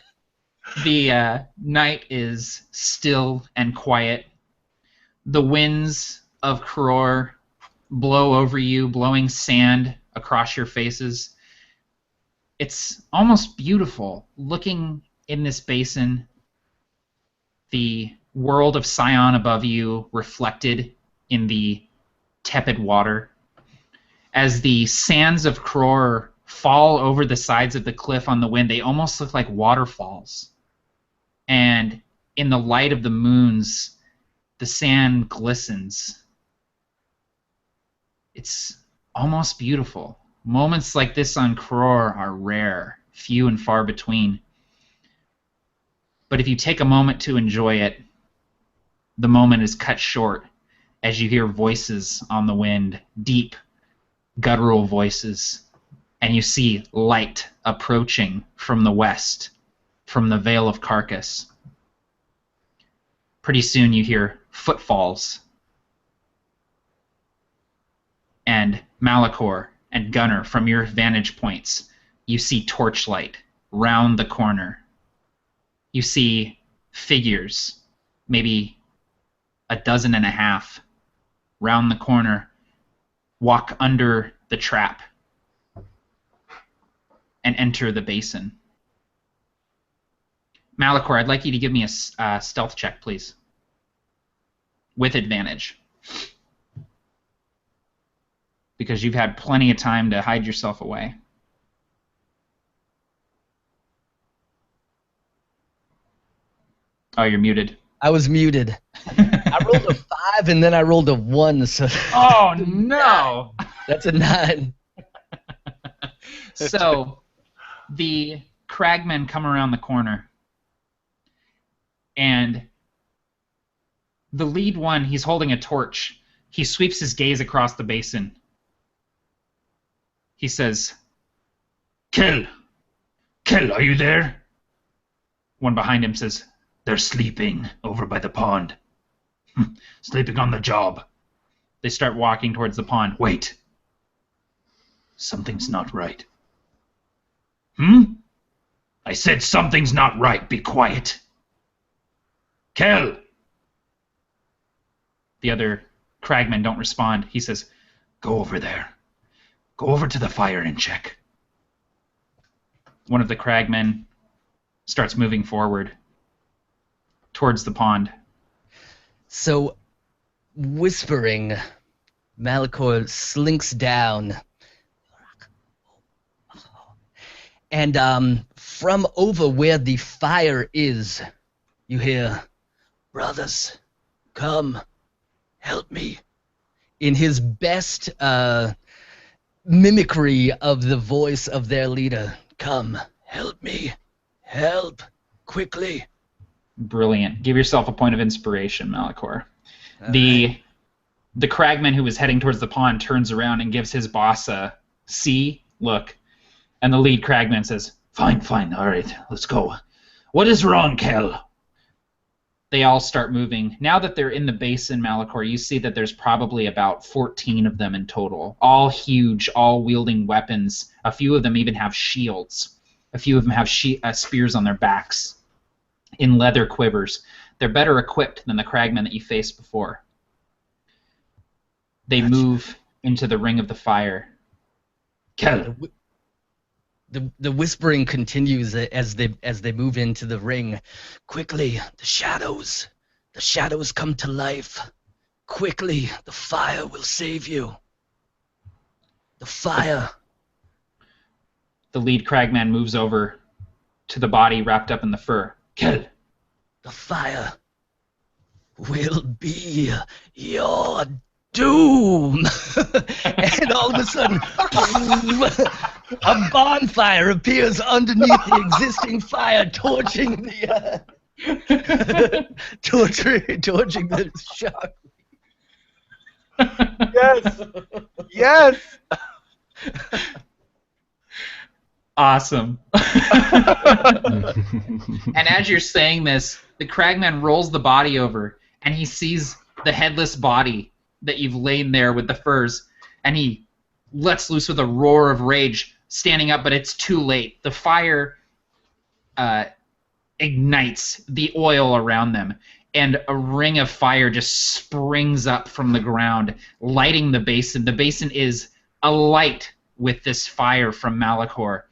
The night is still and quiet. The winds of Kror blow over you, blowing sand across your faces. It's almost beautiful. Looking in this basin, the world of Sion above you reflected in the tepid water. As the sands of Kror fall over the sides of the cliff on the wind, they almost look like waterfalls. And in the light of the moons, the sand glistens. It's almost beautiful. Moments like this on Kror are rare, few and far between. But if you take a moment to enjoy it, the moment is cut short as you hear voices on the wind, deep, guttural voices. And you see light approaching from the west, from the Vale of Carcass. Pretty soon you hear footfalls. And Malachor and Gunnar, from your vantage points, you see torchlight round the corner. You see figures, maybe 12 round the corner, walk under the trap and enter the basin. Malachor, I'd like you to give me a stealth check, please. With advantage. Because you've had plenty of time to hide yourself away. Oh, you're muted. I was muted. I rolled a 5 and then I rolled a 1, so Oh, no! that's a 9. So, the cragmen come around the corner. And the lead one, he's holding a torch. He sweeps his gaze across the basin. He says, Kel, are you there? One behind him says, they're sleeping over by the pond. Sleeping on the job. They start walking towards the pond. Wait. Something's not right. I said something's not right. Be quiet. Kel! The other cragmen don't respond. He says, go over there. Go over to the fire and check. One of the cragmen starts moving forward towards the pond. So, whispering, Malachor slinks down. And from over where the fire is, you hear, brothers, come, help me. In his best mimicry of the voice of their leader, come, help me, help, quickly. Brilliant. Give yourself a point of inspiration, Malachor. The cragman who was heading towards the pond turns around and gives his boss a see look. And the lead cragman says, fine, all right, let's go. What is wrong, Kel? They all start moving. Now that they're in the basin, Malachor, you see that there's probably about 14 of them in total. All huge, all wielding weapons. A few of them even have shields. A few of them have spears on their backs in leather quivers. They're better equipped than the cragmen that you faced before. They move into the ring of the fire. Kel. The whispering continues as they move into the ring. Quickly, the shadows come to life. Quickly, the fire will save you. The fire. The lead cragman moves over to the body wrapped up in the fur. Kel. The fire will be your doom. And all of a sudden, a bonfire appears underneath the existing fire, torching the shark. Yes. Yes. Awesome. And as you're saying this, the cragman rolls the body over, and he sees the headless body that you've lain there with the furs, and he lets loose with a roar of rage, standing up, but it's too late. The fire ignites the oil around them, and a ring of fire just springs up from the ground, lighting the basin. The basin is alight with this fire from Malachor,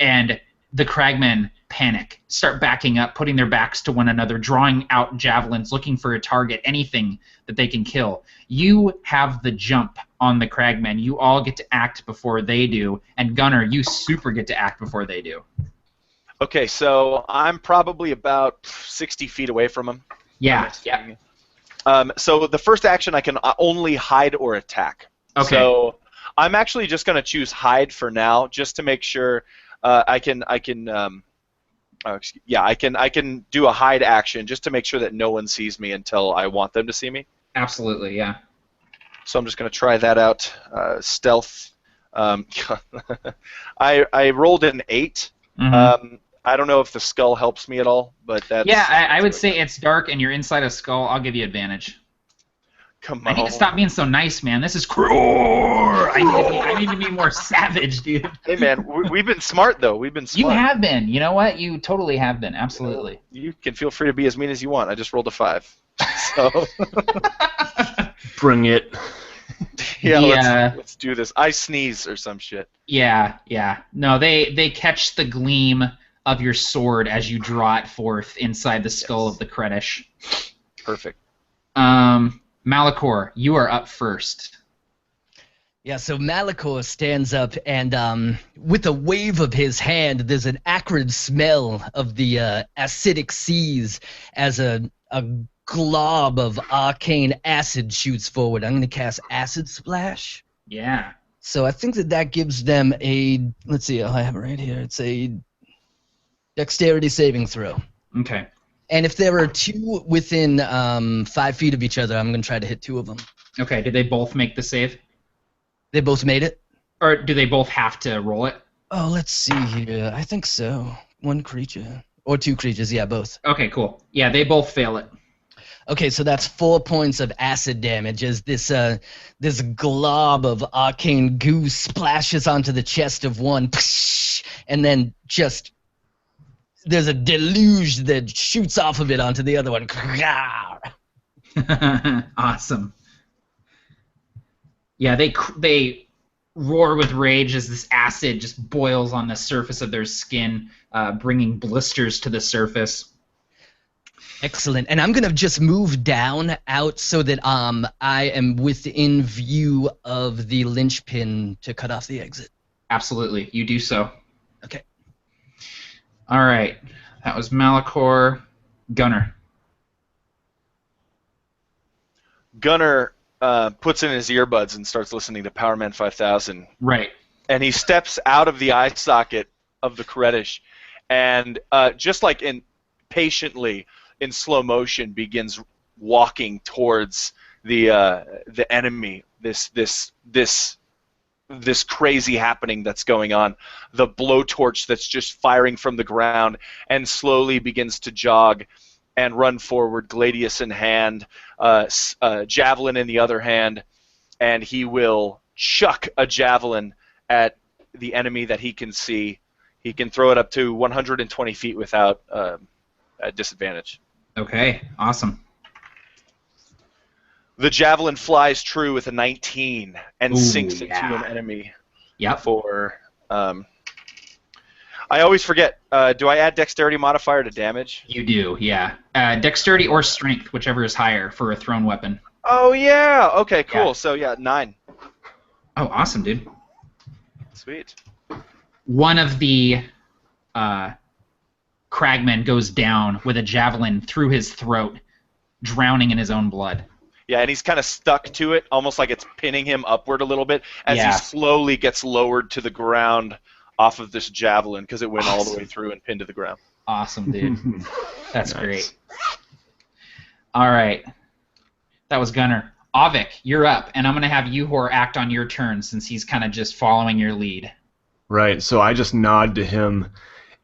and the cragmen panic, start backing up, putting their backs to one another, drawing out javelins, looking for a target, anything that they can kill. You have the jump on the cragmen. You all get to act before they do, and Gunnar, you super get to act before they do. Okay, so I'm probably about 60 feet away from him. Yeah. So the first action I can only hide or attack. Okay. So I'm actually just going to choose hide for now, just to make sure I can do a hide action just to make sure that no one sees me until I want them to see me. Absolutely, yeah. So I'm just going to try that out. Stealth. I rolled an 8. Mm-hmm. I don't know if the skull helps me at all, but that's... Yeah, I would say it's dark and you're inside a skull. I'll give you advantage. Come on. I need to stop being so nice, man. This is Kror! I need to be more savage, dude. Hey, man, we've been smart, though. We've been smart. You have been. You know what? You totally have been. Absolutely. You can feel free to be as mean as you want. I just rolled a 5. So... Bring it. Yeah, let's do this. I sneeze or some shit. Yeah. No, they catch the gleam of your sword as you draw it forth inside the skull of the Kredish. Perfect. Malachor, you are up first. Yeah, so Malachor stands up, and with a wave of his hand, there's an acrid smell of the acidic seas as a glob of arcane acid shoots forward. I'm going to cast Acid Splash. Yeah. So I think that gives them a, let's see, I have it right here. It's a dexterity saving throw. Okay. And if there are two within 5 feet of each other, I'm going to try to hit 2 of them. Okay, did they both make the save? They both made it? Or do they both have to roll it? Oh, let's see here. I think so. 1 creature. Or 2 creatures, yeah, both. Okay, cool. Yeah, they both fail it. Okay, so that's 4 points of acid damage as this glob of arcane goo splashes onto the chest of one, and then just there's a deluge that shoots off of it onto the other one. Awesome. Yeah, they roar with rage as this acid just boils on the surface of their skin, bringing blisters to the surface. Excellent. And I'm going to just move down out so that I am within view of the linchpin to cut off the exit. Absolutely. You do so. Okay. All right. That was Malachor. Gunnar. Gunnar puts in his earbuds and starts listening to Power Man 5000. Right. And he steps out of the eye socket of the Kredish and just like patiently in slow motion begins walking towards the enemy. This crazy happening that's going on. The blowtorch that's just firing from the ground and slowly begins to jog and run forward, gladius in hand, javelin in the other hand, and he will chuck a javelin at the enemy that he can see. He can throw it up to 120 feet without a disadvantage. Okay, awesome. The javelin flies true with a 19 and Ooh, sinks into yeah. an enemy Yep. for... I always forget. Do I add dexterity modifier to damage? You do, yeah. Dexterity or strength, whichever is higher for a thrown weapon. Oh, yeah. Okay, cool. Yeah. So, yeah, 9. Oh, awesome, dude. Sweet. One of the cragmen goes down with a javelin through his throat, drowning in his own blood. Yeah, and he's kind of stuck to it, almost like it's pinning him upward a little bit, as Yeah. he slowly gets lowered to the ground off of this javelin, because it went all the Awesome. way through and pinned to the ground. Awesome, dude. That's Nice. great. All right. That was Gunner. Avik, you're up, and I'm going to have Uhor act on your turn since he's kind of just following your lead. Right, so I just nod to him,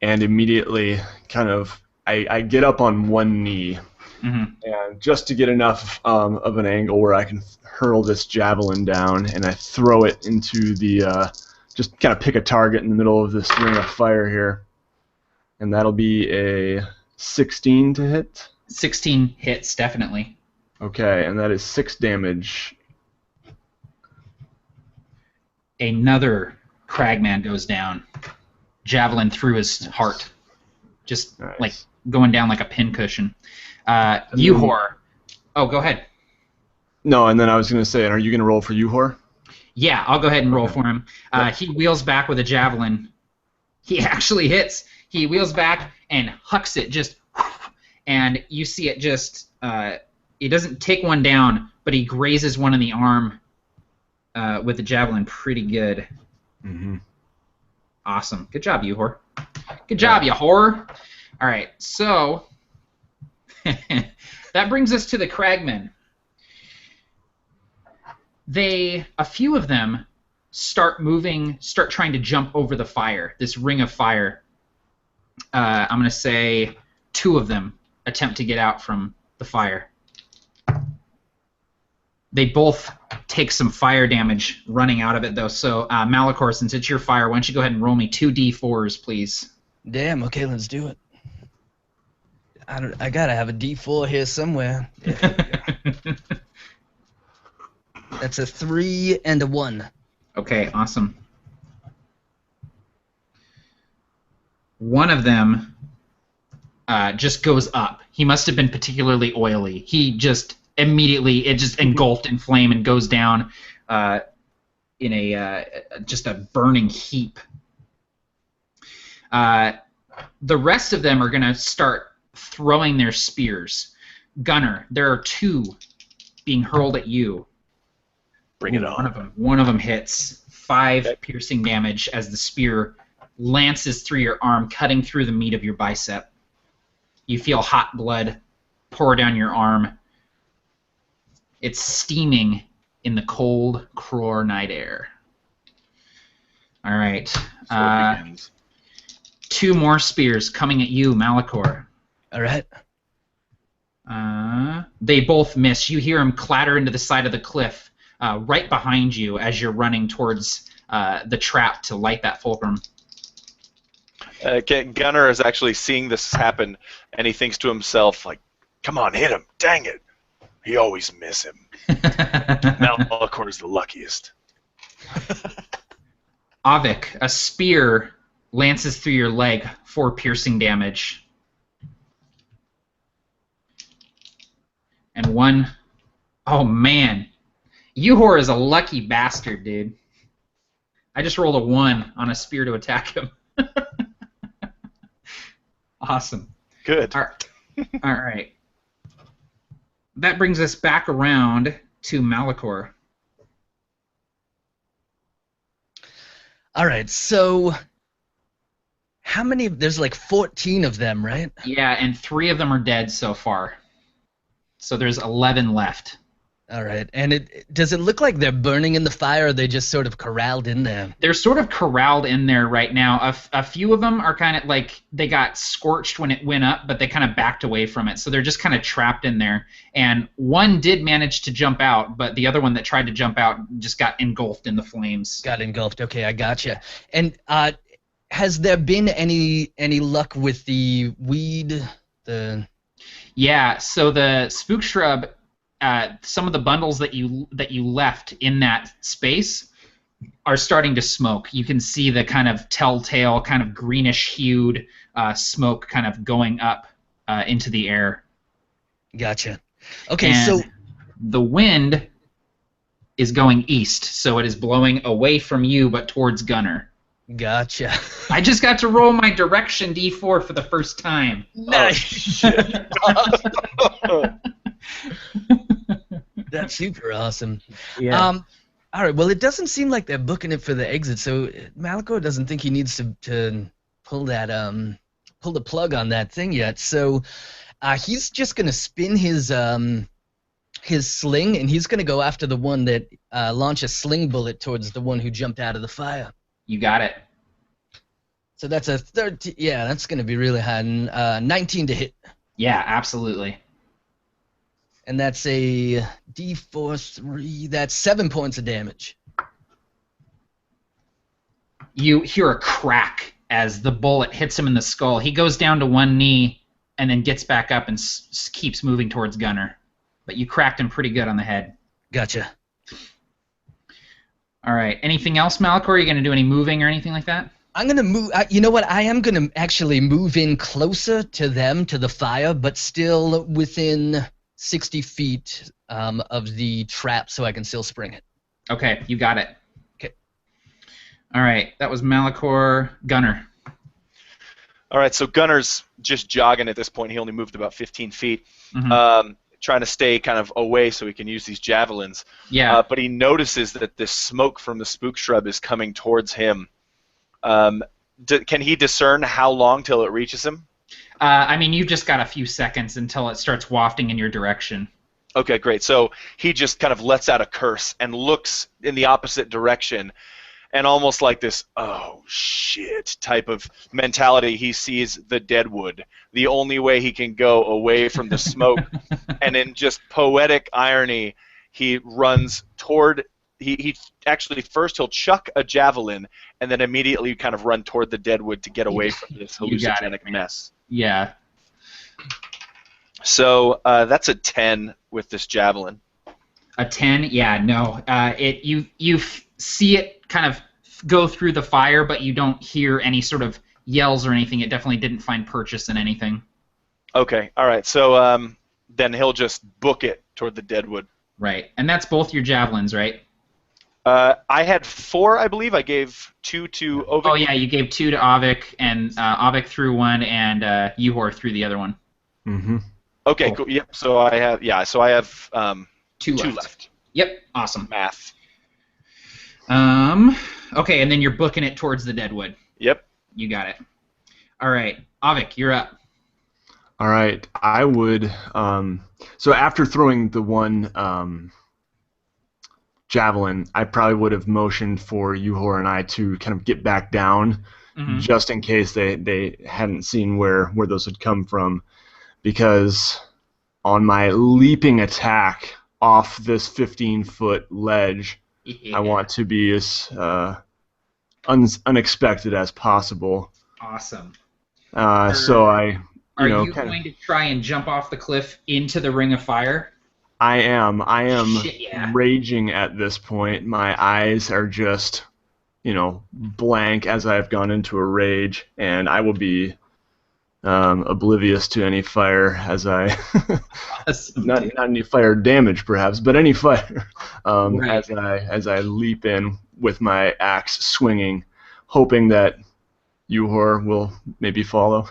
and immediately kind of I get up on one knee, Mm-hmm. and just to get enough of an angle where I can hurl this javelin down, and I throw it into the just kind of pick a target in the middle of this ring of fire here, and that'll be a 16 to hit. 16 hits, definitely. Okay, and that is 6 damage. Another cragman goes down. Javelin through his heart. Just Nice. like going down like a pincushion. Uhor. Oh, go ahead. No, and then I was going to say, are you going to roll for Uhor? Yeah, I'll go ahead and roll Okay. for him. Yeah. He wheels back with a javelin. He actually hits. He wheels back and hucks it just, and you see it just. It doesn't take one down, but he grazes one in the arm with the javelin pretty good. Mm-hmm. Awesome. Good job, Uhor. Good job, you whore. All right, so that brings us to the cragmen. A few of them start trying to jump over the fire, this ring of fire. I'm going to say 2 of them attempt to get out from the fire. They both take some fire damage running out of it, though. So, Malachor, since it's your fire, why don't you go ahead and roll me 2 d4s, please? Damn. Okay, let's do it. I gotta have a D4 here somewhere. Yeah, here we go. That's a 3 and a 1. Okay, awesome. One of them just goes up. He must have been particularly oily. He just immediately, it just engulfed in flame and goes down in just a burning heap. The rest of them are going to start throwing their spears. Gunner, there are 2 being hurled at you. Bring it on. One of them hits 5 Okay. piercing damage as the spear lances through your arm, cutting through the meat of your bicep. You feel hot blood pour down your arm. It's steaming in the cold Kror night air. All right. So it begins. 2 more spears coming at you, Malachor. All right. They both miss. You hear them clatter into the side of the cliff right behind you as you're running towards the trap to light that fulcrum. Gunner is actually seeing this happen, and he thinks to himself, like, Come on, hit him. Dang it. He always miss him. Malachor is the luckiest. Avik, a spear lances through your leg, 4 piercing damage. And 1... Oh, man. Uhor is a lucky bastard, dude. I just rolled a 1 on a spear to attack him. Awesome. good. All right. That brings us back around to Malachor. All right. So, how many? There's like 14 of them, right? Yeah, and 3 of them are dead so far. So there's 11 left. All right. And does it look like they're burning in the fire, or are they just sort of corralled in there? They're sort of corralled in there right now. A few of them are kind of like they got scorched when it went up, but they kind of backed away from it. So they're just kind of trapped in there. And one did manage to jump out, but the other one that tried to jump out just got engulfed in the flames. Got engulfed. Okay, I gotcha. And has there been any luck with the weed? Yeah, so the spook shrub some of the bundles that you left in that space are starting to smoke. You can see the kind of telltale, kind of greenish-hued smoke kind of going up into the air. Gotcha. Okay, And so the wind is going east, so it is blowing away from you, but towards Gunner. gotcha. I just got to roll my direction D4 for the first time. Nice. That's super awesome. Yeah. All right. Well, it doesn't seem like they're booking it for the exit, so Malachor doesn't think he needs to pull that pull the plug on that thing yet. So he's just gonna spin his sling, and he's gonna go after the one that launch a sling bullet towards the one who jumped out of the fire. You got it. So that's a 13. Yeah, that's gonna be really high. 19 to hit. Yeah, absolutely. And that's a D4 3. That's 7 points of damage. You hear a crack as the bullet hits him in the skull. He goes down to one knee and then gets back up and keeps moving towards Gunner. But you cracked him pretty good on the head. Gotcha. All right. Anything else, Malachor? Are you going to do any moving or anything like that? I'm going to move. You know what? I am going to actually move in closer to them, to the fire, but still within 60 feet of the trap so I can still spring it. Okay, you got it. Okay. All right, that was Malachor. Gunner. All right, so Gunner's just jogging at this point. He only moved about 15 feet, trying to stay kind of away so he can use these javelins. Yeah. But he notices that this smoke from the spook shrub is coming towards him. Can he discern how long till it reaches him? I mean, you've just got a few seconds until it starts wafting in your direction. Okay, great. So he just kind of lets out a curse and looks in the opposite direction, and almost like this, oh shit type of mentality, he sees the deadwood. The only way he can go away from the smoke, and in just poetic irony, he runs toward. He actually first he'll chuck a javelin, and then immediately kind of run toward the deadwood to get away from this hallucinogenic mess. Yeah. So that's a 10 with this javelin. A 10? Yeah, no. You see it kind of go through the fire, but you don't hear any sort of yells or anything. It definitely didn't find purchase in anything. Okay, all right. So then he'll just book it toward the deadwood. Right, and that's both your javelins, right? I had 4, I believe. I gave 2 to Ovik. Oh yeah, you gave 2 to Avik, and Avik threw one, and Uhor threw the other one. Mm-hmm. Okay, cool. Yep. So I have 2 2 left. left. Yep. Awesome. Math. Okay, and then you're booking it towards the deadwood. Yep. You got it. All right, Avik, you're up. All right, I would. So after throwing the one javelin, I probably would have motioned for Uhor and I to kind of get back down, just in case they hadn't seen where those had come from, because on my leaping attack off this 15-foot ledge, Yeah. I want to be as unexpected as possible. Awesome. So I, Are you know, you going to try and jump off the cliff into the ring of fire? I am Shit, yeah. raging at this point. My eyes are just, blank as I've gone into a rage, and I will be oblivious to any fire as I Awesome. not any fire damage perhaps, but any fire Right. as I leap in with my axe swinging, hoping that Uhor will maybe follow.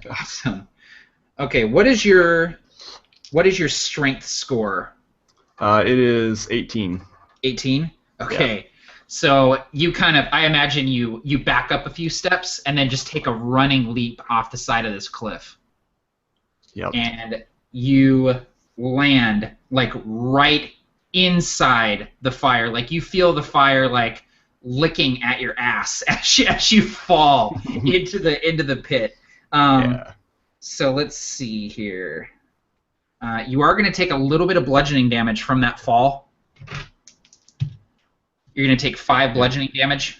Awesome. Okay, what is your strength score? It is 18. 18? Okay. So you kind of, I imagine you back up a few steps and then just take a running leap off the side of this cliff. Yep. And you land like right inside the fire. Like you feel the fire like licking at your ass as you fall into the pit. Yeah. So let's see here. You are going to take a little bit of bludgeoning damage from that fall. You're going to take 5 bludgeoning damage.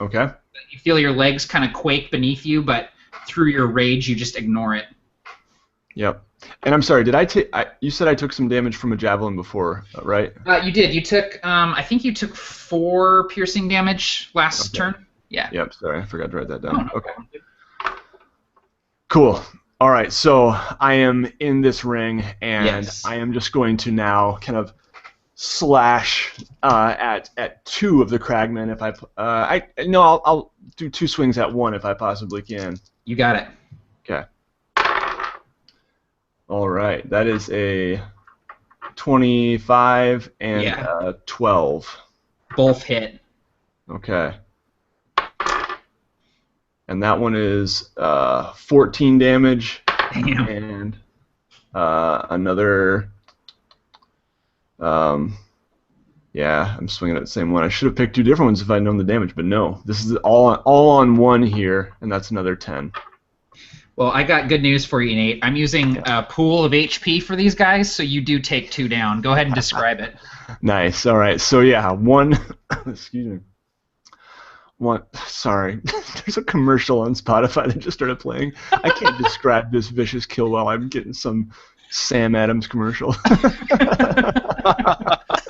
Okay. You feel your legs kind of quake beneath you, but through your rage, you just ignore it. Yep. And I'm sorry, did I take? You said I took some damage from a javelin before, right? You did. You took, I think you took 4 piercing damage last Okay. turn. Yeah. Yep. Sorry, I forgot to write that Oh, down. no Okay. problem. Cool. All right. So I am in this ring, and Yes. I am just going to now kind of slash at 2 of the cragmen. If I'll do 2 swings at 1 if I possibly can. You got it. Okay. All right. That is a 25 and Yeah. a 12. Both hit. Okay. And that one is 14 damage Damn. and another. Yeah, I'm swinging at the same one. I should have picked 2 different ones if I'd known the damage, but no. This is all on 1 here, and that's another 10. Well, I got good news for you, Nate. I'm using a pool of HP for these guys, so you do take 2 down. Go ahead and describe it. Nice. All right. So yeah, 1. Excuse me. 1. Sorry. There's a commercial on Spotify that just started playing. I can't describe this vicious kill while I'm getting some Sam Adams commercial.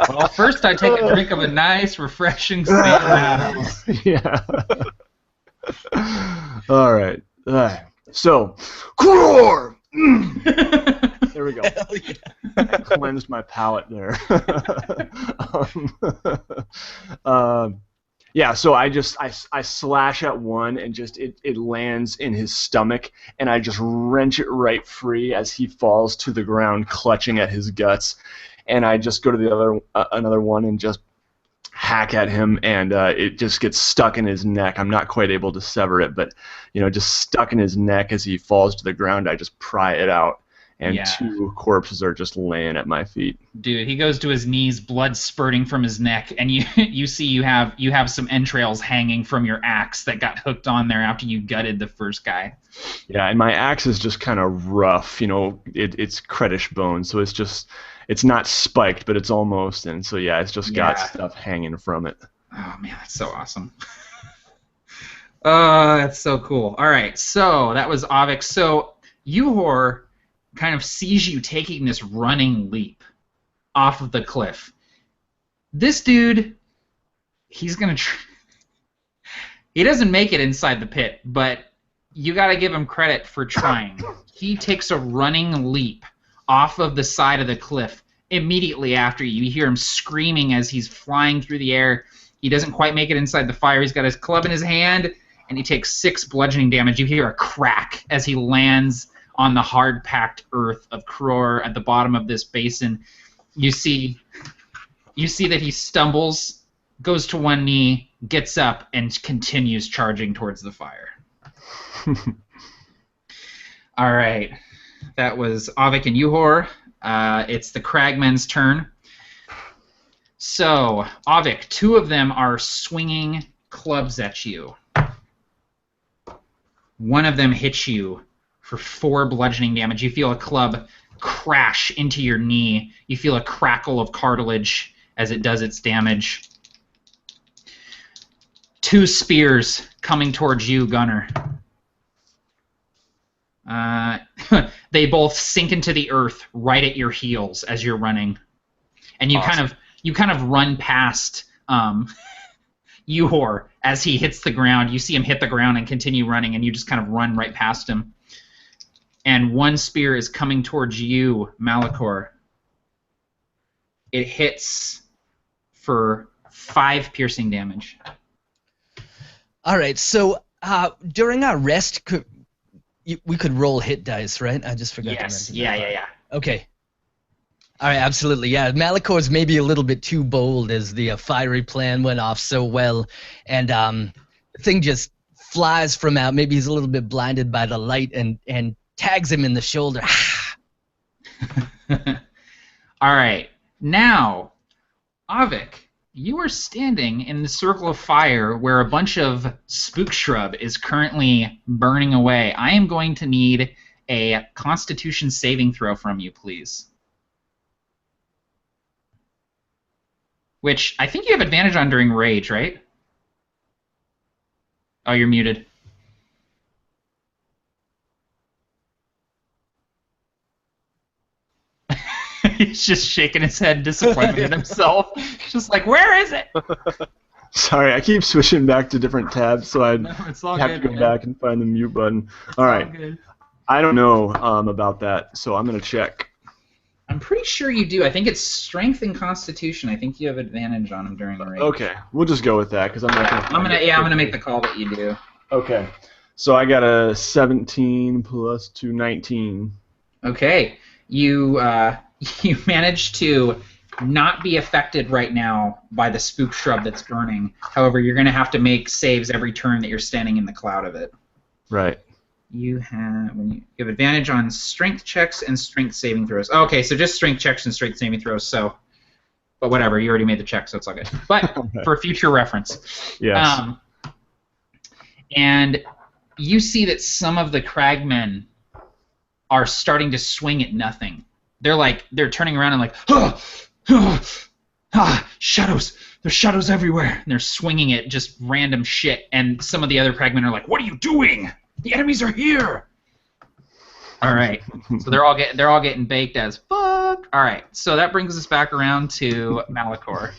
Well, first I take a drink of a nice, refreshing Sam Adams. Yeah. All right. So, Kror! There we go. Hell yeah. Cleansed my palate there. Yeah, so I slash at 1 and just it lands in his stomach, and I just wrench it right free as he falls to the ground, clutching at his guts, and I just go to the other another one and just hack at him, and it just gets stuck in his neck. I'm not quite able to sever it, but just stuck in his neck as he falls to the ground. I just pry it out, and Yeah. 2 corpses are just laying at my feet. Dude, he goes to his knees, blood spurting from his neck, and you see you have some entrails hanging from your axe that got hooked on there after you gutted the first guy. Yeah, and my axe is just kind of rough. It's Kredish bone, so it's not spiked, but it's almost, and so yeah, it's just got Yeah. stuff hanging from it. Oh man, that's so awesome. That's so cool. All right, so that was Avik. So Yuhor kind of sees you taking this running leap off of the cliff. This dude, he's gonna he doesn't make it inside the pit, but you gotta give him credit for trying. He takes a running leap off of the side of the cliff immediately after you. You hear him screaming as he's flying through the air. He doesn't quite make it inside the fire. He's got his club in his hand, and he takes 6 bludgeoning damage. You hear a crack as he lands on the hard-packed earth of Kror at the bottom of this basin. You see that he stumbles, goes to one knee, gets up, and continues charging towards the fire. All right. That was Avik and Yuhor. It's the Cragmen's turn. So, Avik, 2 of them are swinging clubs at you. One of them hits you for 4 bludgeoning damage. You feel a club crash into your knee. You feel a crackle of cartilage as it does its damage. 2 spears coming towards you, Gunner. They both sink into the earth right at your heels as you're running, and you Awesome. kind of run past Yuhor as he hits the ground. You see him hit the ground and continue running, and you just kind of run right past him. And 1 spear is coming towards you, Malachor. It hits for 5 piercing damage. All right, so during our rest, we could roll hit dice, right? I just forgot Yes. to mention that. Yeah. Okay. All right, absolutely. Yeah, Malachor's maybe a little bit too bold as the fiery plan went off so well, and the thing just flies from out. Maybe he's a little bit blinded by the light and tags him in the shoulder. All right. Now, Avik, you are standing in the circle of fire where a bunch of spook shrub is currently burning away. I am going to need a Constitution saving throw from you, please. Which I think you have advantage on during rage, right? Oh, you're muted. He's just shaking his head, disappointed in himself. He's just like, where is it? Sorry, I keep switching back to different tabs, so I No, it's all have good, to go man. back and find the mute button. It's All right, good. I don't know about that, so I'm gonna check. I'm pretty sure you do. I think it's strength and constitution. I think you have advantage on him during the raid. Okay, we'll just go with that because I'm not gonna. I'm gonna make the call that you do. Okay, so I got a 17 plus 2, 19. Okay, you you managed to not be affected right now by the spook shrub that's burning. However, you're gonna have to make saves every turn that you're standing in the cloud of it. Right. You have advantage on strength checks and strength saving throws. Oh, okay, so just strength checks and strength saving throws. So, but whatever, you already made the check, so it's all good. But Okay. for future reference, Yes. And you see that some of the cragmen are starting to swing at nothing. They're turning around and like, shadows. There's shadows everywhere. And they're swinging at just random shit. And some of the other cragmen are like, what are you doing? The enemies are here. All right. So they're all getting baked as fuck. All right. So that brings us back around to Malachor.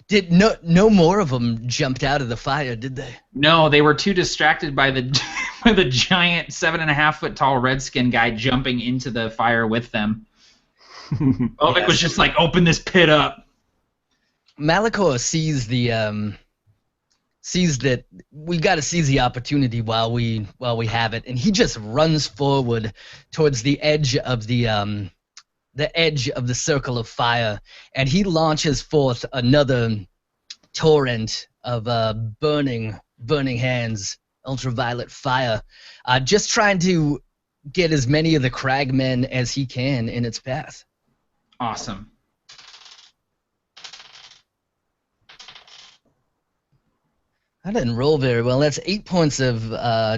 Did no more of them jumped out of the fire, did they? No, they were too distracted by the by the giant 7.5 foot tall redskin guy jumping into the fire with them. Ulvik was just like, open this pit up. Malachor sees that we got to seize the opportunity while we have it, and he just runs forward towards the edge of the circle of fire, and he launches forth another torrent of burning hands, ultraviolet fire, just trying to get as many of the cragmen as he can in its path. Awesome. I didn't roll very well. That's 8 points of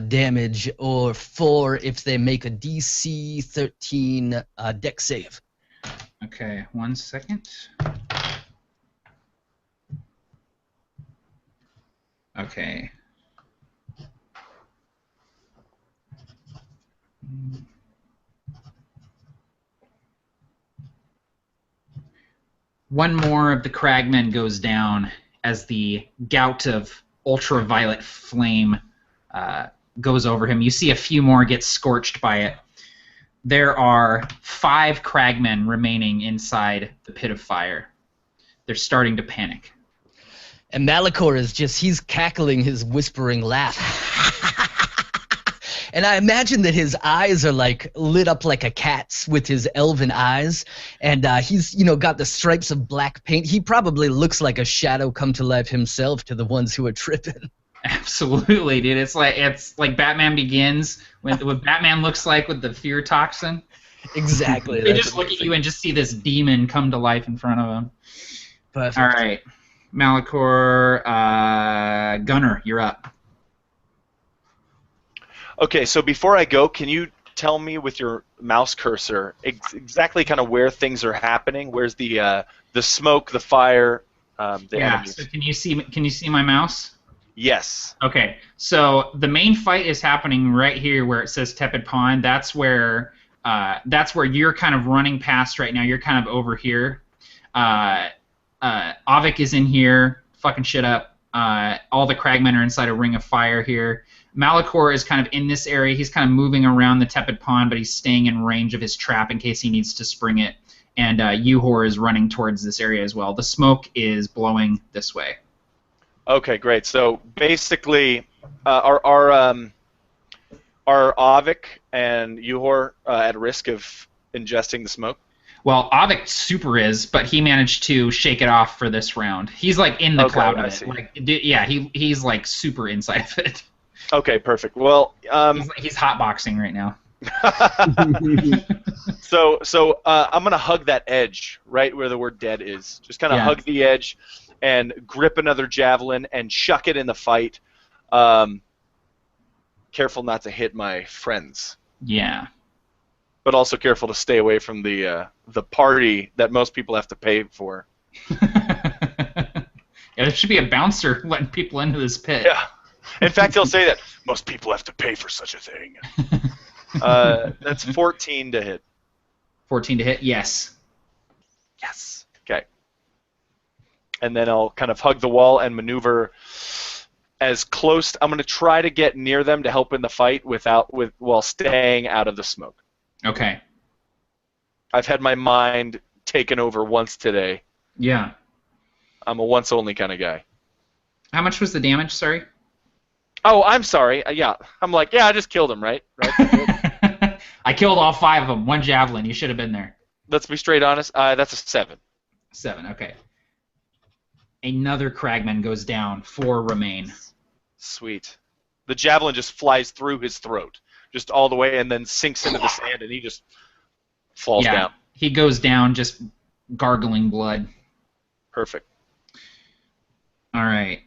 damage, or 4 if they make a DC 13 dex save. Okay, 1 second. Okay. One more of the cragmen goes down as the gout of ultraviolet flame goes over him. You see a few more get scorched by it. There are 5 cragmen remaining inside the pit of fire. They're starting to panic. And Malachor is he's cackling his whispering laugh. And I imagine that his eyes are like lit up like a cat's with his elven eyes, and he's got the stripes of black paint. He probably looks like a shadow come to life himself to the ones who are tripping. Absolutely, dude. It's like Batman Begins when what Batman looks like with the fear toxin. Exactly. They just look at you and just see this demon come to life in front of them. Perfect. All right, Malachor, Gunner, you're up. Okay, so before I go, can you tell me with your mouse cursor exactly kind of where things are happening? Where's the smoke, the fire, the enemies? So can you see my mouse? Yes. Okay, so the main fight is happening right here where it says Tepid Pond. That's where you're kind of running past right now. You're kind of over here. Avik is in here, fucking shit up. All the cragmen are inside a ring of fire here. Malachor is kind of in this area. He's kind of moving around the Tepid Pond, but he's staying in range of his trap in case he needs to spring it. And Uhor is running towards this area as well. The smoke is blowing this way. Okay, great. So basically, are Avik and Uhor at risk of ingesting the smoke? Well, Avik super is, but he managed to shake it off for this round. He's like in the cloud of it. Like, yeah, he's like super inside of it. Okay, perfect. Well, he's hotboxing right now. So I'm gonna hug that edge right where the word dead is. Just kind of hug the edge and grip another javelin and chuck it in the fight. Careful not to hit my friends. Yeah. But also careful to stay away from the party that most people have to pay for. Yeah, there should be a bouncer letting people into this pit. Yeah. In fact, he'll say that most people have to pay for such a thing. That's 14 to hit. 14 to hit. Yes. Yes. Okay. And then I'll kind of hug the wall and maneuver as close. I'm going to try to get near them to help in the fight while staying out of the smoke. Okay. I've had my mind taken over once today. Yeah. I'm a once only kind of guy. How much was the damage? Sorry. Oh, I'm sorry. Yeah. I'm like, yeah, I just killed him, right? I killed all 5 of them. 1 javelin. You should have been there. Let's be straight honest. That's a 7. 7. Okay. Another cragman goes down. 4 remain. Sweet. The javelin just flies through his throat, just all the way, and then sinks into the sand, and he just falls down. He goes down, just gargling blood. Perfect. All right.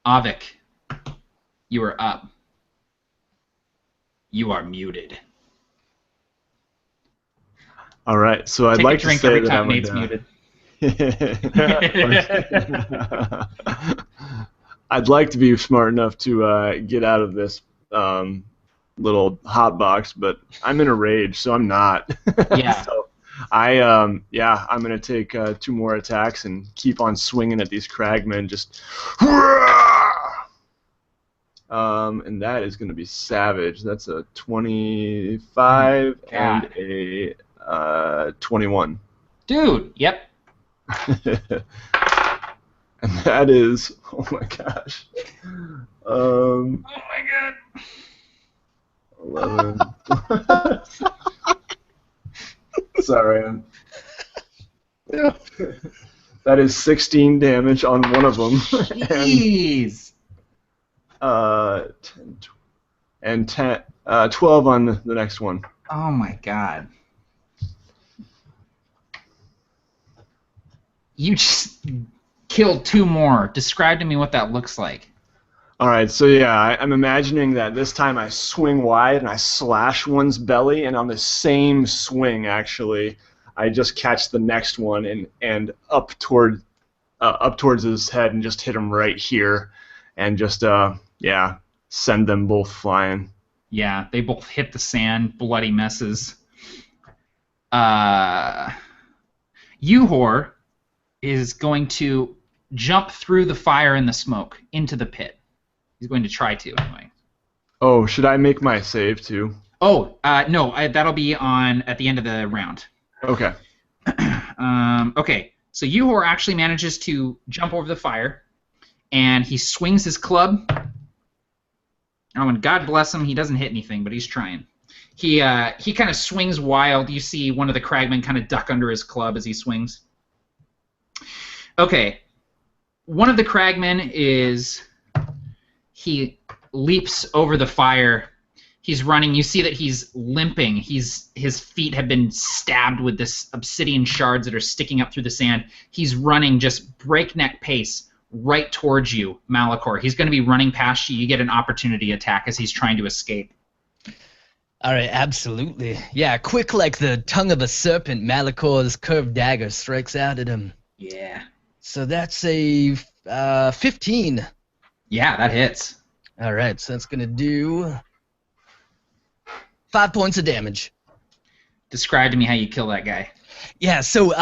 Avik, you are up. You are muted. All right, so I'd Take like a drink to say every that I time would, Nate's muted. I'd like to be smart enough to get out of this little hot box, but I'm in a rage, so I'm not. Yeah. So I'm gonna take 2 more attacks and keep on swinging at these cragmen. Just and that is gonna be savage. That's a 25 and a 21. Dude. Yep. And that is, oh my gosh. Oh my god. 11. Sorry. That is 16 damage on one of them. Jeez. And 12 on the next one. Oh my god. You just killed 2 more. Describe to me what that looks like. Alright, so yeah, I'm imagining that this time I swing wide and I slash one's belly, and on the same swing, actually, I just catch the next one and up towards his head and just hit him right here, and just send them both flying. Yeah, they both hit the sand, bloody messes. Uhor is going to jump through the fire and the smoke into the pit. He's going to try to, anyway. Oh, should I make my save too? Oh, no, that'll be at the end of the round. Okay. Okay, so Uhor actually manages to jump over the fire, and he swings his club. Oh, and God bless him, he doesn't hit anything, but he's trying. He kind of swings wild. You see one of the cragmen kind of duck under his club as he swings. Okay, one of the cragmen he leaps over the fire. He's running. You see that he's limping. His feet have been stabbed with this obsidian shards that are sticking up through the sand. He's running just breakneck pace right towards you, Malachor. He's going to be running past you. You get an opportunity attack as he's trying to escape. All right, absolutely. Yeah, quick like the tongue of a serpent, Malachor's curved dagger strikes out at him. Yeah. So that's a 15. Yeah, that hits. All right, so that's going to do 5 points of damage. Describe to me how you kill that guy. Yeah, so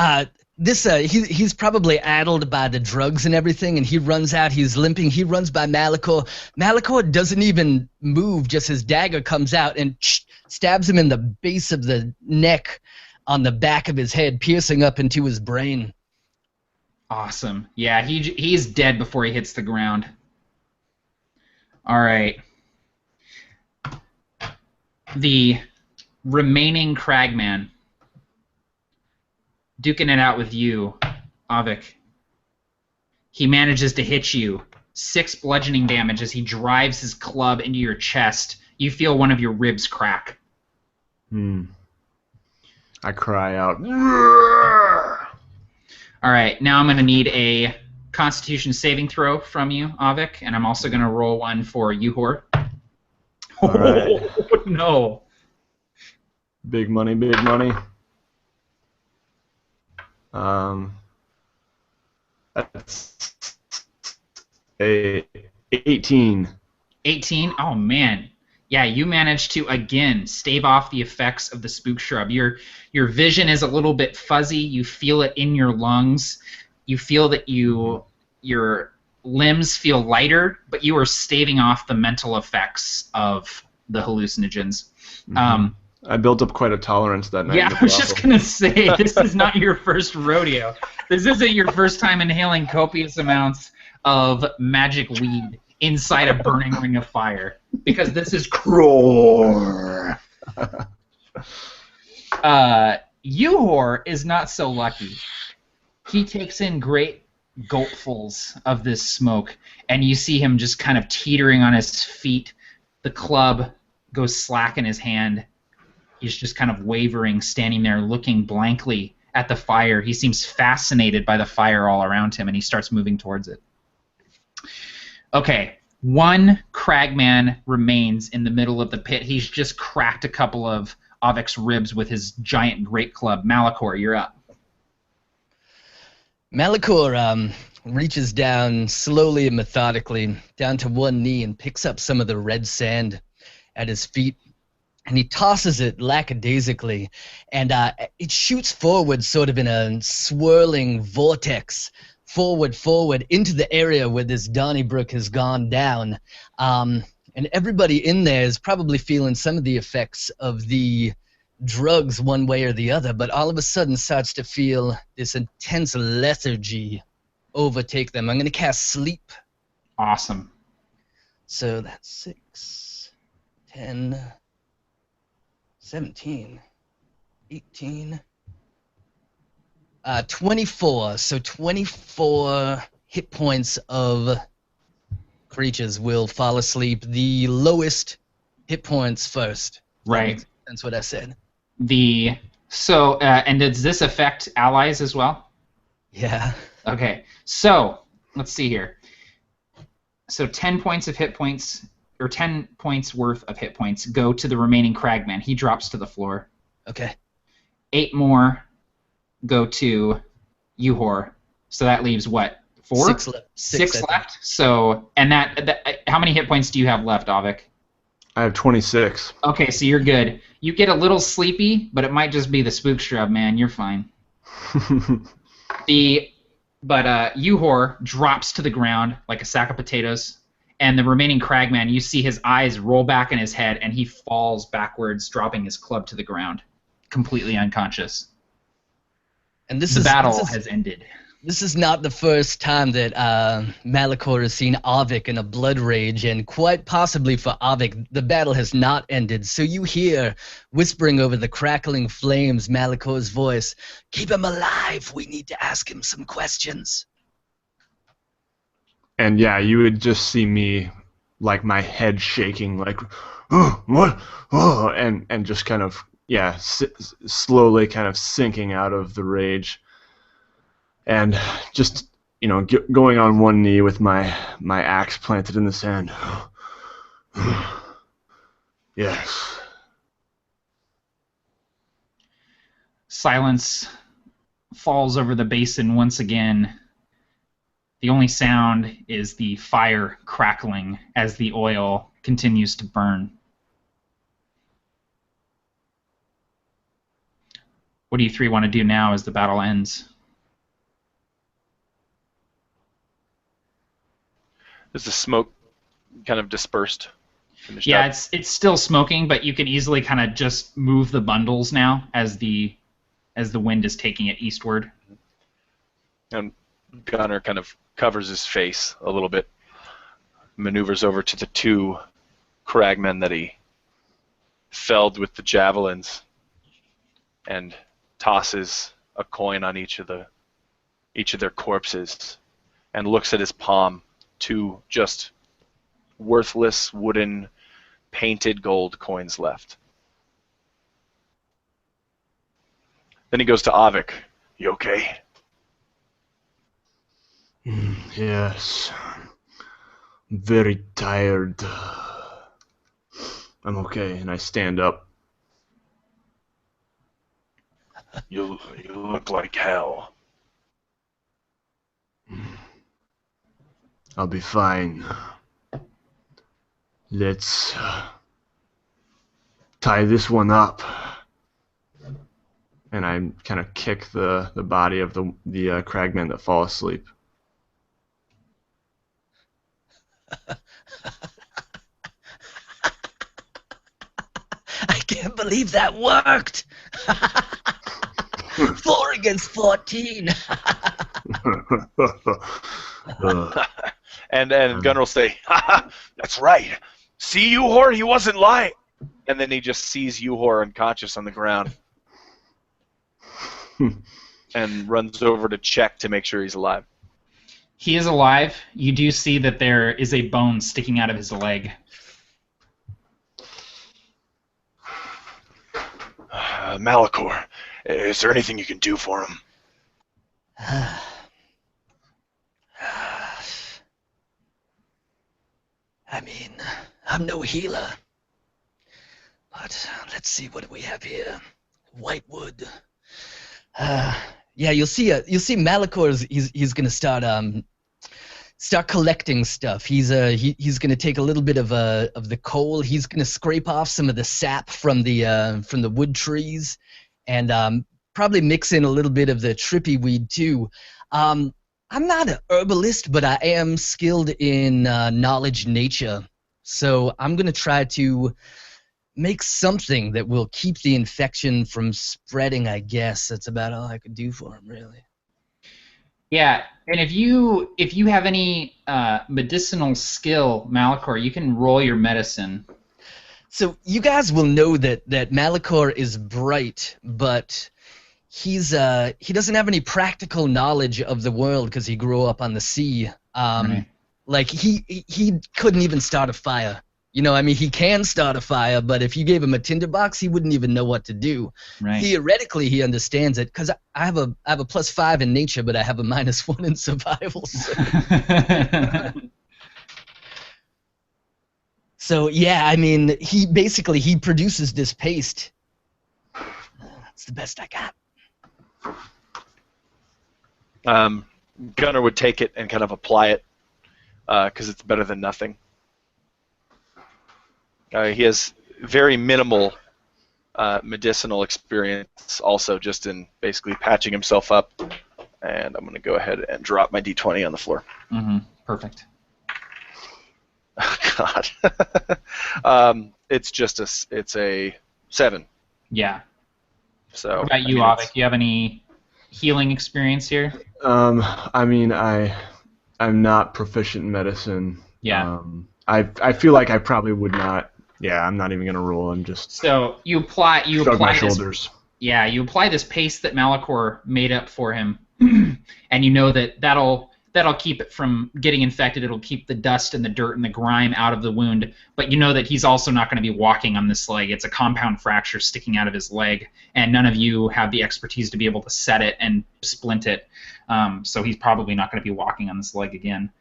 he's probably addled by the drugs and everything, and he runs out, he's limping, he runs by Malachor. Malachor doesn't even move, just his dagger comes out and stabs him in the base of the neck on the back of his head, piercing up into his brain. Awesome. Yeah, he's dead before he hits the ground. All right. The remaining cragman, duking it out with you, Avik. He manages to hit you. 6 bludgeoning damage as he drives his club into your chest. You feel one of your ribs crack. I cry out. All right, now I'm going to need a Constitution saving throw from you, Avik, and I'm also going to roll one for Uhor. All right. Oh, no. Big money, big money. That's a 18. 18? Oh, man. Yeah, you manage to again stave off the effects of the spook shrub. Your vision is a little bit fuzzy. You feel it in your lungs. You feel that your limbs feel lighter, but you are staving off the mental effects of the hallucinogens. I built up quite a tolerance that night. Yeah, in the I was just brothel. gonna say this is not your first rodeo. This isn't your first time inhaling copious amounts of magic weed inside a burning ring of fire, because this is Kror. Uhor is not so lucky. He takes in great gulpfuls of this smoke, and you see him just kind of teetering on his feet. The club goes slack in his hand. He's just kind of wavering, standing there looking blankly at the fire. He seems fascinated by the fire all around him, and he starts moving towards it. Okay, one cragman remains in the middle of the pit. He's just cracked a couple of Avic's ribs with his giant great club. Malachor, you're up. Malachor reaches down slowly and methodically down to one knee and picks up some of the red sand at his feet, and he tosses it lackadaisically, and it shoots forward sort of in a swirling vortex, forward, into the area where this Donnybrook has gone down. And everybody in there is probably feeling some of the effects of the drugs one way or the other, but all of a sudden starts to feel this intense lethargy overtake them. I'm going to cast Sleep. Awesome. So that's 6, 10, 17, 18, 24. So 24 hit points of creatures will fall asleep. The lowest hit points first. Right. That's what I said. And does this affect allies as well? Yeah. Okay. So let's see here. So 10 points of hit points, or 10 points worth of hit points, go to the remaining cragman. He drops to the floor. Okay. 8 more go to Uhor. So that leaves what? 4? 6 left. 6 left. So, and that how many hit points do you have left, Avik? I have 26. Okay, so you're good. You get a little sleepy, but it might just be the spook shrub, man. You're fine. Uhor drops to the ground like a sack of potatoes, and the remaining cragman, you see his eyes roll back in his head, and he falls backwards, dropping his club to the ground, completely unconscious. And The battle has ended. This is not the first time that Malachor has seen Avik in a blood rage, and quite possibly for Avik, the battle has not ended. So you hear, whispering over the crackling flames, Malachor's voice, "Keep him alive. We need to ask him some questions." And yeah, you would just see me, like my head shaking, like, oh, what? Oh, and just kind of, yeah, slowly kind of sinking out of the rage. And just, going on one knee with my axe planted in the sand. Yes. Silence falls over the basin once again. The only sound is the fire crackling as the oil continues to burn. What do you three want to do now as the battle ends? Is the smoke kind of dispersed? Yeah, it's still smoking, but you can easily kind of just move the bundles now as the wind is taking it eastward. And Gunnar kind of covers his face a little bit, maneuvers over to the 2 cragmen that he felled with the javelins, and tosses a coin on each of their corpses, and looks at his palm. 2 just worthless wooden painted gold coins left. Then he goes to Avik. You okay? Yes. Very tired. I'm okay, and I stand up. You look like hell. I'll be fine. Let's tie this one up. And I kind of kick the body of the cragmen that fall asleep. I can't believe that worked. 4 against 14. And Gunnar will say, "Ha, that's right. See, Uhor, he wasn't lying." And then he just sees Uhor unconscious on the ground. And runs over to check to make sure he's alive. He is alive. You do see that there is a bone sticking out of his leg. Malachor, is there anything you can do for him? I mean, I'm no healer. But let's see, what do we have here? White wood. Yeah, you'll see Malachor he's gonna start collecting stuff. He's gonna take a little bit of the coal. He's gonna scrape off some of the sap from the wood trees, and probably mix in a little bit of the trippy weed too. I'm not an herbalist, but I am skilled in knowledge nature. So I'm gonna try to make something that will keep the infection from spreading, I guess. That's about all I could do for him, really. Yeah, and if you have any medicinal skill, Malachor, you can roll your medicine. So you guys will know that Malachor is bright, but he doesn't have any practical knowledge of the world because he grew up on the sea. Right. Like he couldn't even start a fire. You know, I mean, he can start a fire, but if you gave him a tinderbox, he wouldn't even know what to do. Right. Theoretically, he understands it because I have a +5 in nature, but I have a -1 in survival. So yeah, I mean, he produces this paste. That's the best I got. Gunnar would take it and kind of apply it because it's better than nothing. He has very minimal medicinal experience, also just in basically patching himself up. And I'm going to go ahead and drop my D20 on the floor. Mm-hmm. Perfect. Oh, God. It's a 7. Yeah. So. What about you, Avik? Do you have any healing experience here? I mean, I'm not proficient in medicine. Yeah. I feel like I probably would not. Yeah, I'm not even gonna roll. I'm just. So you apply my this, shoulders. Yeah, you apply this paste that Malachor made up for him, and you know that'll keep it from getting infected. It'll keep the dust and the dirt and the grime out of the wound. But you know that he's also not going to be walking on this leg. It's a compound fracture sticking out of his leg, and none of you have the expertise to be able to set it and splint it. So he's probably not going to be walking on this leg again.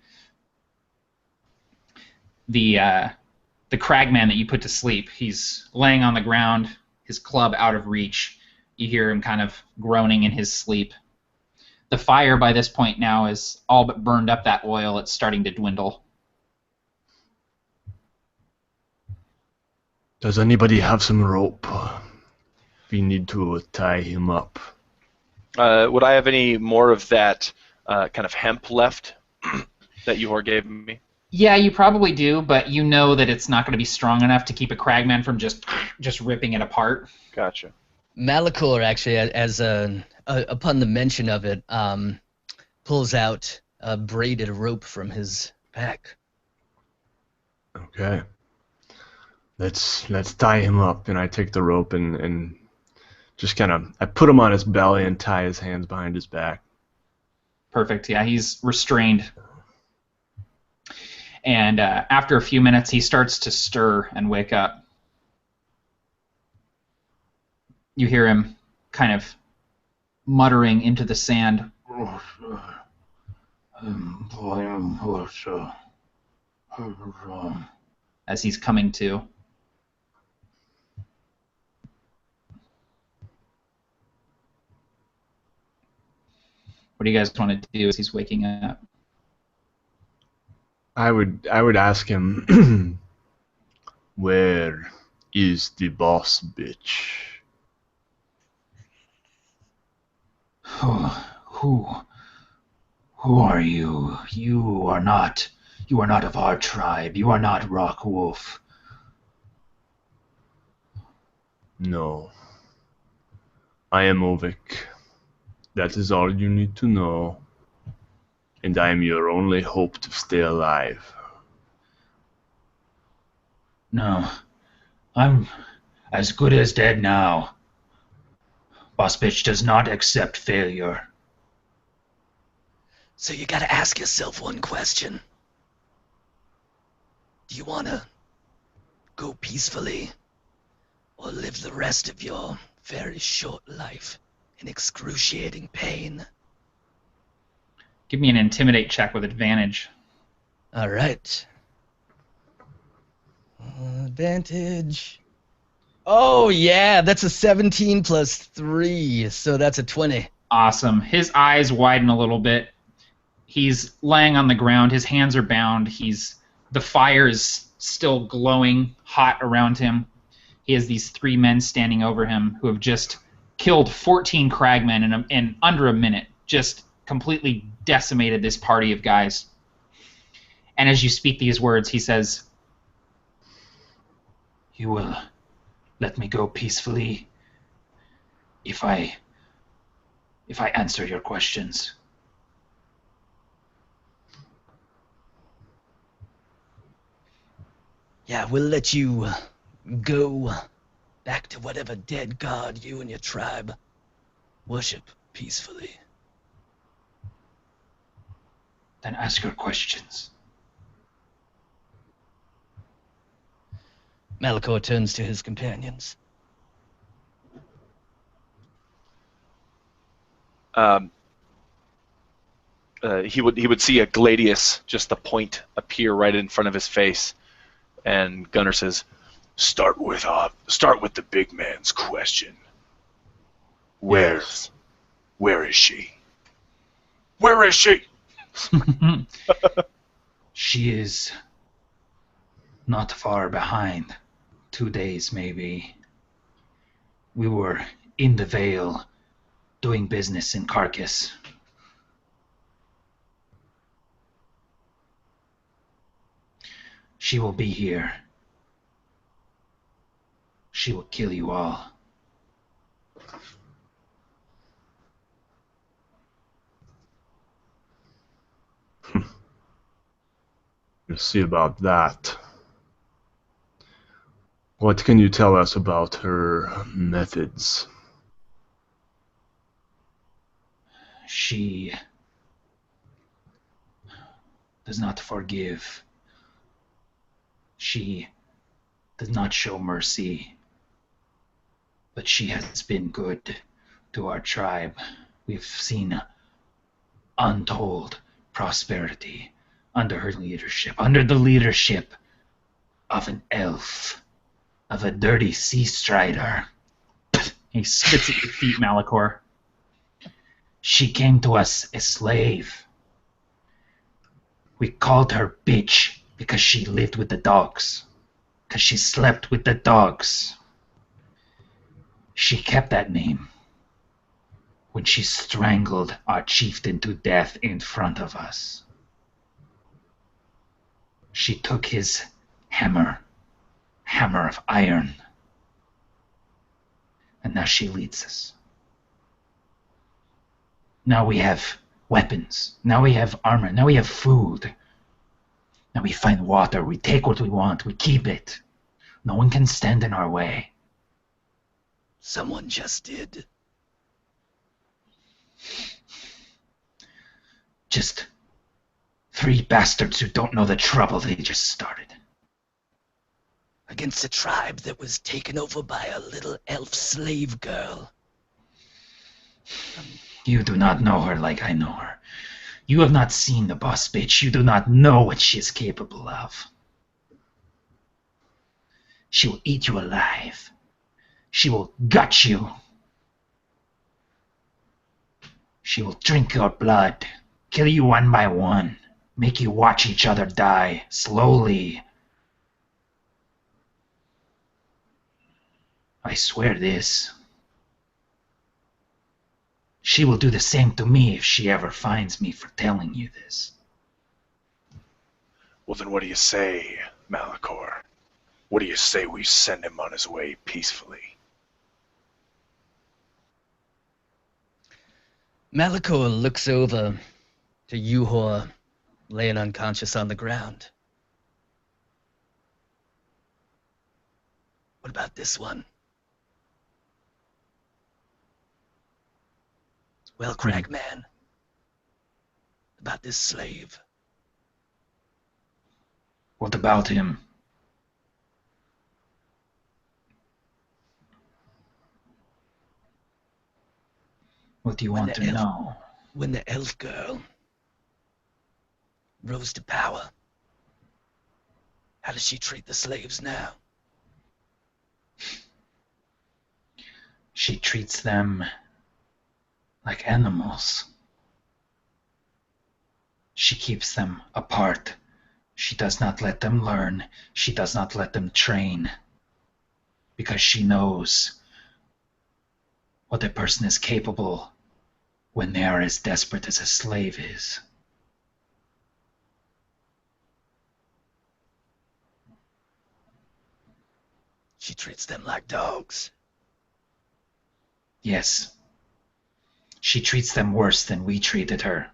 The cragman that you put to sleep, he's laying on the ground, his club out of reach. You hear him kind of groaning in his sleep. The fire by this point now is all but burned up that oil. It's starting to dwindle. Does anybody have some rope? We need to tie him up. Would I have any more of that kind of hemp left that Uhor gave me? Yeah, you probably do, but you know that it's not going to be strong enough to keep a cragman from just ripping it apart. Gotcha. Malachor actually, as upon the mention of it, pulls out a braided rope from his pack. Okay. Let's tie him up, and I take the rope and just kind of I put him on his belly and tie his hands behind his back. Perfect. Yeah, he's restrained. And after a few minutes, he starts to stir and wake up. You hear him kind of muttering into the sand as he's coming to. What do you guys want to do as he's waking up? I would ask him, where is the boss bitch. Who are you? You are not of our tribe. You are not Rock Wolf. No. I am Ovik. That is all you need to know. And I am your only hope to stay alive. No. I'm as good as dead now. Boss bitch does not accept failure. So you gotta ask yourself one question. Do you wanna go peacefully, or live the rest of your very short life in excruciating pain? Give me an intimidate check with advantage. Alright. Advantage. Oh yeah, that's a 17 plus 3, so that's a 20. Awesome. His eyes widen a little bit. He's laying on the ground. His hands are bound. The fire is still glowing hot around him. He has these 3 men standing over him who have just killed 14 cragmen in under a minute. Just completely decimated this party of guys. And as you speak these words, he says, You will let me go peacefully if I answer your questions. Yeah, we'll let you go back to whatever dead god you and your tribe worship peacefully. Then ask your questions. Malachor turns to his companions. He would see a gladius, just a point, appear right in front of his face, and Gunnar says, Start with the big man's question. Where is she? Where is she? She is not far behind. 2 days, maybe. We were in the Vale doing business in Carcass. She will be here. She will kill you all. We'll see about that. What can you tell us about her methods? She does not forgive. She does not show mercy. But she has been good to our tribe. We've seen untold prosperity under her leadership, under the leadership of an elf, of a dirty sea strider. he spits at your feet, Malachor. She came to us a slave. We called her bitch because she lived with the dogs, because she slept with the dogs. She kept that name when she strangled our chieftain to death in front of us. She took his hammer of iron, and now she leads us. Now we have weapons. Now we have armor. Now we have food. Now we find water. We take what we want. We keep it. No one can stand in our way. Someone just did. Just 3 bastards who don't know the trouble they just started. Against a tribe that was taken over by a little elf slave girl. You do not know her like I know her. You have not seen the boss bitch. You do not know what she is capable of. She will eat you alive. She will gut you. She will drink your blood, kill you one by one, make you watch each other die slowly. I swear this. She will do the same to me if she ever finds me for telling you this. Well, then what do you say, Malachor? What do you say we send him on his way peacefully? Malachor looks over to Yuhor, laying unconscious on the ground. What about this one? Well, Cragman, about this slave. What about him? What do you want to know? When the elf girl rose to power, how does she treat the slaves now? She treats them like animals. She keeps them apart. She does not let them learn. She does not let them train. Because she knows what a person is capable when they are as desperate as a slave is. She treats them like dogs. Yes. She treats them worse than we treated her.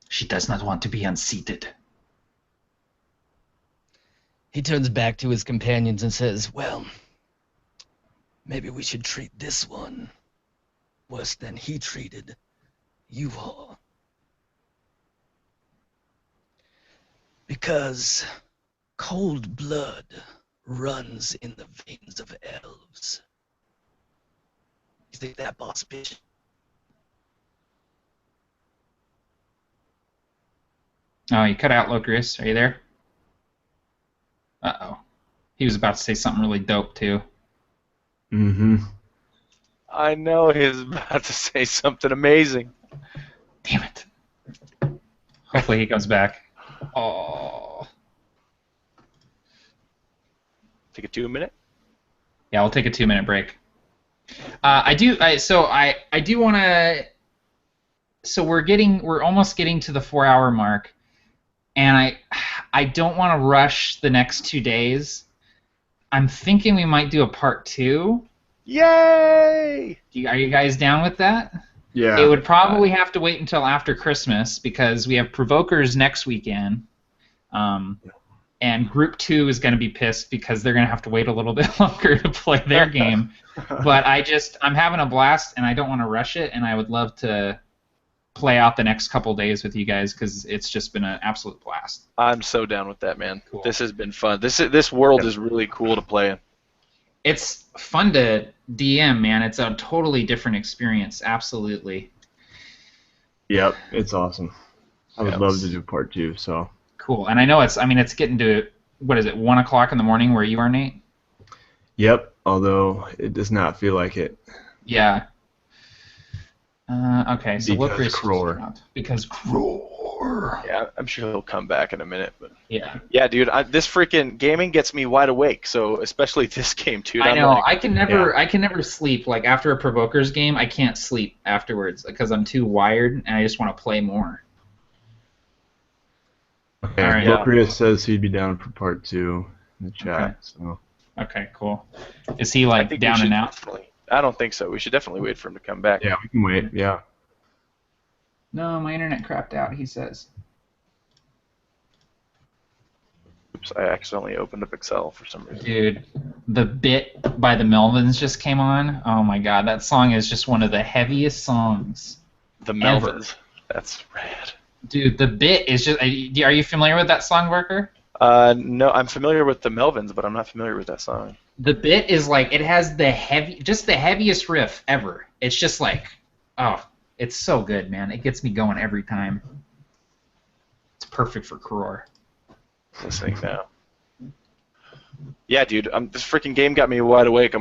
She does not want to be unseated. He turns back to his companions and says, well, maybe we should treat this one worse than he treated you all. Because cold blood runs in the veins of elves. You think that, boss bitch? Oh, you cut out, Locrius. Are you there? Uh-oh. He was about to say something really dope, too. Mm-hmm. I know he was about to say something amazing. Damn it. Hopefully he comes back. Oh. Take a 2 minute. Yeah, we'll take a 2-minute break. I do want to. So we're almost getting to the 4-hour mark, and I don't want to rush the next 2 days. I'm thinking we might do a part 2. Yay! Are you guys down with that? Yeah. It would probably have to wait until after Christmas because we have Provokers next weekend. And Group 2 is going to be pissed because they're going to have to wait a little bit longer to play their game. But I'm having a blast, and I don't want to rush it, and I would love to play out the next couple days with you guys because it's just been an absolute blast. I'm so down with that, man. Cool. This has been fun. This world is really cool to play in. It's fun to DM, man. It's a totally different experience. Absolutely. Yep, it's awesome. I would love to do part 2, so. Cool. And I know it's getting to, 1 o'clock in the morning where you are, Nate? Yep, although it does not feel like it. Yeah. Okay, so because Kror. Because Kror. Yeah, I'm sure he'll come back in a minute. But yeah. Yeah, dude, this freaking gaming gets me wide awake. So especially this game, dude. I know. Like, I can never sleep. Like after a Provokers game, I can't sleep afterwards because I'm too wired and I just want to play more. Okay, All right. Locrius says he'd be down for part 2 in the chat. Okay. So. Okay, cool. Is he I think down we should and out? I don't think so. We should definitely wait for him to come back. Yeah, we can wait. Yeah. No, my internet crapped out, he says. Oops, I accidentally opened up Excel for some reason. Dude, the Bit by the Melvins just came on. Oh my god, that song is just one of the heaviest songs. The Melvins. That's rad. Dude, the Bit is just... Are you familiar with that song, Barker? No, I'm familiar with the Melvins, but I'm not familiar with that song. The Bit is like... It has the heaviest riff ever. It's just like... Oh, it's so good, man. It gets me going every time. It's perfect for Kror. Listening now. Yeah, dude, this freaking game got me wide awake.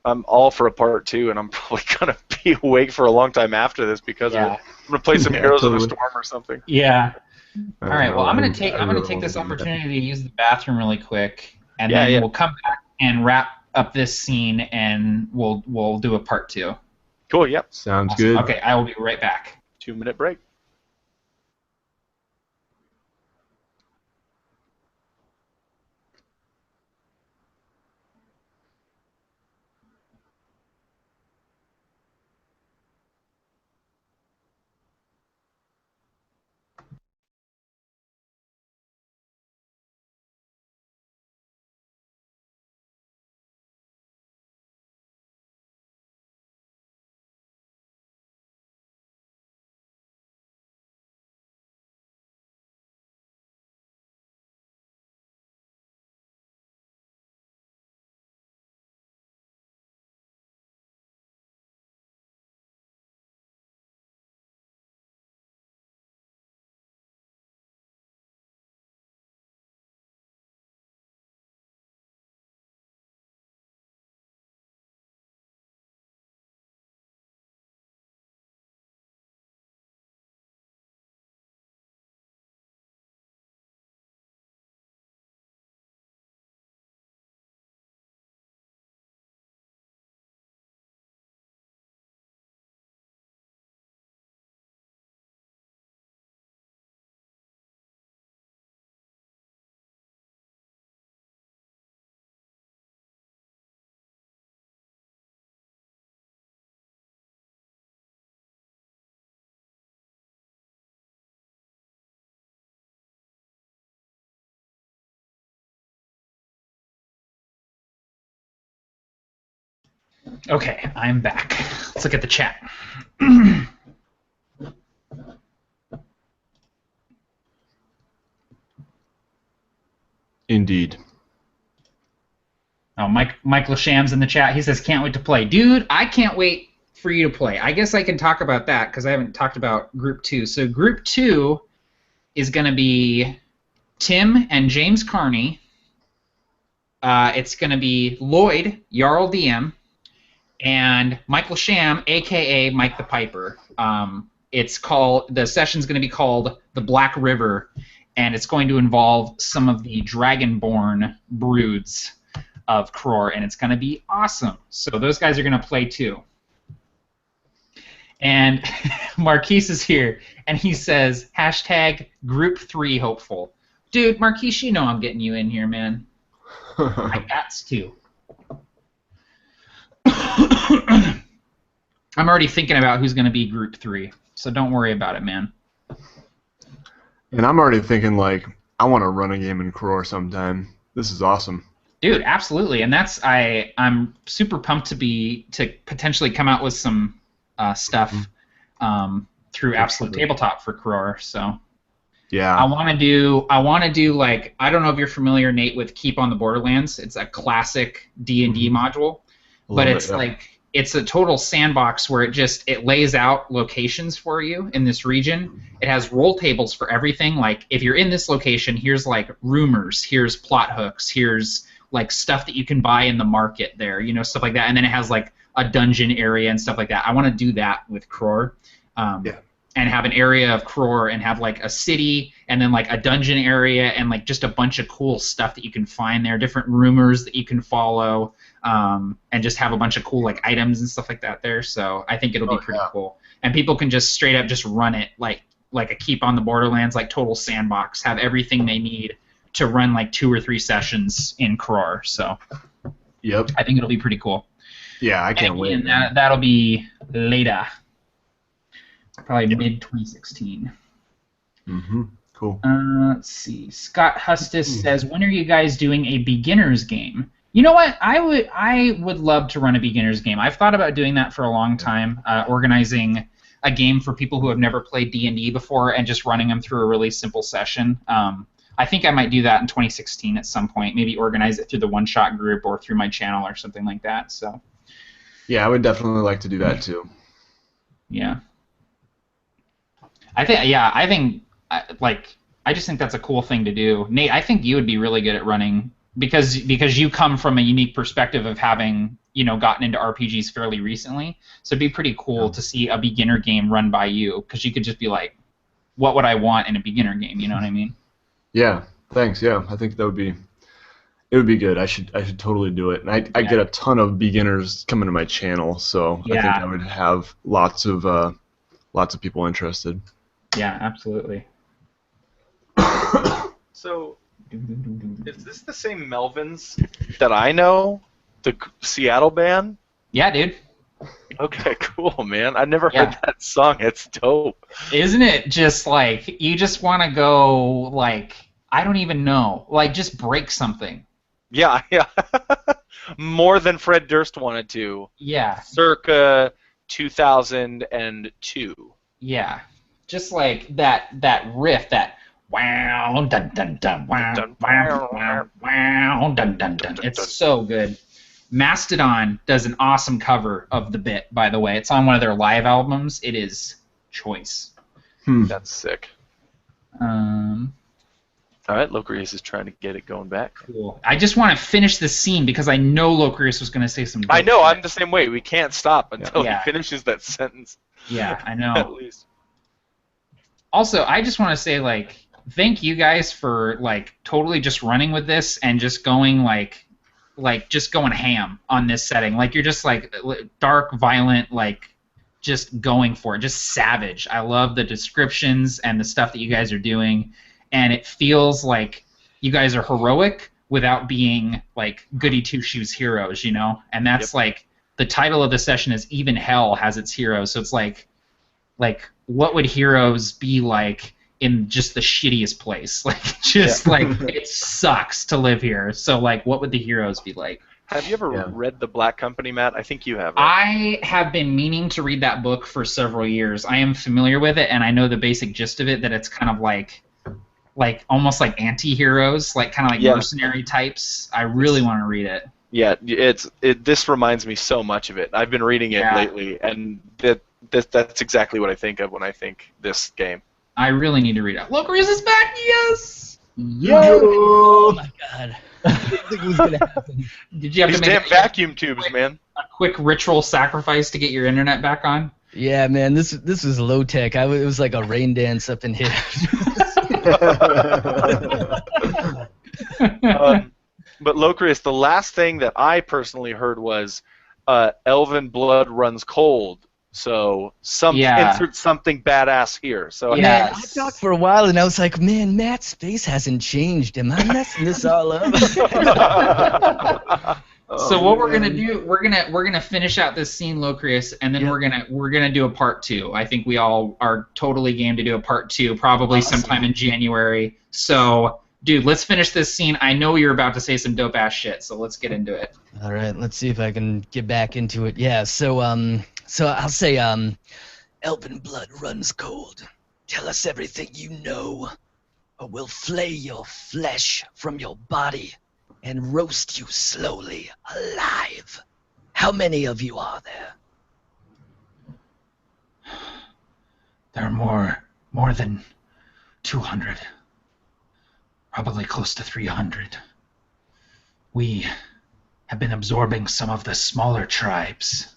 I'm all for a part 2, and I'm probably gonna be awake for a long time after this because of it. I'm gonna play some Heroes of the Storm or something. Yeah. All right. Well, I'm gonna take this opportunity to use the bathroom really quick, and then we'll come back. and wrap up this scene, and we'll do a part 2. Cool. Yep. Sounds Awesome. good. Okay, I will be right back. 2-minute break. Okay, I'm back. Let's look at the chat. Indeed. Oh, Michael Sham's in the chat. He says, can't wait to play. Dude, I can't wait for you to play. I guess I can talk about that because I haven't talked about Group 2. So Group 2 is going to be Tim and James Carney. It's going to be Lloyd, Jarl DM, and Michael Sham, a.k.a. Mike the Piper. The session's going to be called The Black River, and it's going to involve some of the Dragonborn broods of Kror, and it's going to be awesome. So those guys are going to play too. And Marquise is here, and he says, hashtag Group 3 hopeful. Dude, Marquise, you know I'm getting you in here, man. I gots to. I'm already thinking about who's going to be Group 3, so don't worry about it, man. And I'm already thinking, like, I want to run a game in Kror sometime. This is awesome. Dude, absolutely, and I'm super pumped to potentially come out with some stuff through Absolute Tabletop for Kror. So yeah, I want to do like, I don't know if you're familiar, Nate, with Keep on the Borderlands. It's a classic D&D module, but it's like it's a total sandbox where it lays out locations for you in this region. It has roll tables for everything. Like if you're in this location, here's like rumors, here's plot hooks, here's like stuff that you can buy in the market there, stuff like that. And then it has like a dungeon area and stuff like that. I want to do that with Kror. And have an area of Kror and have like a city and then like a dungeon area and like just a bunch of cool stuff that you can find there, different rumors that you can follow, and just have a bunch of cool like items and stuff like that there. So I think it'll be pretty cool. And people can just straight up just run it like a Keep on the Borderlands, like total sandbox, have everything they need to run like 2 or 3 sessions in Kror. So yep, I think it'll be pretty cool. Yeah, I can't wait. That'll be later. Probably mid-2016. Mm-hmm. Cool. Let's see. Scott Hustis says, when are you guys doing a beginner's game? You know what? I would love to run a beginner's game. I've thought about doing that for a long time, organizing a game for people who have never played D&D before and just running them through a really simple session. I think I might do that in 2016 at some point. Maybe organize it through the one-shot group or through my channel or something like that. So. Yeah, I would definitely like to do that too. Yeah. I just think that's a cool thing to do. Nate, I think you would be really good at running because you come from a unique perspective of having, gotten into RPGs fairly recently. So it'd be pretty cool to see a beginner game run by you because you could just be like, what would I want in a beginner game? You know what I mean? Yeah, thanks. Yeah, I think that would be It would be good. I should totally do it. And I get a ton of beginners coming to my channel, so I think I would have lots of people interested. Yeah, absolutely. So, is this the same Melvins that I know? The Seattle band? Yeah, dude. Okay, cool, man. I never heard that song. It's dope. Isn't it just like, you just want to go, like, I don't even know, like, just break something. Yeah. More than Fred Durst wanted to. Yeah. Circa 2002. Yeah. Just like that riff, that wow dun dun dun wow wow wow dun dun dun. It's so good. Mastodon does an awesome cover of the bit, by the way. It's on one of their live albums. It is choice. That's sick. All right, Locrius is trying to get it going back. Cool. I just want to finish this scene because I know Locrius was going to say some dope I know, shit. I'm the same way. We can't stop until he finishes that sentence. Yeah, I know. At least. Also, I just want to say, like, thank you guys for, like, totally just running with this and just going, like just going ham on this setting. Like, you're just, like, dark, violent, like, just going for it. Just savage. I love the descriptions and the stuff that you guys are doing. And it feels like you guys are heroic without being, like, goody two-shoes heroes, you know? And that's, like, the title of the session is Even Hell Has Its Heroes. So it's like, what would heroes be like in just the shittiest place? Like, just, like, it sucks to live here. So, like, what would the heroes be like? Have you ever read The Black Company, Matt? I think you have. Right? I have been meaning to read that book for several years. I am familiar with it, and I know the basic gist of it, that it's kind of like almost like anti-heroes, like kind of like mercenary types. I really want to read it. Yeah, this reminds me so much of it. I've been reading it lately, and that's exactly what I think of when I think this game. I really need to read it. Locrius is back, yes! Yo! Oh my god. I didn't think it was gonna happen. Did you have These to make damn vacuum tubes, man. A quick ritual sacrifice to get your internet back on? Yeah, man, this was low tech. It was like a rain dance up in here. But Locrius, the last thing that I personally heard was Elven blood runs cold. So insert something badass here. So man, I talked for a while and I was like, man, Matt's face hasn't changed. Am I messing this all up? So what we're gonna do? We're gonna finish out this scene, Locrius, and then we're gonna do a part 2. I think we all are totally game to do a part 2, probably sometime in January. So, dude, let's finish this scene. I know you're about to say some dope ass shit, so let's get into it. All right, let's see if I can get back into it. Yeah. So I'll say Elven blood runs cold. Tell us everything you know, or we'll flay your flesh from your body and roast you slowly alive. How many of you are there? There are more than 200. Probably close to 300. We have been absorbing some of the smaller tribes.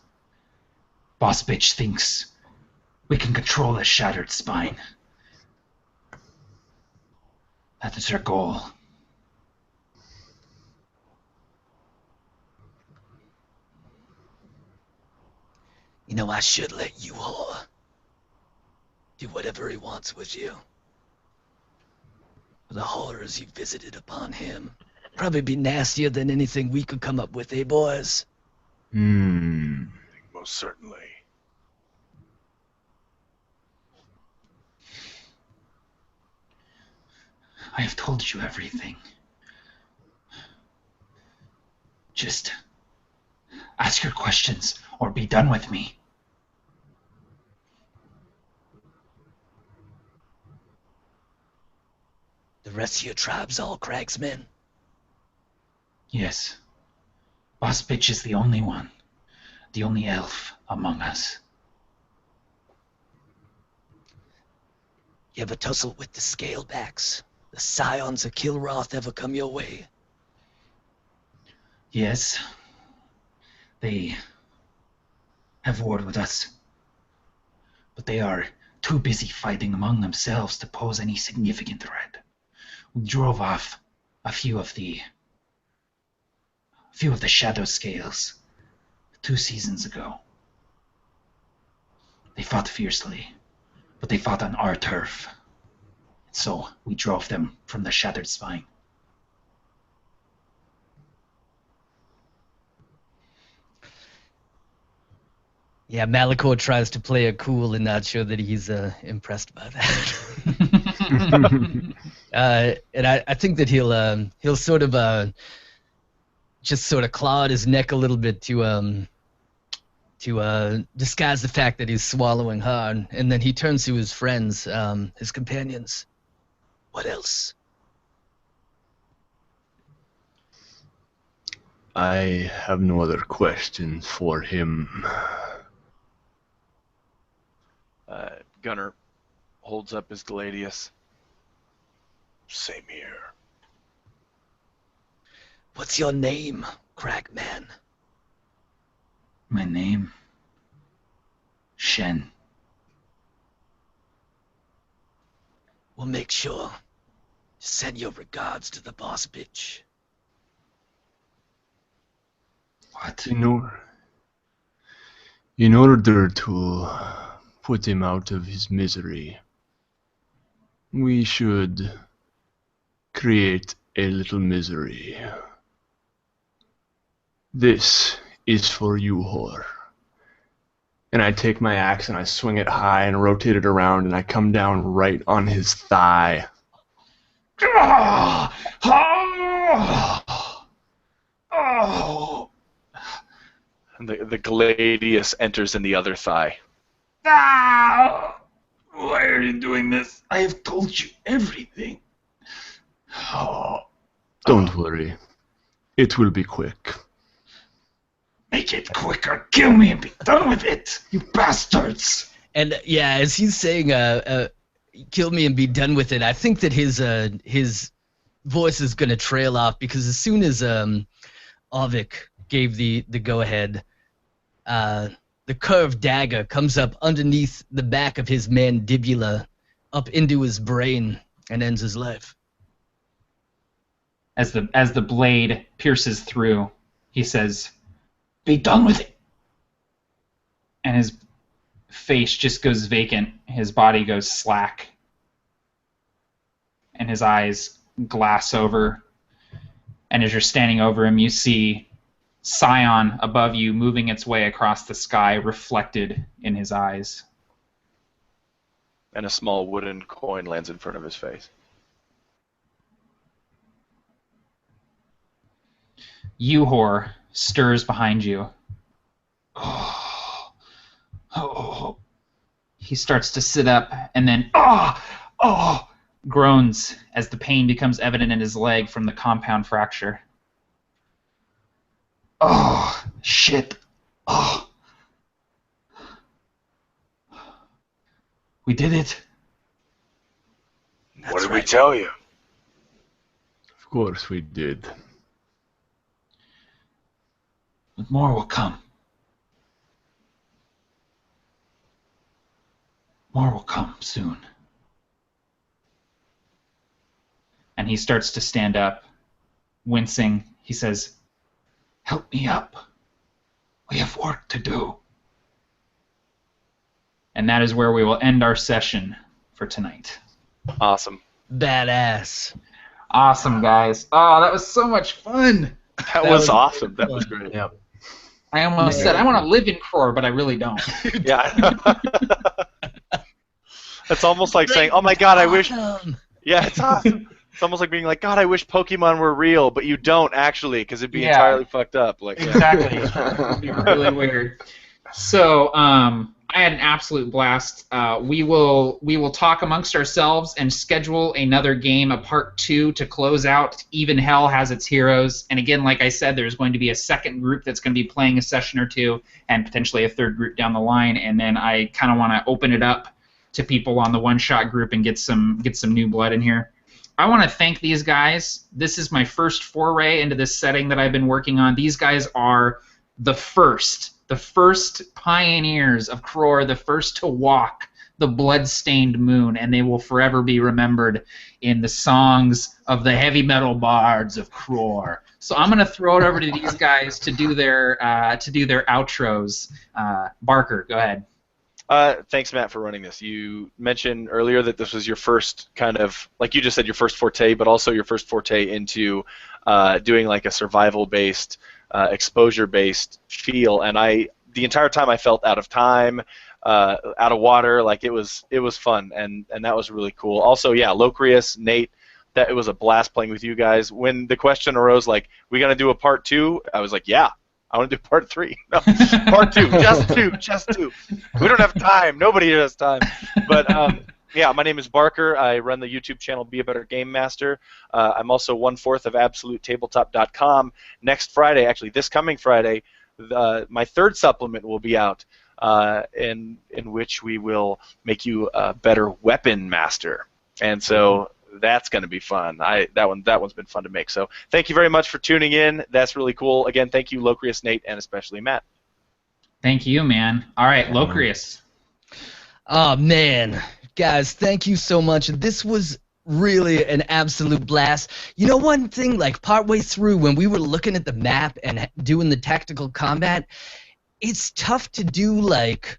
Boss Bitch thinks we can control the Shattered Spine. That is our goal. You know, I should let you all do whatever he wants with you. The horrors you visited upon him probably be nastier than anything we could come up with, eh, boys? Most certainly. I have told you everything. Just ask your questions or be done with me. The rest of your tribe's all cragsmen? Yes. Boss Bitch is the only one. The only elf among us. You ever tussle with the Scalebacks? The Scions of Kilroth ever come your way? Yes. They have warred with us. But they are too busy fighting among themselves to pose any significant threat. We drove off a few of the a few of the shadow scales 2 seasons ago. They fought fiercely, but they fought on our turf. So we drove them from the shattered spine. Yeah, Malachor tries to play it cool and not show that he's impressed by that. And I think that he'll sort of just sort of claw at his neck a little bit to disguise the fact that he's swallowing hard, and then he turns to his friends, his companions. What else? I have no other questions for him. Gunner holds up his Gladius. Same here. What's your name, Cragman? My name? Shen. We'll make sure. Send your regards to the boss bitch. What? In order to put him out of his misery, we should create a little misery. This is for you, whore. And I take my axe and I swing it high and rotate it around and I come down right on his thigh. And the Gladius enters in the other thigh. Why are you doing this? I have told you everything. Don't worry. It will be quick. Make it quicker. Kill me and be done with it, you bastards. And yeah, as he's saying, kill me and be done with it, I think that his voice is gonna trail off, because as soon as Avik gave the go-ahead, the curved dagger comes up underneath the back of his mandibula, up into his brain, and ends his life. As the blade pierces through, he says, Be done with it. and his face just goes vacant. His body goes slack. And his eyes glass over. And as you're standing over him, you see Scion above you moving its way across the sky, reflected in his eyes. And a small wooden coin lands in front of his face. Yuhor stirs behind you. He starts to sit up and then groans as the pain becomes evident in his leg from the compound fracture. Oh, shit. Oh. We did it. What did we tell you? Of course we did. But more will come. More will come soon. And he starts to stand up, wincing. He says, Help me up. We have work to do. and that is where we will end our session for tonight. Awesome. Badass. Awesome, guys. Oh, that was so much fun. That was awesome. That was great. Yep. I almost said I want to live in Kror, but I really don't. Yeah. It's almost like saying, "Oh my God, I wish." Awesome. Yeah, it's awesome. It's almost like being like, "God, I wish Pokemon were real," but you don't actually, because it'd be Yeah. entirely fucked up. Like, Exactly. It'd be really weird. So, I had an absolute blast. We will talk amongst ourselves and schedule another game, a part 2, to close out. Even Hell has its heroes, and again, like I said, there's going to be a second group that's going to be playing a session or two, and potentially a third group down the line. And then I kind of want to open it up to people on the one-shot group and get some new blood in here. I want to thank these guys. This is my first foray into this setting that I've been working on. These guys are the first pioneers of Kror, the first to walk the Bloodstained Moon, and they will forever be remembered in the songs of the heavy metal bards of Kror. So I'm gonna throw it over to these guys to do their outros. Barker, go ahead. Thanks, Matt, for running this. You mentioned earlier that this was your first kind of, like you just said, your first forte, but also your first forte into doing like a survival-based, exposure-based feel. And the entire time I felt out of time, out of water. Like it was fun, and that was really cool. Also, yeah, Locrius, Nate. That it was a blast playing with you guys. When the question arose, like, we gonna do a part 2? I was like, yeah, I want to do part 3. No, part 2, just two. We don't have time. Nobody here has time. But yeah, my name is Barker. I run the YouTube channel BeABetterGameMaster. I'm also 1/4 of AbsoluteTabletop.com. Next Friday, actually this coming Friday, my 3rd supplement will be out, in which we will make you a better weapon master. And so that's going to be fun. That one's been fun to make. So thank you very much for tuning in. That's really cool. Again, thank you, Locrius, Nate, and especially Matt. Thank you, man. All right, Locrius. Oh, man. Guys, thank you so much. This was really an absolute blast. You know, one thing, like partway through when we were looking at the map and doing the tactical combat, it's tough to do, like,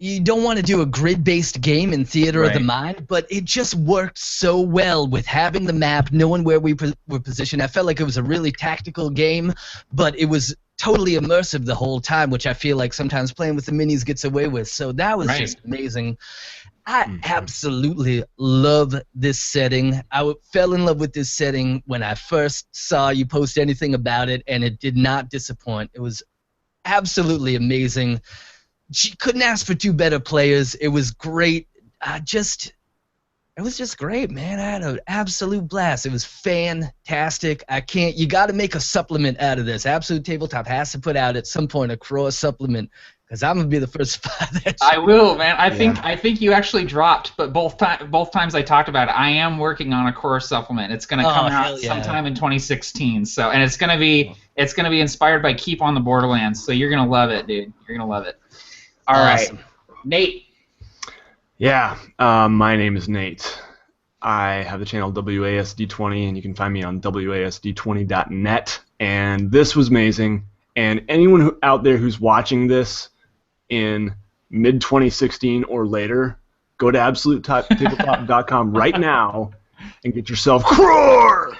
you don't want to do a grid-based game in Theater of the Mind, but it just worked so well with having the map, knowing where we were positioned. I felt like it was a really tactical game, but it was totally immersive the whole time, which I feel like sometimes playing with the minis gets away with. So that was just amazing. I absolutely love this setting. I fell in love with this setting when I first saw you post anything about it, and it did not disappoint. It was absolutely amazing. She couldn't ask for 2 better players. It was great. It was just great, man. I had an absolute blast. It was fantastic. You got to make a supplement out of this. Absolute Tabletop has to put out at some point a Kror supplement, because I'm gonna be the first to buy that. I will, man. I think you actually dropped, but both times I talked about it, I am working on a Kror supplement. It's gonna come out sometime in 2016. So, and it's gonna be inspired by Keep on the Borderlands. So you're gonna love it, dude. You're gonna love it. All right, Nate. Yeah, my name is Nate. I have the channel WASD20, and you can find me on WASD20.net. And this was amazing. And anyone out there who's watching this in mid-2016 or later, go to AbsoluteTabletop.com right now and get yourself Kror!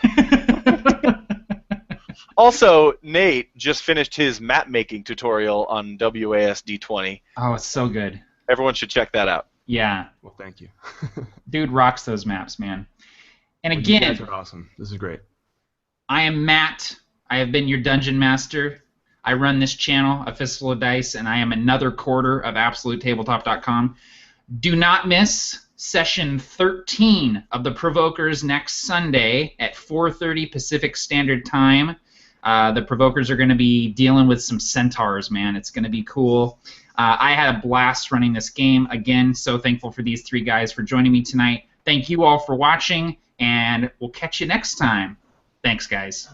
Also, Nate just finished his map-making tutorial on WASD20. Oh, it's so good. Everyone should check that out. Yeah. Well, thank you. Dude rocks those maps, man. And well, again, you guys are awesome. This is great. I am Matt. I have been your Dungeon Master. I run this channel, A Fistful of Dice, and I am another quarter of AbsoluteTabletop.com. Do not miss Session 13 of the Provokers next Sunday at 4:30 Pacific Standard Time. The Provokers are going to be dealing with some centaurs, man. It's going to be cool. I had a blast running this game. Again, so thankful for these 3 guys for joining me tonight. Thank you all for watching, and we'll catch you next time. Thanks, guys.